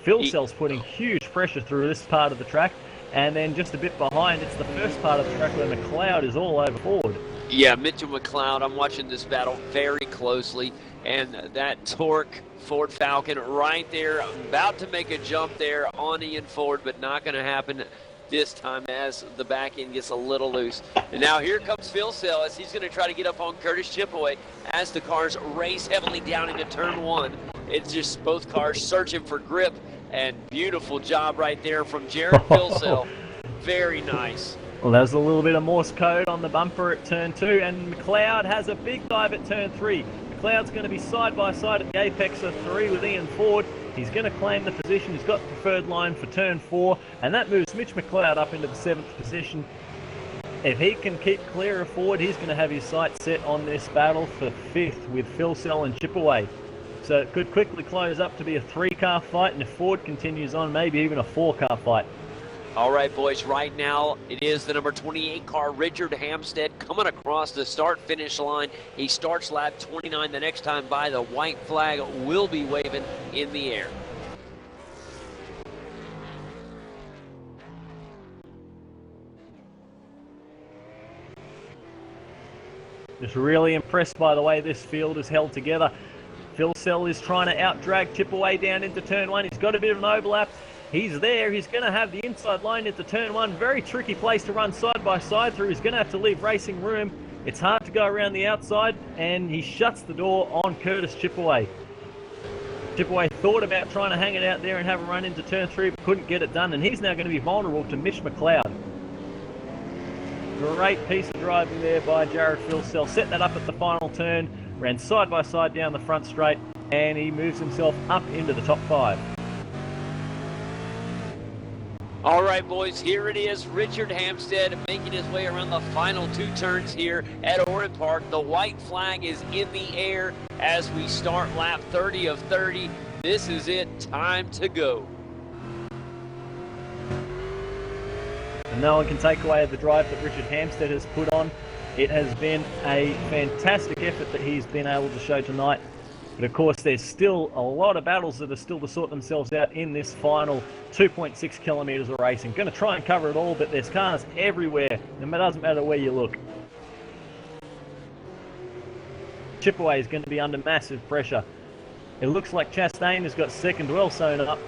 Philsell's putting huge pressure through this part of the track, and then just a bit behind, it's the first part of the track where McLeod is all over Ford. Yeah, Mitchell McLeod, I'm watching this battle very closely, and that torque Ford Falcon right there, about to make a jump there on Ian Ford, but not going to happen this time as the back end gets a little loose. And now here comes Philsell as he's going to try to get up on Curtis Chipaway as the cars race heavily down into turn one. It's just both cars searching for grip, and beautiful job right there from Jared Philsell. Very nice. Well, there's a little bit of Morse code on the bumper at turn 2, and McLeod has a big dive at turn 3. McLeod's going to be side by side at the apex of 3 with Ian Ford. He's going to claim the position. He's got the preferred line for turn 4, and that moves Mitch McLeod up into the 7th position. If he can keep clear of Ford, he's going to have his sights set on this battle for 5th with Philsell and Chipaway. So it could quickly close up to be a 3-car fight, and if Ford continues on, maybe even a 4-car fight. All right, boys, right now it is the number 28 car, Richard Hampstead, coming across the start-finish line. He starts lap 29 the next time by. The white flag will be waving in the air. Just really impressed by the way this field is held together. Philsell is trying to out-drag Chipaway down into turn 1. He's got a bit of an overlap. He's there. He's going to have the inside line into turn 1. Very tricky place to run side by side through. He's going to have to leave racing room. It's hard to go around the outside, and he shuts the door on Curtis Chipaway. Chipaway thought about trying to hang it out there and have a run into turn 3, but couldn't get it done, and he's now going to be vulnerable to Mitch McLeod. Great piece of driving there by Jared Philsell. Set that up at the final turn, ran side by side down the front straight, and he moves himself up into the top 5. All right, boys, here it is. Richard Hampstead making his way around the final 2 turns here at Oran Park. The white flag is in the air as we start lap 30 of 30. This is it. Time to go. And no one can take away the drive that Richard Hampstead has put on. It has been a fantastic effort that he's been able to show tonight. But of course, there's still a lot of battles that are still to sort themselves out in this final 2.6 kilometres of racing. Going to try and cover it all, but there's cars everywhere, and it doesn't matter where you look. Chipaway is going to be under massive pressure. It looks like Chastain has got second well sewn up.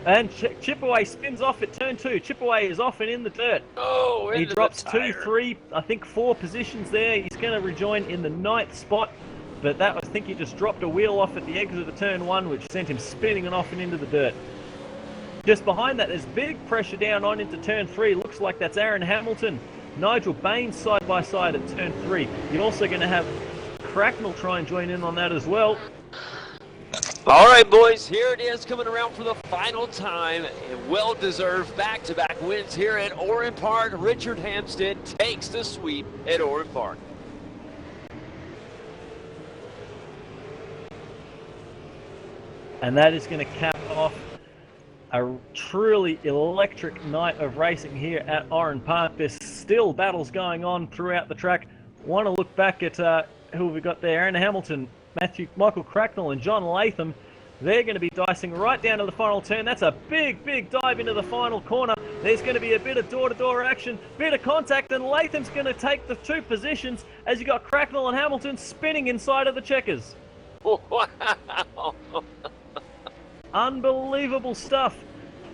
And Chipaway spins off at turn 2. Chipaway is off and in the dirt. Oh, he drops 2, 3, I think 4 positions there. He's going to rejoin in the 9th spot. But that, I think he just dropped a wheel off at the exit of turn 1, which sent him spinning and off and into the dirt. Just behind that, there's big pressure down on into turn 3. Looks like that's Aaron Hamilton. Nigel Baines side by side at turn 3. You're also going to have Cracknell try and join in on that as well. All right, boys, here it is coming around for the final time. And well-deserved back-to-back wins here at Oran Park. Richard Hampstead takes the sweep at Oran Park. And that is going to cap off a truly electric night of racing here at Oran Park. There's still battles going on throughout the track. Want to look back at who have we got there? Aaron Hamilton, Michael Cracknell and John Latham. They're going to be dicing right down to the final turn. That's a big, big dive into the final corner. There's going to be a bit of door-to-door action, bit of contact, and Latham's going to take the 2 positions as you got Cracknell and Hamilton spinning inside of the checkers. Wow. Unbelievable stuff.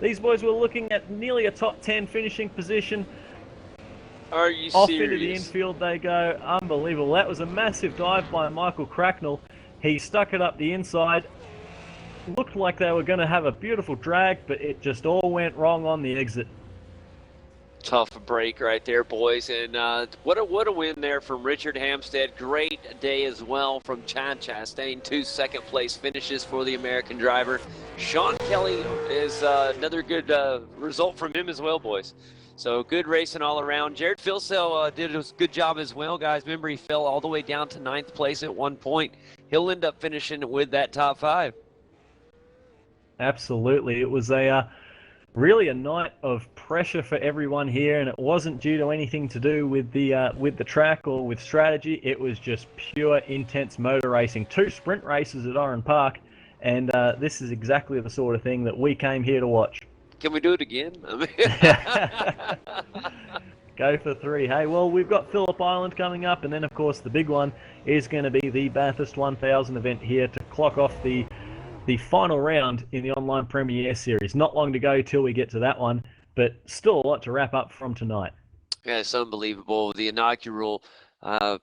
These boys were looking at nearly a top 10 finishing position. Are you Off serious? into the infield they go. Unbelievable. That was a massive dive by Michael Cracknell. He stuck it up the inside. looked like they were going to have a beautiful drag, but it just all went wrong on the exit. Tough break right there, boys. And what a win there from Richard Hampstead. Great day as well from Chad Chastain. 2 second-place finishes for the American driver. Sean Kelly is another good result from him as well, boys. So good racing all around. Jared Philsell did a good job as well, guys. Remember, he fell all the way down to 9th place at one point. He'll end up finishing with that top 5. Absolutely. It was really a night of pressure for everyone here, and it wasn't due to anything to do with the track or with strategy. It was just pure intense motor racing. 2 sprint races at Oran Park, and this is exactly the sort of thing that we came here to watch. Can we do it again? Go for 3. Hey, well, we've got Phillip Island coming up, and then, of course, the big one is going to be the Bathurst 1000 event here to clock off the final round in the Online Premier Series. Not long to go till we get to that one, but still a lot to wrap up from tonight. Yeah, it's unbelievable. The inaugural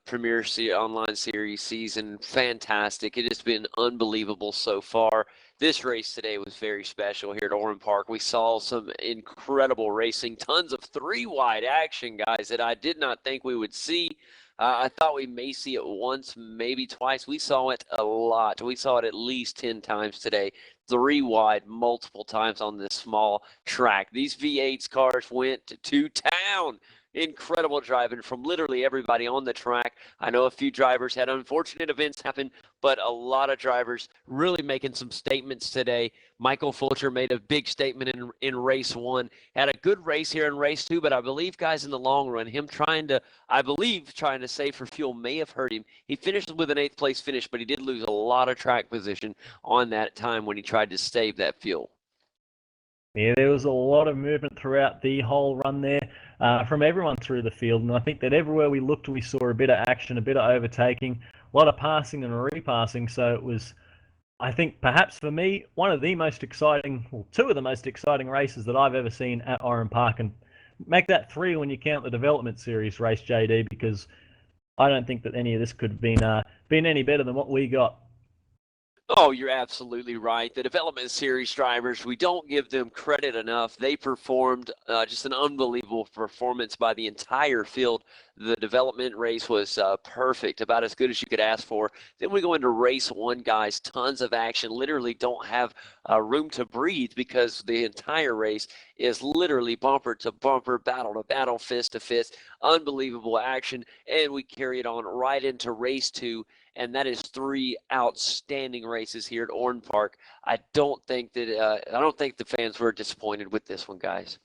Premier Online Series season, fantastic. It has been unbelievable so far. This race today was very special here at Oran Park. We saw some incredible racing, tons of 3-wide action, guys, that I did not think we would see. I thought we may see it once, maybe twice. We saw it a lot. We saw it at least 10 times today. 3-wide, multiple times on this small track. These V8s cars went to town. Incredible driving from literally everybody on the track. I know a few drivers had unfortunate events happen, but a lot of drivers really making some statements today. Michael Fulcher made a big statement in race 1. Had a good race here in race 2, but I believe, guys, in the long run, him trying to save for fuel may have hurt him. He finished with an 8th place finish, but he did lose a lot of track position on that time when he tried to save that fuel. Yeah, there was a lot of movement throughout the whole run there from everyone through the field, and I think that everywhere we looked we saw a bit of action, a bit of overtaking, a lot of passing and repassing, so it was, I think, perhaps for me, one of the most exciting, well, 2 of the most exciting races that I've ever seen at Oran Park, and make that 3 when you count the Development Series race, JD, because I don't think that any of this could have been any better than what we got. Oh, you're absolutely right. The Development Series drivers, we don't give them credit enough. They performed just an unbelievable performance by the entire field. The development race was perfect, about as good as you could ask for. Then we go into race 1, guys. Tons of action. Literally don't have room to breathe because the entire race is literally bumper to bumper, battle to battle, fist to fist. Unbelievable action. And we carry it on right into race 2. And that is 3 outstanding races here at Oran Park. I don't think the fans were disappointed with this one, guys.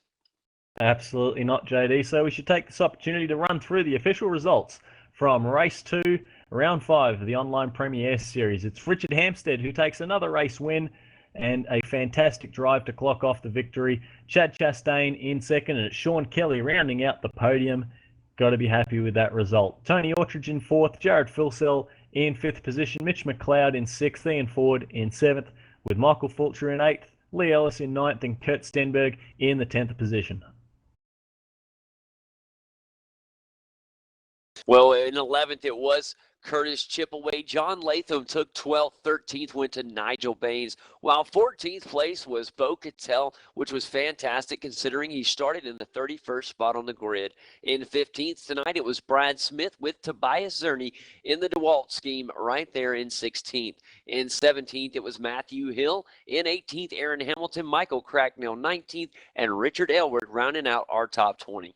Absolutely not, JD. So we should take this opportunity to run through the official results from race 2, round 5 of the Online Premier Series. It's Richard Hampstead who takes another race win and a fantastic drive to clock off the victory. Chad Chastain in second, and it's Sean Kelly rounding out the podium. Got to be happy with that result. Tony Autridge in 4th, Jared Philsell in 5th position, Mitch McLeod in 6th, Ian Ford in 7th, with Michael Fulcher in 8th, Lee Ellis in 9th, and Kurt Stenberg in the 10th position. Well, in 11th, it was Curtis Chipaway. John Latham took 12th. 13th went to Nigel Baines, while 14th place was Beau Cattel, which was fantastic considering he started in the 31st spot on the grid. In 15th tonight, it was Brad Smith with Tobias Zurni in the DeWalt scheme right there in 16th. In 17th, it was Matthew Hill. In 18th, Aaron Hamilton, Michael Cracknell 19th, and Richard Elward rounding out our top 20.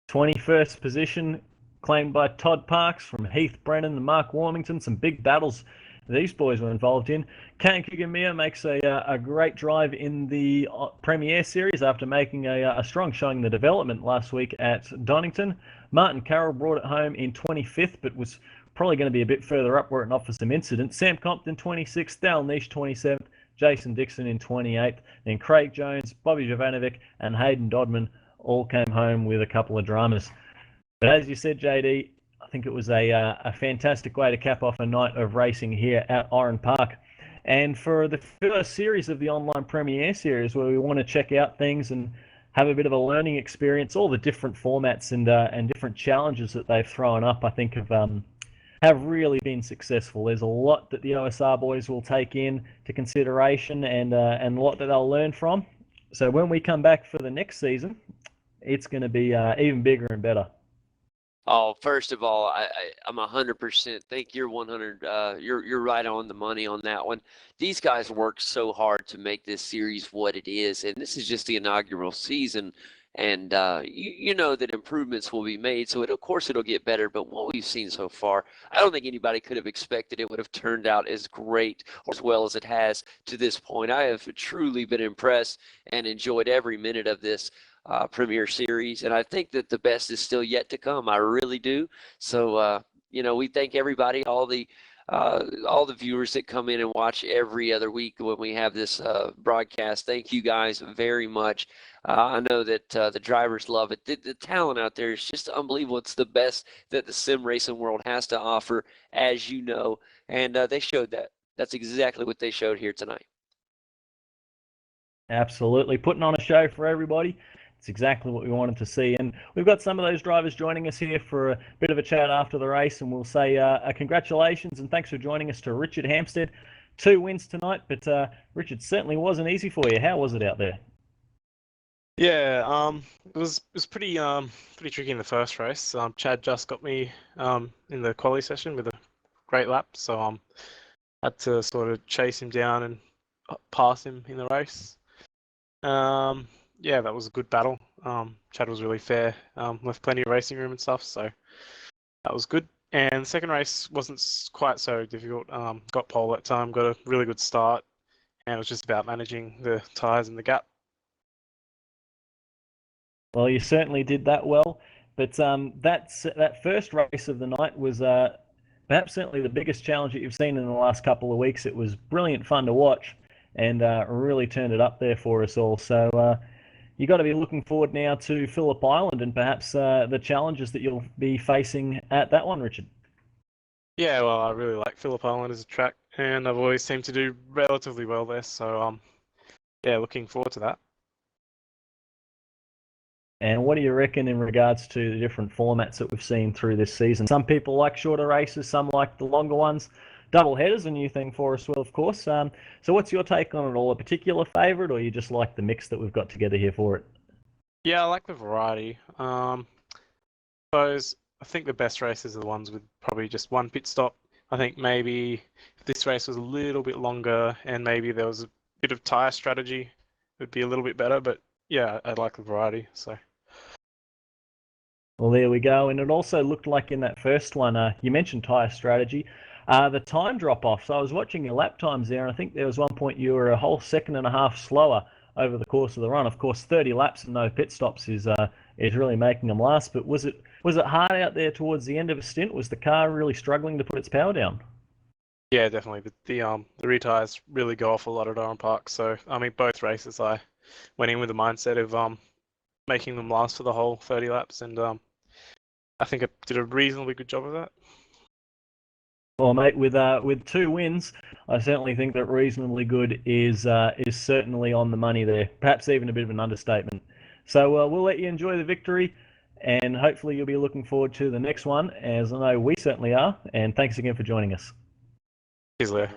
21st position claimed by Todd Parks from Heath Brennan and Mark Warmington. Some big battles these boys were involved in. Kane Kugamia makes a great drive in the Premier Series after making a strong showing in the development last week at Donington. Martin Carroll brought it home in 25th, but was probably going to be a bit further up were it not for some incidents. Sam Compton 26th, Dale Nish 27th, Jason Dixon in 28th, then Craig Jones, Bobby Jovanovic, and Hayden Dodman all came home with a couple of dramas. But as you said, JD, I think it was a fantastic way to cap off a night of racing here at Oran Park. And for the first series of the Online Premier Series, where we want to check out things and have a bit of a learning experience, all the different formats and different challenges that they've thrown up, I think have have really been successful. There's a lot that the OSR boys will take in to consideration and a lot that they'll learn from. So when we come back for the next season, it's going to be even bigger and better. Oh, first of all, I'm 100%. Think you're 100. You're right on the money on that one. These guys worked so hard to make this series what it is, and this is just the inaugural season. And you know that improvements will be made, so of course it'll get better. But what we've seen so far, I don't think anybody could have expected it would have turned out as great or as well as it has to this point. I have truly been impressed and enjoyed every minute of this Premier Series, and I think that the best is still yet to come. I really do. So we thank everybody, all the viewers that come in and watch every other week when we have this broadcast. Thank you guys very much. I know that the drivers love it. The talent out there is just unbelievable. It's the best that the sim racing world has to offer, as you know, and they showed that. That's exactly what they showed here tonight. Absolutely. Putting on a show for everybody. It's exactly what we wanted to see. And we've got some of those drivers joining us here for a bit of a chat after the race. And we'll say congratulations and thanks for joining us to Richard Hampstead. 2 wins tonight, but Richard, certainly wasn't easy for you. How was it out there? Yeah, it was pretty tricky in the first race. Chad just got me in the quali session with a great lap, so I had to sort of chase him down and pass him in the race. Yeah, that was a good battle. Chad was really fair, left plenty of racing room and stuff, so that was good. And the second race wasn't quite so difficult. Got pole that time, got a really good start, and it was just about managing the tyres and the gap. Well, you certainly did that well, but that first race of the night was perhaps certainly the biggest challenge that you've seen in the last couple of weeks. It was brilliant fun to watch and really turned it up there for us all. So you got to be looking forward now to Phillip Island and perhaps the challenges that you'll be facing at that one, Richard. Yeah, well, I really like Phillip Island as a track, and I've always seemed to do relatively well there. So yeah, looking forward to that. And what do you reckon in regards to the different formats that we've seen through this season? Some people like shorter races, some like the longer ones. Double headers, a new thing for us, well, of course. So what's your take on it all? A particular favourite, or you just like the mix that we've got together here for it? Yeah, I like the variety. I think the best races are the ones with probably just one pit stop. I think maybe if this race was a little bit longer and maybe there was a bit of tyre strategy, it would be a little bit better. But yeah, I like the variety. So. Well, there we go. And it also looked like in that first one, you mentioned tyre strategy, the time drop-off. So I was watching your lap times there, and I think there was one point you were a whole second and a half slower over the course of the run. Of course, 30 laps and no pit stops is really making them last. But was it hard out there towards the end of a stint? Was the car really struggling to put its power down? Yeah, definitely. The rear tyres really go off a lot at Oran Park. So I mean, both races I went in with the mindset of making them last for the whole 30 laps, and I think I did a reasonably good job of that. Well, mate, with 2 wins, I certainly think that reasonably good is certainly on the money there. Perhaps even a bit of an understatement. So we'll let you enjoy the victory, and hopefully you'll be looking forward to the next one, as I know we certainly are. And thanks again for joining us. Cheers, Leo.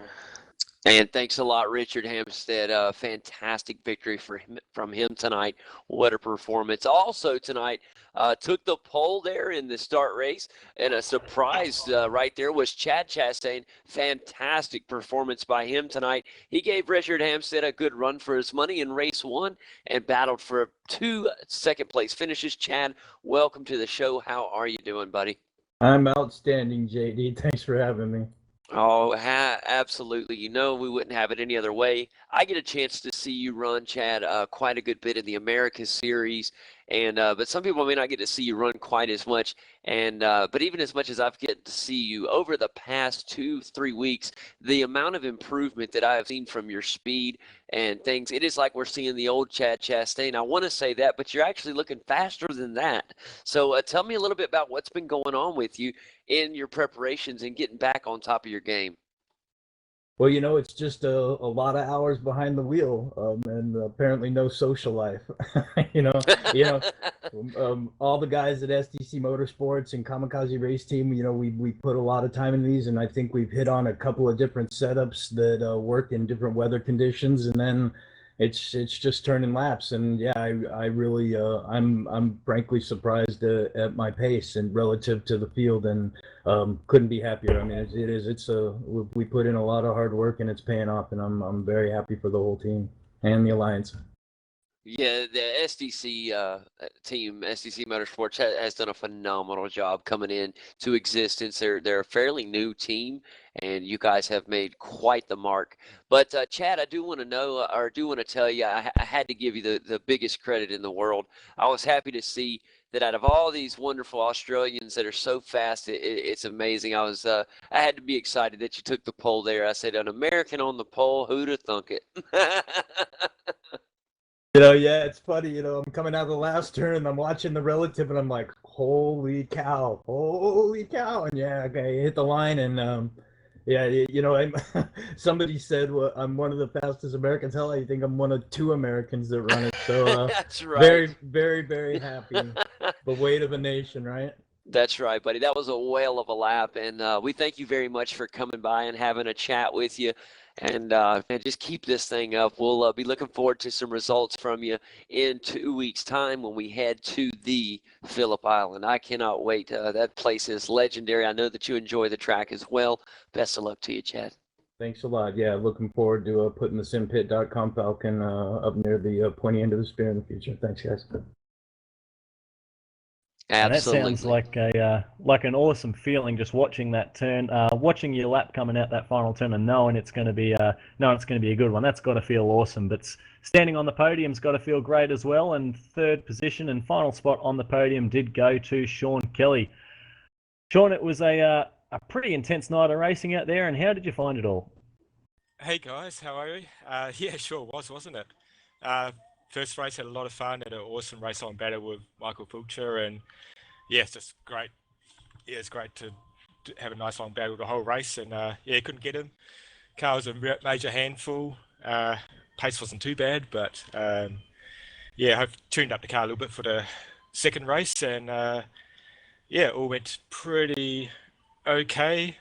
And thanks a lot, Richard Hampstead. Fantastic victory from him tonight. What a performance. Also tonight, took the pole there in the start race. And a surprise right there was Chad Chastain. Fantastic performance by him tonight. He gave Richard Hampstead a good run for his money in race 1 and battled for 2 second-place finishes. Chad, welcome to the show. How are you doing, buddy? I'm outstanding, JD. Thanks for having me. Oh, absolutely. You know, we wouldn't have it any other way. I get a chance to see you run, Chad, quite a good bit in the Americas series. And but some people may not get to see you run quite as much. And but even as much as I've get to see you over the past 2-3 weeks, the amount of improvement that I have seen from your speed and things, it is like we're seeing the old Chad Chastain. I want to say that, but you're actually looking faster than that. So tell me a little bit about what's been going on with you in your preparations and getting back on top of your game. Well, it's just a lot of hours behind the wheel, and apparently no social life. you know, you know, all the guys at STC Motorsports and Kamikaze Race Team, we put a lot of time in these, and I think we've hit on a couple of different setups that work in different weather conditions, and then it's just turning laps. And yeah, I really I'm frankly surprised at my pace and relative to the field, and couldn't be happier. I mean, we put in a lot of hard work and it's paying off, and I'm very happy for the whole team and the alliance. Yeah, the SDC team, SDC Motorsports, has done a phenomenal job coming in to existence. They're a fairly new team, and you guys have made quite the mark. But Chad, I do want to know, or do want to tell you, I had to give you the biggest credit in the world. I was happy to see that out of all these wonderful Australians that are so fast, it's amazing. I had to be excited that you took the pole there. I said, an American on the pole, who'd have thunk it? Yeah, it's funny, I'm coming out of the last turn and I'm watching the relative and I'm like, holy cow. And yeah, okay, hit the line and yeah, somebody said, well, I'm one of the fastest Americans. Hell, I think I'm one of 2 Americans that run it. So That's right. very, very, very happy. The weight of a nation, right? That's right, buddy. That was a whale of a lap, and we thank you very much for coming by and having a chat with you. And just keep this thing up. We'll be looking forward to some results from you in 2 weeks' time when we head to the Phillip Island. I cannot wait. That place is legendary. I know that you enjoy the track as well. Best of luck to you, Chad. Thanks a lot. Yeah, looking forward to putting the simpit.com Falcon up near the pointy end of the spear in the future. Thanks, guys. And that Absolutely. sounds like an awesome feeling, just watching that turn, watching your lap coming out that final turn, and knowing it's going to be a good one. That's got to feel awesome. But standing on the podium's got to feel great as well. And third position and final spot on the podium did go to Sean Kelly. Sean, it was a pretty intense night of racing out there. And how did you find it all? Hey guys, how are you? Yeah, sure was, wasn't it? First race, had a lot of fun, had an awesome race on battle with Michael Fulcher, and yeah, it's just great. Yeah, it's great to have a nice long battle the whole race, and yeah, couldn't get him. Car was a major handful. Pace wasn't too bad, but yeah, I've tuned up the car a little bit for the second race, and yeah, all went pretty okay.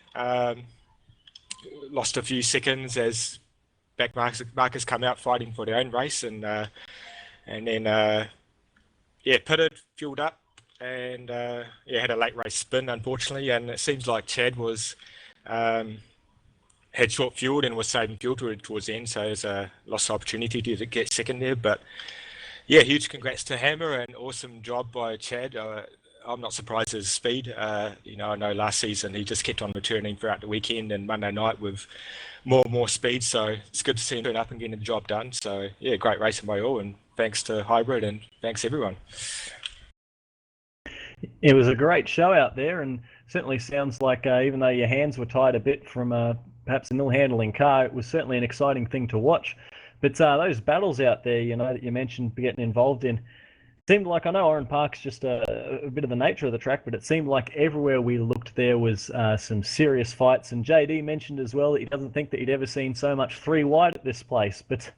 Lost a few seconds as back markers come out fighting for their own race, and then yeah, pitted, fueled up, and yeah, had a late race spin unfortunately, and it seems like Chad was had short fueled and was saving fuel towards the end, so there's a lost opportunity to get second there. But yeah, huge congrats to Hammer, and awesome job by Chad. I'm not surprised at his speed. I know last season he just kept on returning throughout the weekend and Monday night with more and more speed. So it's good to see him turn up and getting the job done. So yeah, great racing by all, and thanks to Hybrid and thanks everyone. It was a great show out there, and certainly sounds like even though your hands were tied a bit from perhaps a nil-handling car, it was certainly an exciting thing to watch. But those battles out there, that you mentioned getting involved in, seemed like, I know Oran Park's just a bit of the nature of the track, but it seemed like everywhere we looked there was some serious fights. And JD mentioned as well that he doesn't think that he'd ever seen so much 3 wide at this place. But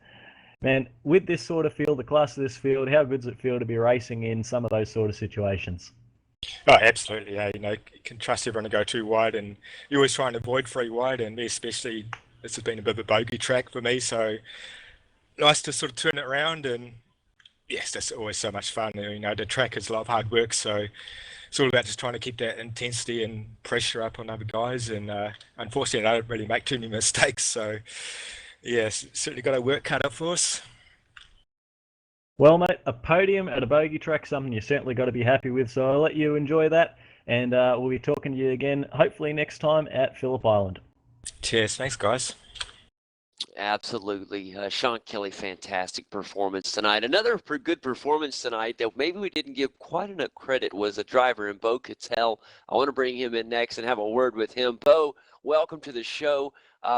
man, with this sort of field, the class of this field, how good does it feel to be racing in some of those sort of situations? Oh, absolutely. Yeah, you can trust everyone to go 2 wide, and you always try and avoid 3 wide. And me especially, this has been a bit of a bogey track for me, so nice to sort of turn it around. And yes, that's always so much fun. The track is a lot of hard work, so it's all about just trying to keep that intensity and pressure up on other guys. And unfortunately, I don't really make too many mistakes. So, yes, certainly got our work cut out for us. Well, mate, a podium at a bogey track, something you certainly got to be happy with. So I'll let you enjoy that, and we'll be talking to you again, hopefully next time at Phillip Island. Cheers. Thanks, guys. Absolutely. Sean Kelly, fantastic performance tonight. Another good performance tonight that maybe we didn't give quite enough credit was a driver in Beau Cattel. I want to bring him in next and have a word with him. Beau, welcome to the show.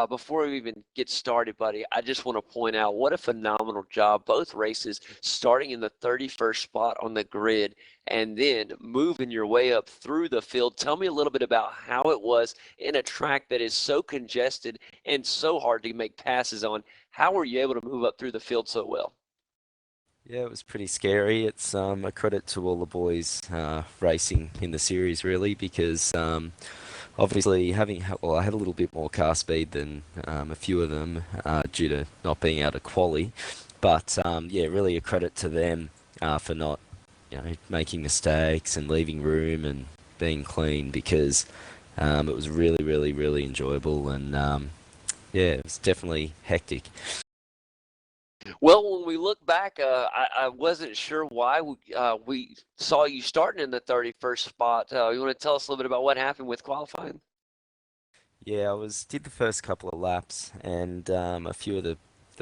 Before we even get started, buddy, I just want to point out what a phenomenal job. Both races starting in the 31st spot on the grid and then moving your way up through the field. Tell me a little bit about how it was in a track that is so congested and so hard to make passes on. How were you able to move up through the field so well? Yeah, it was pretty scary. It's a credit to all the boys racing in the series, really, because obviously well, I had a little bit more car speed than a few of them due to not being able to quali. But yeah, really a credit to them for not, making mistakes and leaving room and being clean, because it was really, really, really enjoyable, and yeah, it was definitely hectic. Well, when we look back, I wasn't sure why we saw you starting in the 31st spot. You want to tell us a little bit about what happened with qualifying? Yeah, did the first couple of laps, and a few of the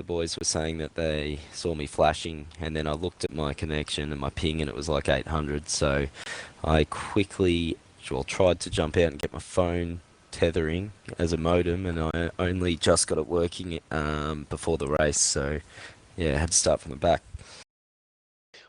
boys were saying that they saw me flashing, and then I looked at my connection and my ping, and it was like 800. So I quickly, tried to jump out and get my phone tethering as a modem, and I only just got it working before the race. So yeah, I had to start from the back.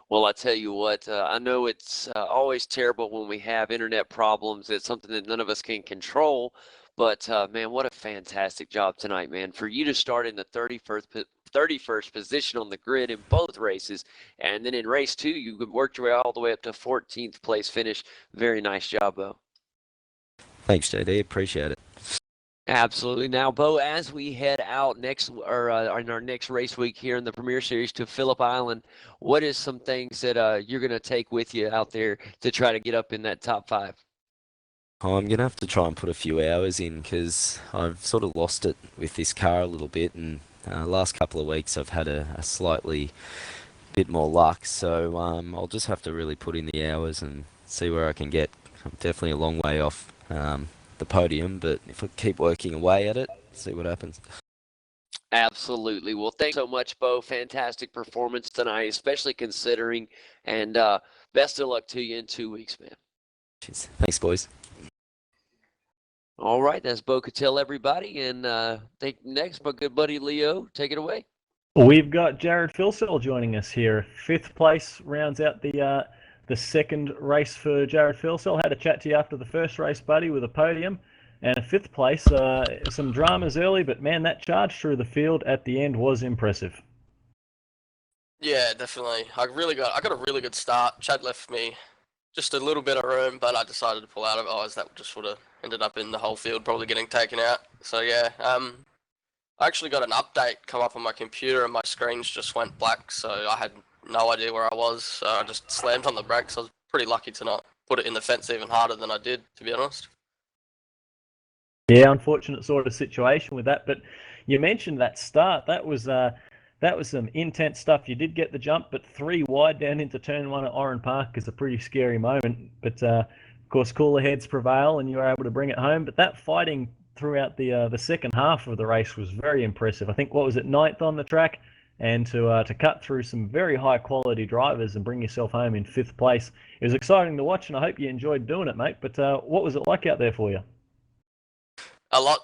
Well, I tell you what, I know it's always terrible when we have internet problems. It's something that none of us can control. But, man, what a fantastic job tonight, man. For you to start in the 31st position on the grid in both races, and then in race 2, you worked your way all the way up to 14th place finish. Very nice job, Beau. Thanks, JD. Appreciate it. Absolutely. Now, Beau, as we head out in our next race week here in the Premier Series to Phillip Island, what is some things that you're going to take with you out there to try to get up in that top 5? I'm going to have to try and put a few hours in, because I've sort of lost it with this car a little bit, and last couple of weeks I've had a slightly bit more luck, so I'll just have to really put in the hours and see where I can get. I'm definitely a long way off the podium, but if I keep working away at it, see what happens. Absolutely. Well, thanks so much, Beau. Fantastic performance tonight, especially considering, and best of luck to you in 2 weeks, man. Cheers. Thanks, boys. All right, that's Beau Cattel, everybody, and think next, my good buddy Leo, take it away. We've got Jared Philsell joining us here. 5th place rounds out the second race for Jared Philsell. Had a chat to you after the first race, buddy, with a podium. And a 5th place, some dramas early, but man, that charge through the field at the end was impressive. Yeah, definitely. I got a really good start. Chad left me just a little bit of room, but I decided to pull out of it. Otherwise, that just would have ended up in the whole field probably getting taken out. So yeah, I actually got an update come up on my computer, and my screens just went black. So I had no idea where I was. So I just slammed on the brakes. I was pretty lucky to not put it in the fence even harder than I did, to be honest. Yeah, unfortunate sort of situation with that. But you mentioned that start. That was some intense stuff. You did get the jump, but 3 wide down into turn 1 at Oran Park is a pretty scary moment. But of course, cooler heads prevail, and you were able to bring it home. But that fighting throughout the second half of the race was very impressive. I think, what was it, 9th on the track, and to cut through some very high quality drivers and bring yourself home in 5th place. It was exciting to watch, and I hope you enjoyed doing it, mate. But what was it like out there for you? A lot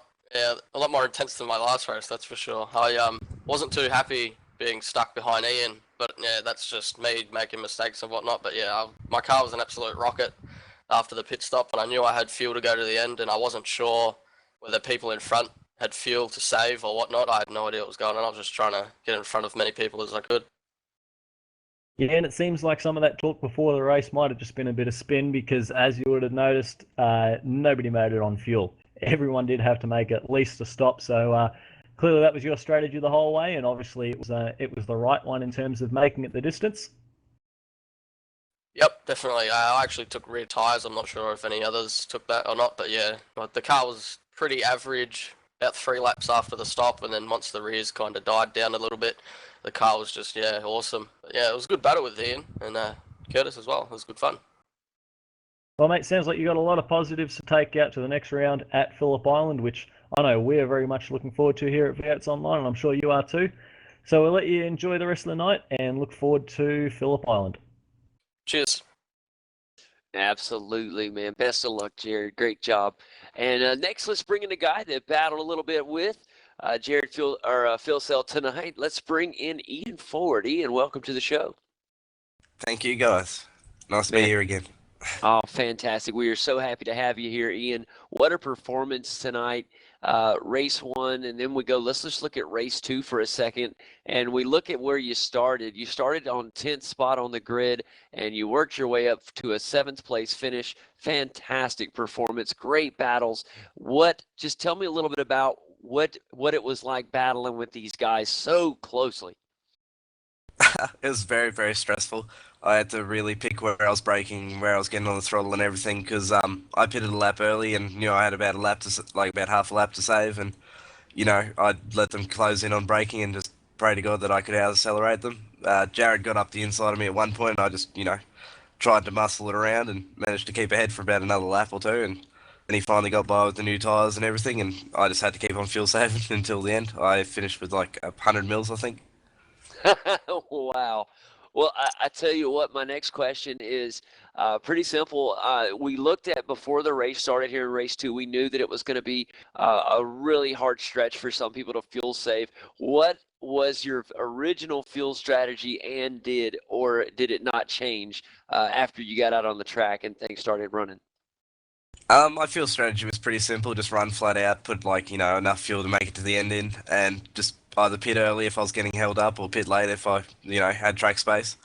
more intense than my last race, that's for sure. I wasn't too happy being stuck behind Ian, but yeah, that's just me making mistakes and whatnot. But yeah, my car was an absolute rocket after the pit stop, and I knew I had fuel to go to the end, and I wasn't sure whether people in front had fuel to save or whatnot. I had no idea what was going on. I was just trying to get in front of as many people as I could. Yeah, and it seems like some of that talk before the race might have just been a bit of spin, because as you would have noticed, nobody made it on fuel. Everyone did have to make at least a stop, so clearly that was your strategy the whole way, and obviously it was the right one in terms of making it the distance. Yep, definitely. I actually took rear tyres. I'm not sure if any others took that or not, but yeah, the car was pretty average about 3 laps after the stop, and then once the rears kind of died down a little bit, the car was just, yeah, awesome. But yeah, it was a good battle with Ian and Curtis as well. It was good fun. Well, mate, sounds like you got a lot of positives to take out to the next round at Phillip Island, which I know we're very much looking forward to here at V8s Online, and I'm sure you are too. So we'll let you enjoy the rest of the night and look forward to Phillip Island. Cheers. Absolutely, man. Best of luck, Jared. Great job. And next, let's bring in a guy that battled a little bit with Jared Philsell tonight. Let's bring in Ian Ford. Ian, welcome to the show. Thank you, guys. Nice to be Man. here again. Oh, fantastic. We are so happy to have you here, Ian. What a performance tonight. Race 1, and then we go, let's just look at race 2 for a second. And we look at where you started. You started on 10th spot on the grid, and you worked your way up to a 7th place finish. Fantastic performance, great battles. Just tell me a little bit about what it was like battling with these guys so closely. It was very, very stressful. I had to really pick where I was braking, where I was getting on the throttle and everything, because I pitted a lap early, and I had about about half a lap to save, and I'd let them close in on braking and just pray to God that I could out-accelerate them. Jared got up the inside of me at one point, and I just tried to muscle it around and managed to keep ahead for about another lap or two, and then he finally got by with the new tyres and everything, and I just had to keep on fuel saving until the end. I finished with like 100 mils, I think. Wow. Well, I tell you what, my next question is pretty simple. We looked at before the race started here in race 2, we knew that it was going to be a really hard stretch for some people to fuel save. What was your original fuel strategy, and did it not change after you got out on the track and things started running? My fuel strategy was pretty simple. Just run flat out, put enough fuel to make it to the end in, and just either pit early if I was getting held up, or pit late if I, had track space.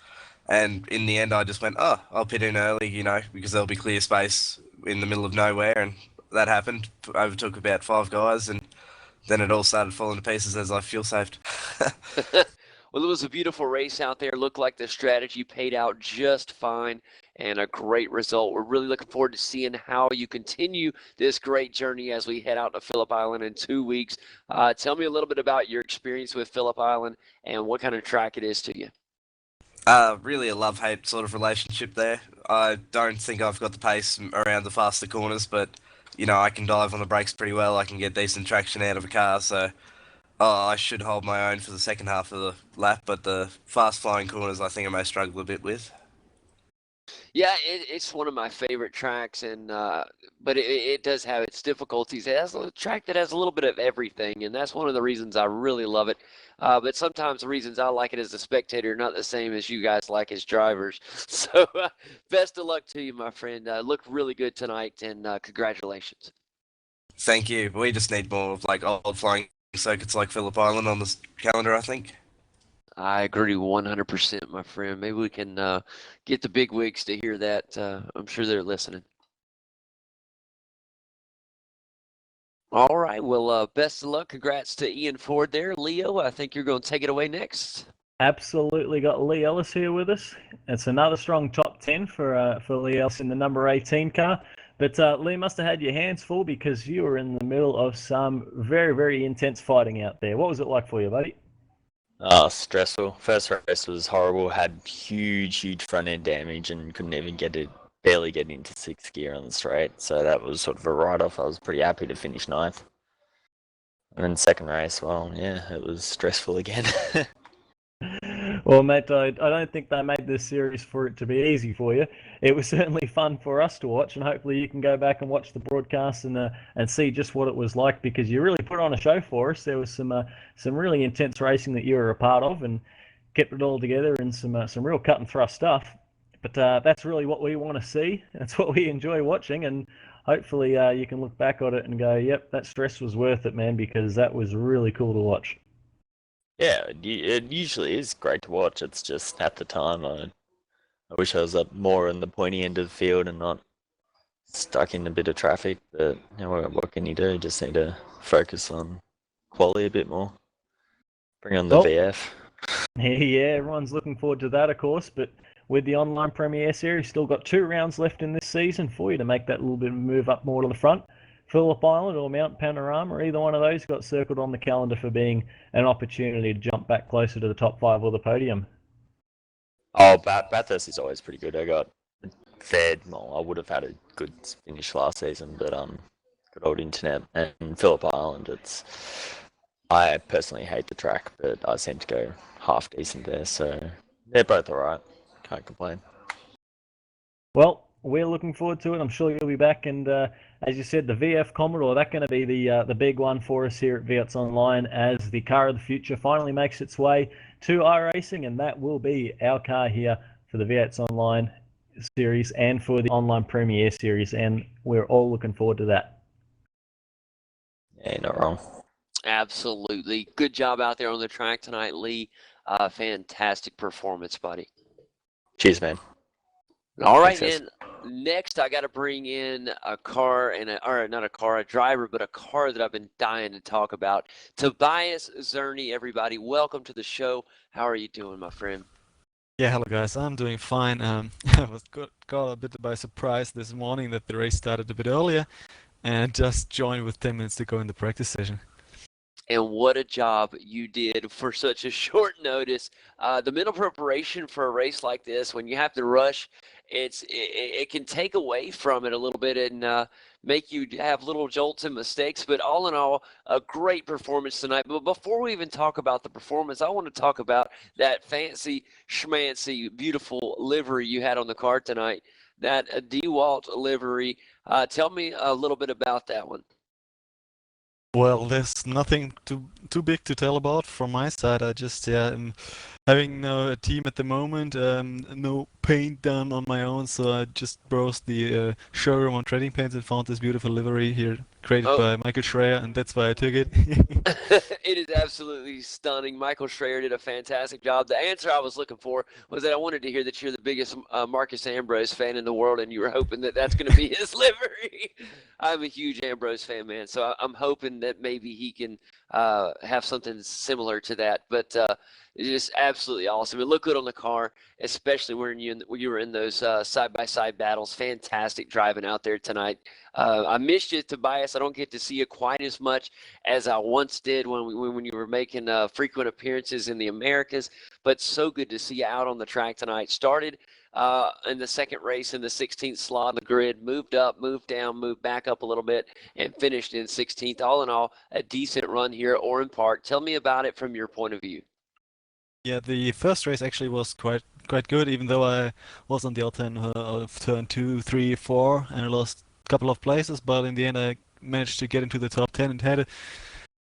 And in the end, I just went, I'll pit in early, because there'll be clear space in the middle of nowhere. And that happened. Overtook about 5 guys, and then it all started falling to pieces as I fuel saved. Well, it was a beautiful race out there. Looked like the strategy paid out just fine, and a great result. We're really looking forward to seeing how you continue this great journey as we head out to Phillip Island in 2 weeks. Tell me a little bit about your experience with Phillip Island and what kind of track it is to you. Really a love-hate sort of relationship there. I don't think I've got the pace around the faster corners, but, I can dive on the brakes pretty well. I can get decent traction out of a car, so I should hold my own for the second half of the lap, but the fast-flying corners I think I may struggle a bit with. Yeah, it's one of my favorite tracks, and but it does have its difficulties. It has a track that has a little bit of everything, and that's one of the reasons I really love it. But sometimes the reasons I like it as a spectator are not the same as you guys like as drivers. So best of luck to you, my friend. Looked really good tonight, and congratulations. Thank you. We just need more of old flying circuits like Phillip Island on the calendar, I think. I agree 100%, my friend. Maybe we can get the big wigs to hear that. I'm sure they're listening. All right. Well, best of luck. Congrats to Ian Ford there. Leo, I think you're going to take it away next. Absolutely got Lee Ellis here with us. It's another strong top 10 for Lee Ellis in the number 18 car. But Lee must have had your hands full because you were in the middle of some very, very intense fighting out there. What was it like for you, buddy? Stressful. First race was horrible. Had huge front end damage and couldn't even barely get into 6th gear on the straight. So that was sort of a write-off. I was pretty happy to finish 9th. And then second race, well, yeah, it was stressful again. Well, mate, I don't think they made this series for it to be easy for you. It was certainly fun for us to watch, and hopefully you can go back and watch the broadcast and see just what it was like, because you really put on a show for us. There was some really intense racing that you were a part of, and kept it all together in some real cut and thrust stuff. But that's really what we want to see. That's what we enjoy watching, and hopefully you can look back on it and go, yep, that stress was worth it, man, because that was really cool to watch. Yeah, it usually is great to watch. It's just at the time, I wish I was up more in the pointy end of the field and not stuck in a bit of traffic. But what can you do? Just need to focus on quality a bit more. Bring on the VF. Yeah, everyone's looking forward to that, of course. But with the online Premier Series, still got 2 rounds left in this season for you to make that little bit of move up more to the front. Phillip Island or Mount Panorama, either one of those got circled on the calendar for being an opportunity to jump back closer to the top 5 or the podium. Oh, Bathurst is always pretty good. I got third. Well, I would have had a good finish last season, but good old internet. And Phillip Island, I personally hate the track, but I seem to go half decent there, so they're both alright. Can't complain. Well, we're looking forward to it. I'm sure you'll be back. And as you said, the VF Commodore, that's going to be the big one for us here at V8s Online as the car of the future finally makes its way to iRacing, and that will be our car here for the V8s Online series and for the Online Premier series, and we're all looking forward to that. Yeah, not wrong. Absolutely. Good job out there on the track tonight, Lee. Fantastic performance, buddy. Cheers, man. All right, Thanks, man. Next, I got to bring in a car, or not a car, a driver, but a car that I've been dying to talk about. Tobias Zurni, everybody. Welcome to the show. How are you doing, my friend? Yeah, hello guys. I'm doing fine. I was caught a bit by surprise this morning that the race started a bit earlier, and just joined with 10 minutes to go in the practice session. And what a job you did for such a short notice. The mental preparation for a race like this, when you have to rush, it can take away from it a little bit and make you have little jolts and mistakes. But all in all, a great performance tonight. But before we even talk about the performance, I want to talk about that fancy, schmancy, beautiful livery you had on the car tonight, that DeWalt livery. Tell me a little bit about that one. Well, there's nothing too big to tell about from my side. I just am having a team at the moment, no paint done on my own, so I just browsed the showroom on Trading Paints and found this beautiful livery here created by Michael Schreier, and that's why I took it. It is absolutely stunning. Michael Schreier did a fantastic job. The answer I was looking for was that I wanted to hear that you're the biggest Marcus Ambrose fan in the world, and you were hoping that that's going to be his livery. I'm a huge Ambrose fan, man, so I'm hoping that maybe he can have something similar to that. But it's just absolutely awesome. It looked good on the car, especially when you were in those side-by-side battles. Fantastic driving out there tonight. I missed you, Tobias. I don't get to see you quite as much as I once did when you were making frequent appearances in the Americas, but so good to see you out on the track tonight. Started in the second race in the 16th slot on the grid, moved up, moved down, moved back up a little bit, and finished in 16th. All in all, a decent run here at Oran Park. Tell me about it from your point of view. Yeah, the first race actually was quite good, even though I was on the outside of turn 2, 3, 4, and I lost a couple of places, but in the end I managed to get into the top 10 and had a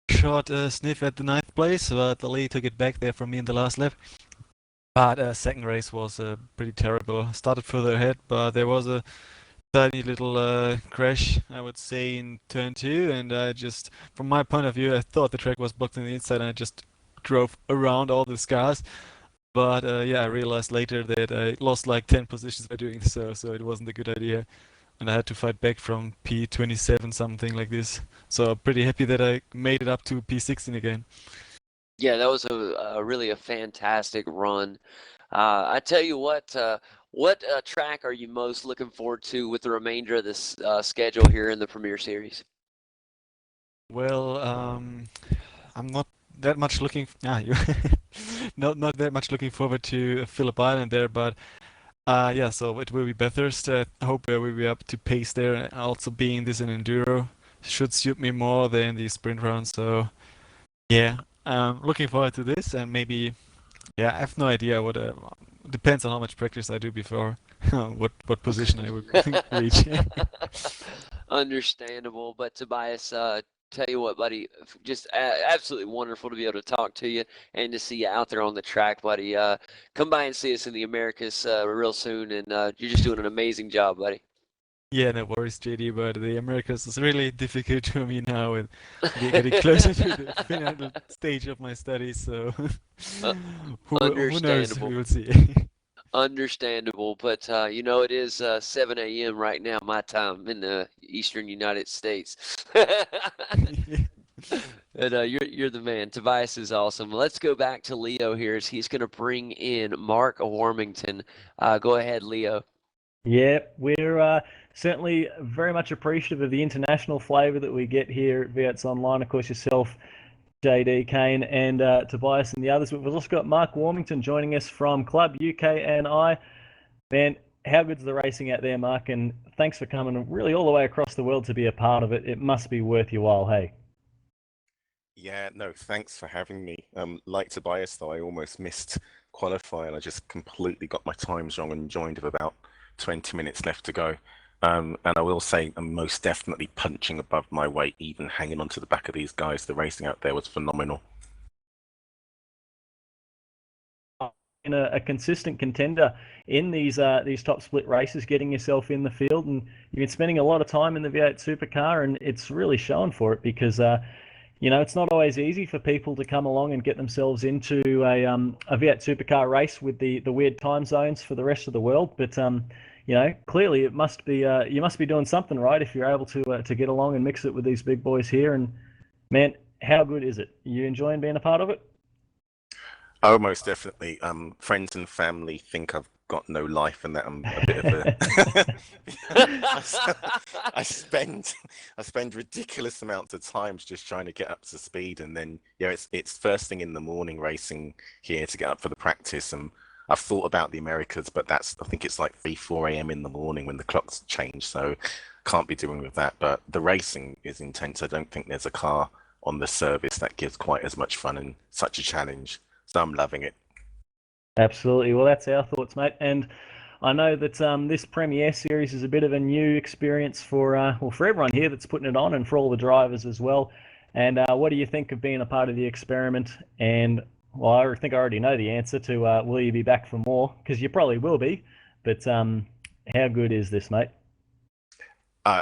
short sniff at the 9th place, but the lead took it back there from me in the last lap. But second race was pretty terrible. Started further ahead, but there was a tiny little crash, I would say, in turn 2, and I just, from my point of view, I thought the track was blocked on the inside, and I just drove around all the cars. But yeah, I realized later that I lost like 10 positions by doing so it wasn't a good idea. And I had to fight back from P27, something like this. So I'm pretty happy that I made it up to P16 again. Yeah, that was really a fantastic run. I tell you what track are you most looking forward to with the remainder of this schedule here in the Premier Series? Well, I'm not that much looking. Not that much looking forward to Phillip Island there, but yeah. So it will be Bathurst. I hope we will be up to pace there. Also, being this an enduro should suit me more than the sprint round. So yeah, looking forward to this, and maybe yeah. I have no idea what. Depends on how much practice I do before what position I would reach. Understandable, but Tobias, tell you what, buddy, just absolutely wonderful to be able to talk to you and to see you out there on the track, buddy. Come by and see us in the Americas real soon, and you're just doing an amazing job, buddy. Yeah, no worries, JD, but the Americas is really difficult for me now, and getting closer to the final stage of my studies, so who knows? We will see. Understandable, but you know, it is 7 a.m. right now, my time in the eastern United States. And you're the man. Tobias is awesome. Let's go back to Leo here as he's going to bring in Mark Warmington. Go ahead, Leo. Yeah, we're certainly very much appreciative of the international flavour that we get here at V8s Online. Of course, yourself, JD, Kane, and Tobias and the others. We've also got Mark Warmington joining us from Club UK and I. Man, how good's the racing out there, Mark? And thanks for coming really all the way across the world to be a part of it. It must be worth your while, hey? Yeah, no, thanks for having me. Like Tobias, though, I almost missed qualifying. I just completely got my times wrong and joined with about 20 minutes left to go. And I will say I'm most definitely punching above my weight, even hanging onto the back of these guys. The racing out there was phenomenal. In a consistent contender in these top split races, getting yourself in the field, and you've been spending a lot of time in the V8 Supercar, and it's really shown for it because it's not always easy for people to come along and get themselves into a V8 Supercar race with the weird time zones for the rest of the world. But clearly it must be you must be doing something right if you're able to get along and mix it with these big boys here. And man, how good is it? You enjoying being a part of it? Oh, most definitely. Friends and family think I've got no life and that I'm a bit of a. I spend ridiculous amounts of times just trying to get up to speed, and then it's first thing in the morning racing here to get up for the practice. And I've thought about the Americas, but I think it's like 3-4 a.m. in the morning when the clocks change, so can't be doing with that. But the racing is intense. I don't think there's a car on the service that gives quite as much fun and such a challenge. So I'm loving it. Absolutely. Well, that's our thoughts, mate. And I know that this Premiere Series is a bit of a new experience for everyone here that's putting it on, and for all the drivers as well. And what do you think of being a part of the experiment? And well, I think I already know the answer to will you be back for more? Because you probably will be. But how good is this, mate?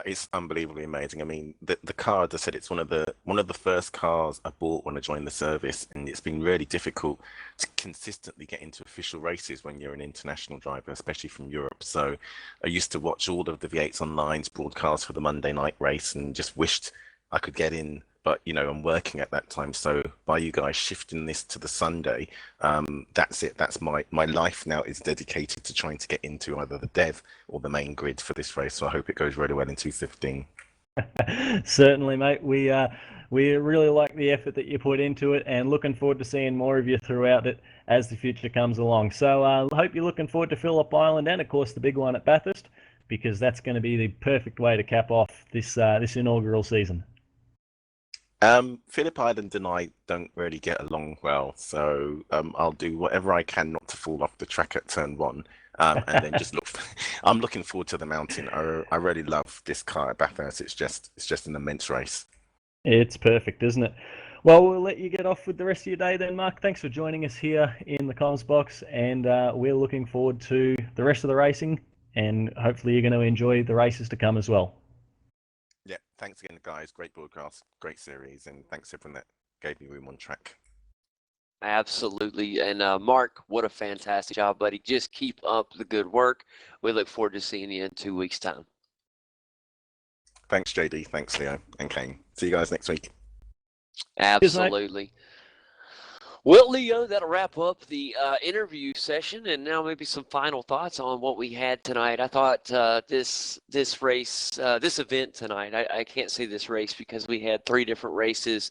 It's unbelievably amazing. I mean, the car, as I said, it's one of the first cars I bought when I joined the service, and it's been really difficult to consistently get into official races when you're an international driver, especially from Europe. So I used to watch all of the V8s Online's broadcasts for the Monday night race and just wished I could get in. But I'm working at that time, so by you guys shifting this to the Sunday, that's it. That's my life now is dedicated to trying to get into either the dev or the main grid for this race. So I hope it goes really well in 2:15. Certainly, mate. We really like the effort that you put into it, and looking forward to seeing more of you throughout it as the future comes along. So I hope you're looking forward to Phillip Island and, of course, the big one at Bathurst, because that's going to be the perfect way to cap off this inaugural season. Phillip Island and I don't really get along well, so I'll do whatever I can not to fall off the track at turn 1, and then just look. I'm looking forward to the mountain. I really love this car at Bathurst. It's just an immense race. It's perfect, isn't it? Well, we'll let you get off with the rest of your day then, Mark. Thanks for joining us here in the comms box, and we're looking forward to the rest of the racing, and hopefully you're going to enjoy the races to come as well. Yeah, thanks again, guys. Great broadcast, great series, and thanks everyone that gave me room on track. Absolutely. And Mark, what a fantastic job, buddy. Just keep up the good work. We look forward to seeing you in 2 weeks' time. Thanks, JD. Thanks, Leo and Kane. See you guys next week. Absolutely. Well, Leo, that'll wrap up the interview session, and now maybe some final thoughts on what we had tonight. I thought this event tonight, I can't say this race because we had 3 different races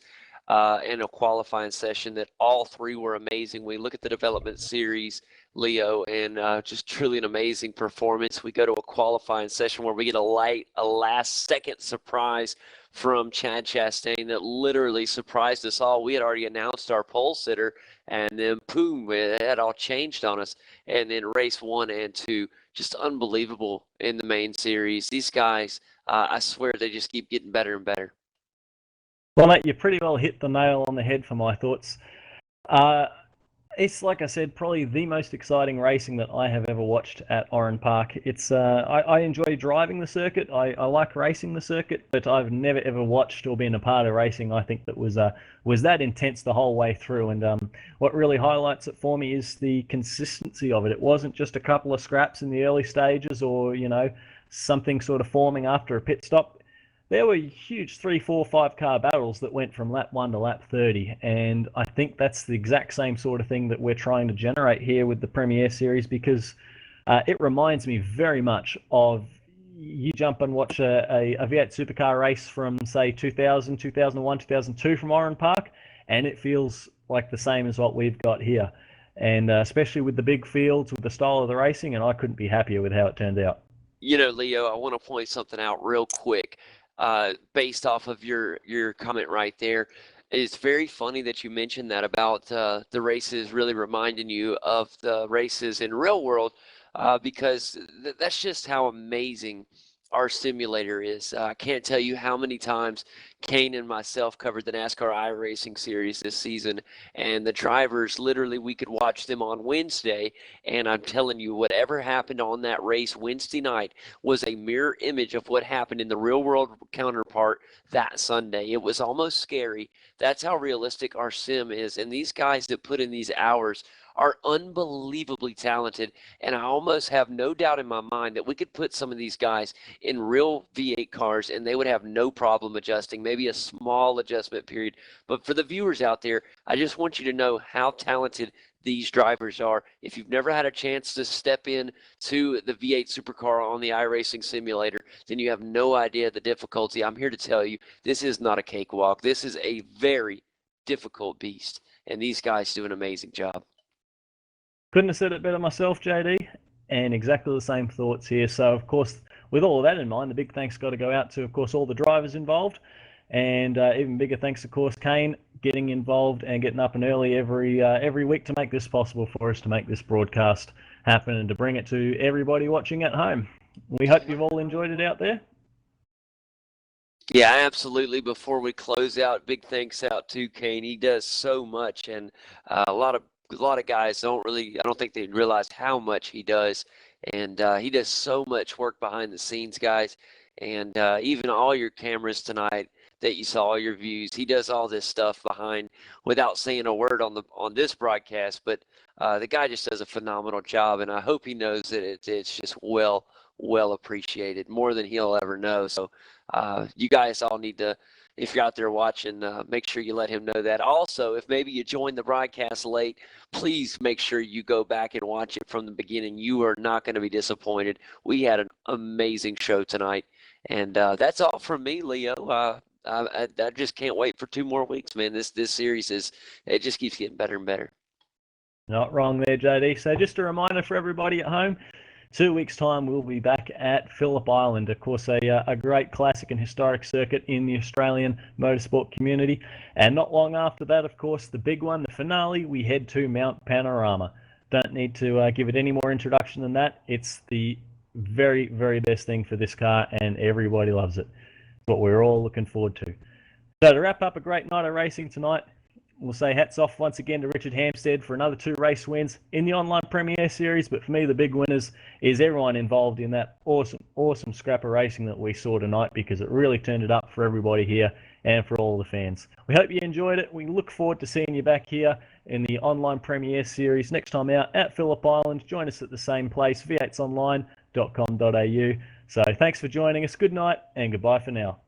in a qualifying session that all 3 were amazing. We look at the development series, Leo, and just truly an amazing performance. We go to a qualifying session where we get a last-second surprise from Chad Chastain that literally surprised us all. We had already announced our pole sitter, and then boom, it had all changed on us. And then race 1 and 2, just unbelievable in the main series. These guys, I swear, they just keep getting better and better. Well, mate, you pretty well hit the nail on the head for my thoughts. It's, like I said, probably the most exciting racing that I have ever watched at Oran Park. It's I enjoy driving the circuit. I like racing the circuit, but I've never ever watched or been a part of racing, I think, that was that intense the whole way through. And what really highlights it for me is the consistency of it. It wasn't just a couple of scraps in the early stages or, something sort of forming after a pit stop. There were huge 3, 4, 5 car battles that went from lap 1 to lap 30, and I think that's the exact same sort of thing that we're trying to generate here with the Premiere Series, because it reminds me very much of you jump and watch a V8 Supercar race from, say, 2000, 2001, 2002 from Oran Park, and it feels like the same as what we've got here, and especially with the big fields, with the style of the racing, and I couldn't be happier with how it turned out. Leo, I want to point something out real quick. Based off of your comment right there. It's very funny that you mentioned that about the races really reminding you of the races in real world. because that's just how amazing our simulator is. I can't tell you how many times Kane and myself covered the NASCAR iRacing series this season, and the drivers, literally, we could watch them on Wednesday, and I'm telling you, whatever happened on that race Wednesday night was a mirror image of what happened in the real world counterpart that Sunday. It was almost scary. That's how realistic our sim is, and these guys that put in these hours are unbelievably talented, and I almost have no doubt in my mind that we could put some of these guys in real V8 cars and they would have no problem adjusting, maybe a small adjustment period. But for the viewers out there, I just want you to know how talented these drivers are. If you've never had a chance to step in to the V8 Supercar on the iRacing simulator, then you have no idea the difficulty. I'm here to tell you, this is not a cakewalk. This is a very difficult beast, and these guys do an amazing job. Couldn't have said it better myself, JD, and exactly the same thoughts here. So, of course, with all of that in mind, the big thanks got to go out to, of course, all the drivers involved, and even bigger thanks, of course, Kane, getting involved and getting up and early every week to make this possible for us, to make this broadcast happen and to bring it to everybody watching at home. We hope you've all enjoyed it out there. Yeah, absolutely. Before we close out, big thanks out to Kane. He does so much, and a lot of guys I don't think they realize how much he does. And he does so much work behind the scenes, guys. And even all your cameras tonight that you saw, all your views, he does all this stuff behind without saying a word on this broadcast. But the guy just does a phenomenal job, and I hope he knows that it's just well appreciated, more than he'll ever know. So you guys all need to, if you're out there watching, make sure you let him know that. Also, if maybe you joined the broadcast late, please make sure you go back and watch it from the beginning. You are not going to be disappointed. We had an amazing show tonight. And that's all from me, Leo. I just can't wait for 2 more weeks, man. This series it just keeps getting better and better. Not wrong there, JD. So just a reminder for everybody at home, 2 weeks' time, we'll be back at Phillip Island, of course, a great classic and historic circuit in the Australian motorsport community. And not long after that, of course, the big one, the finale, we head to Mount Panorama. Don't need to give it any more introduction than that. It's the very, very best thing for this car, and everybody loves it. It's what we're all looking forward to. So to wrap up a great night of racing tonight, we'll say hats off once again to Richard Hampstead for another 2 race wins in the online Premier Series. But for me, the big winners is everyone involved in that awesome scrap of racing that we saw tonight, because it really turned it up for everybody here and for all the fans. We hope you enjoyed it. We look forward to seeing you back here in the online Premier Series next time out at Phillip Island. Join us at the same place, v8sonline.com.au. So thanks for joining us. Good night and goodbye for now.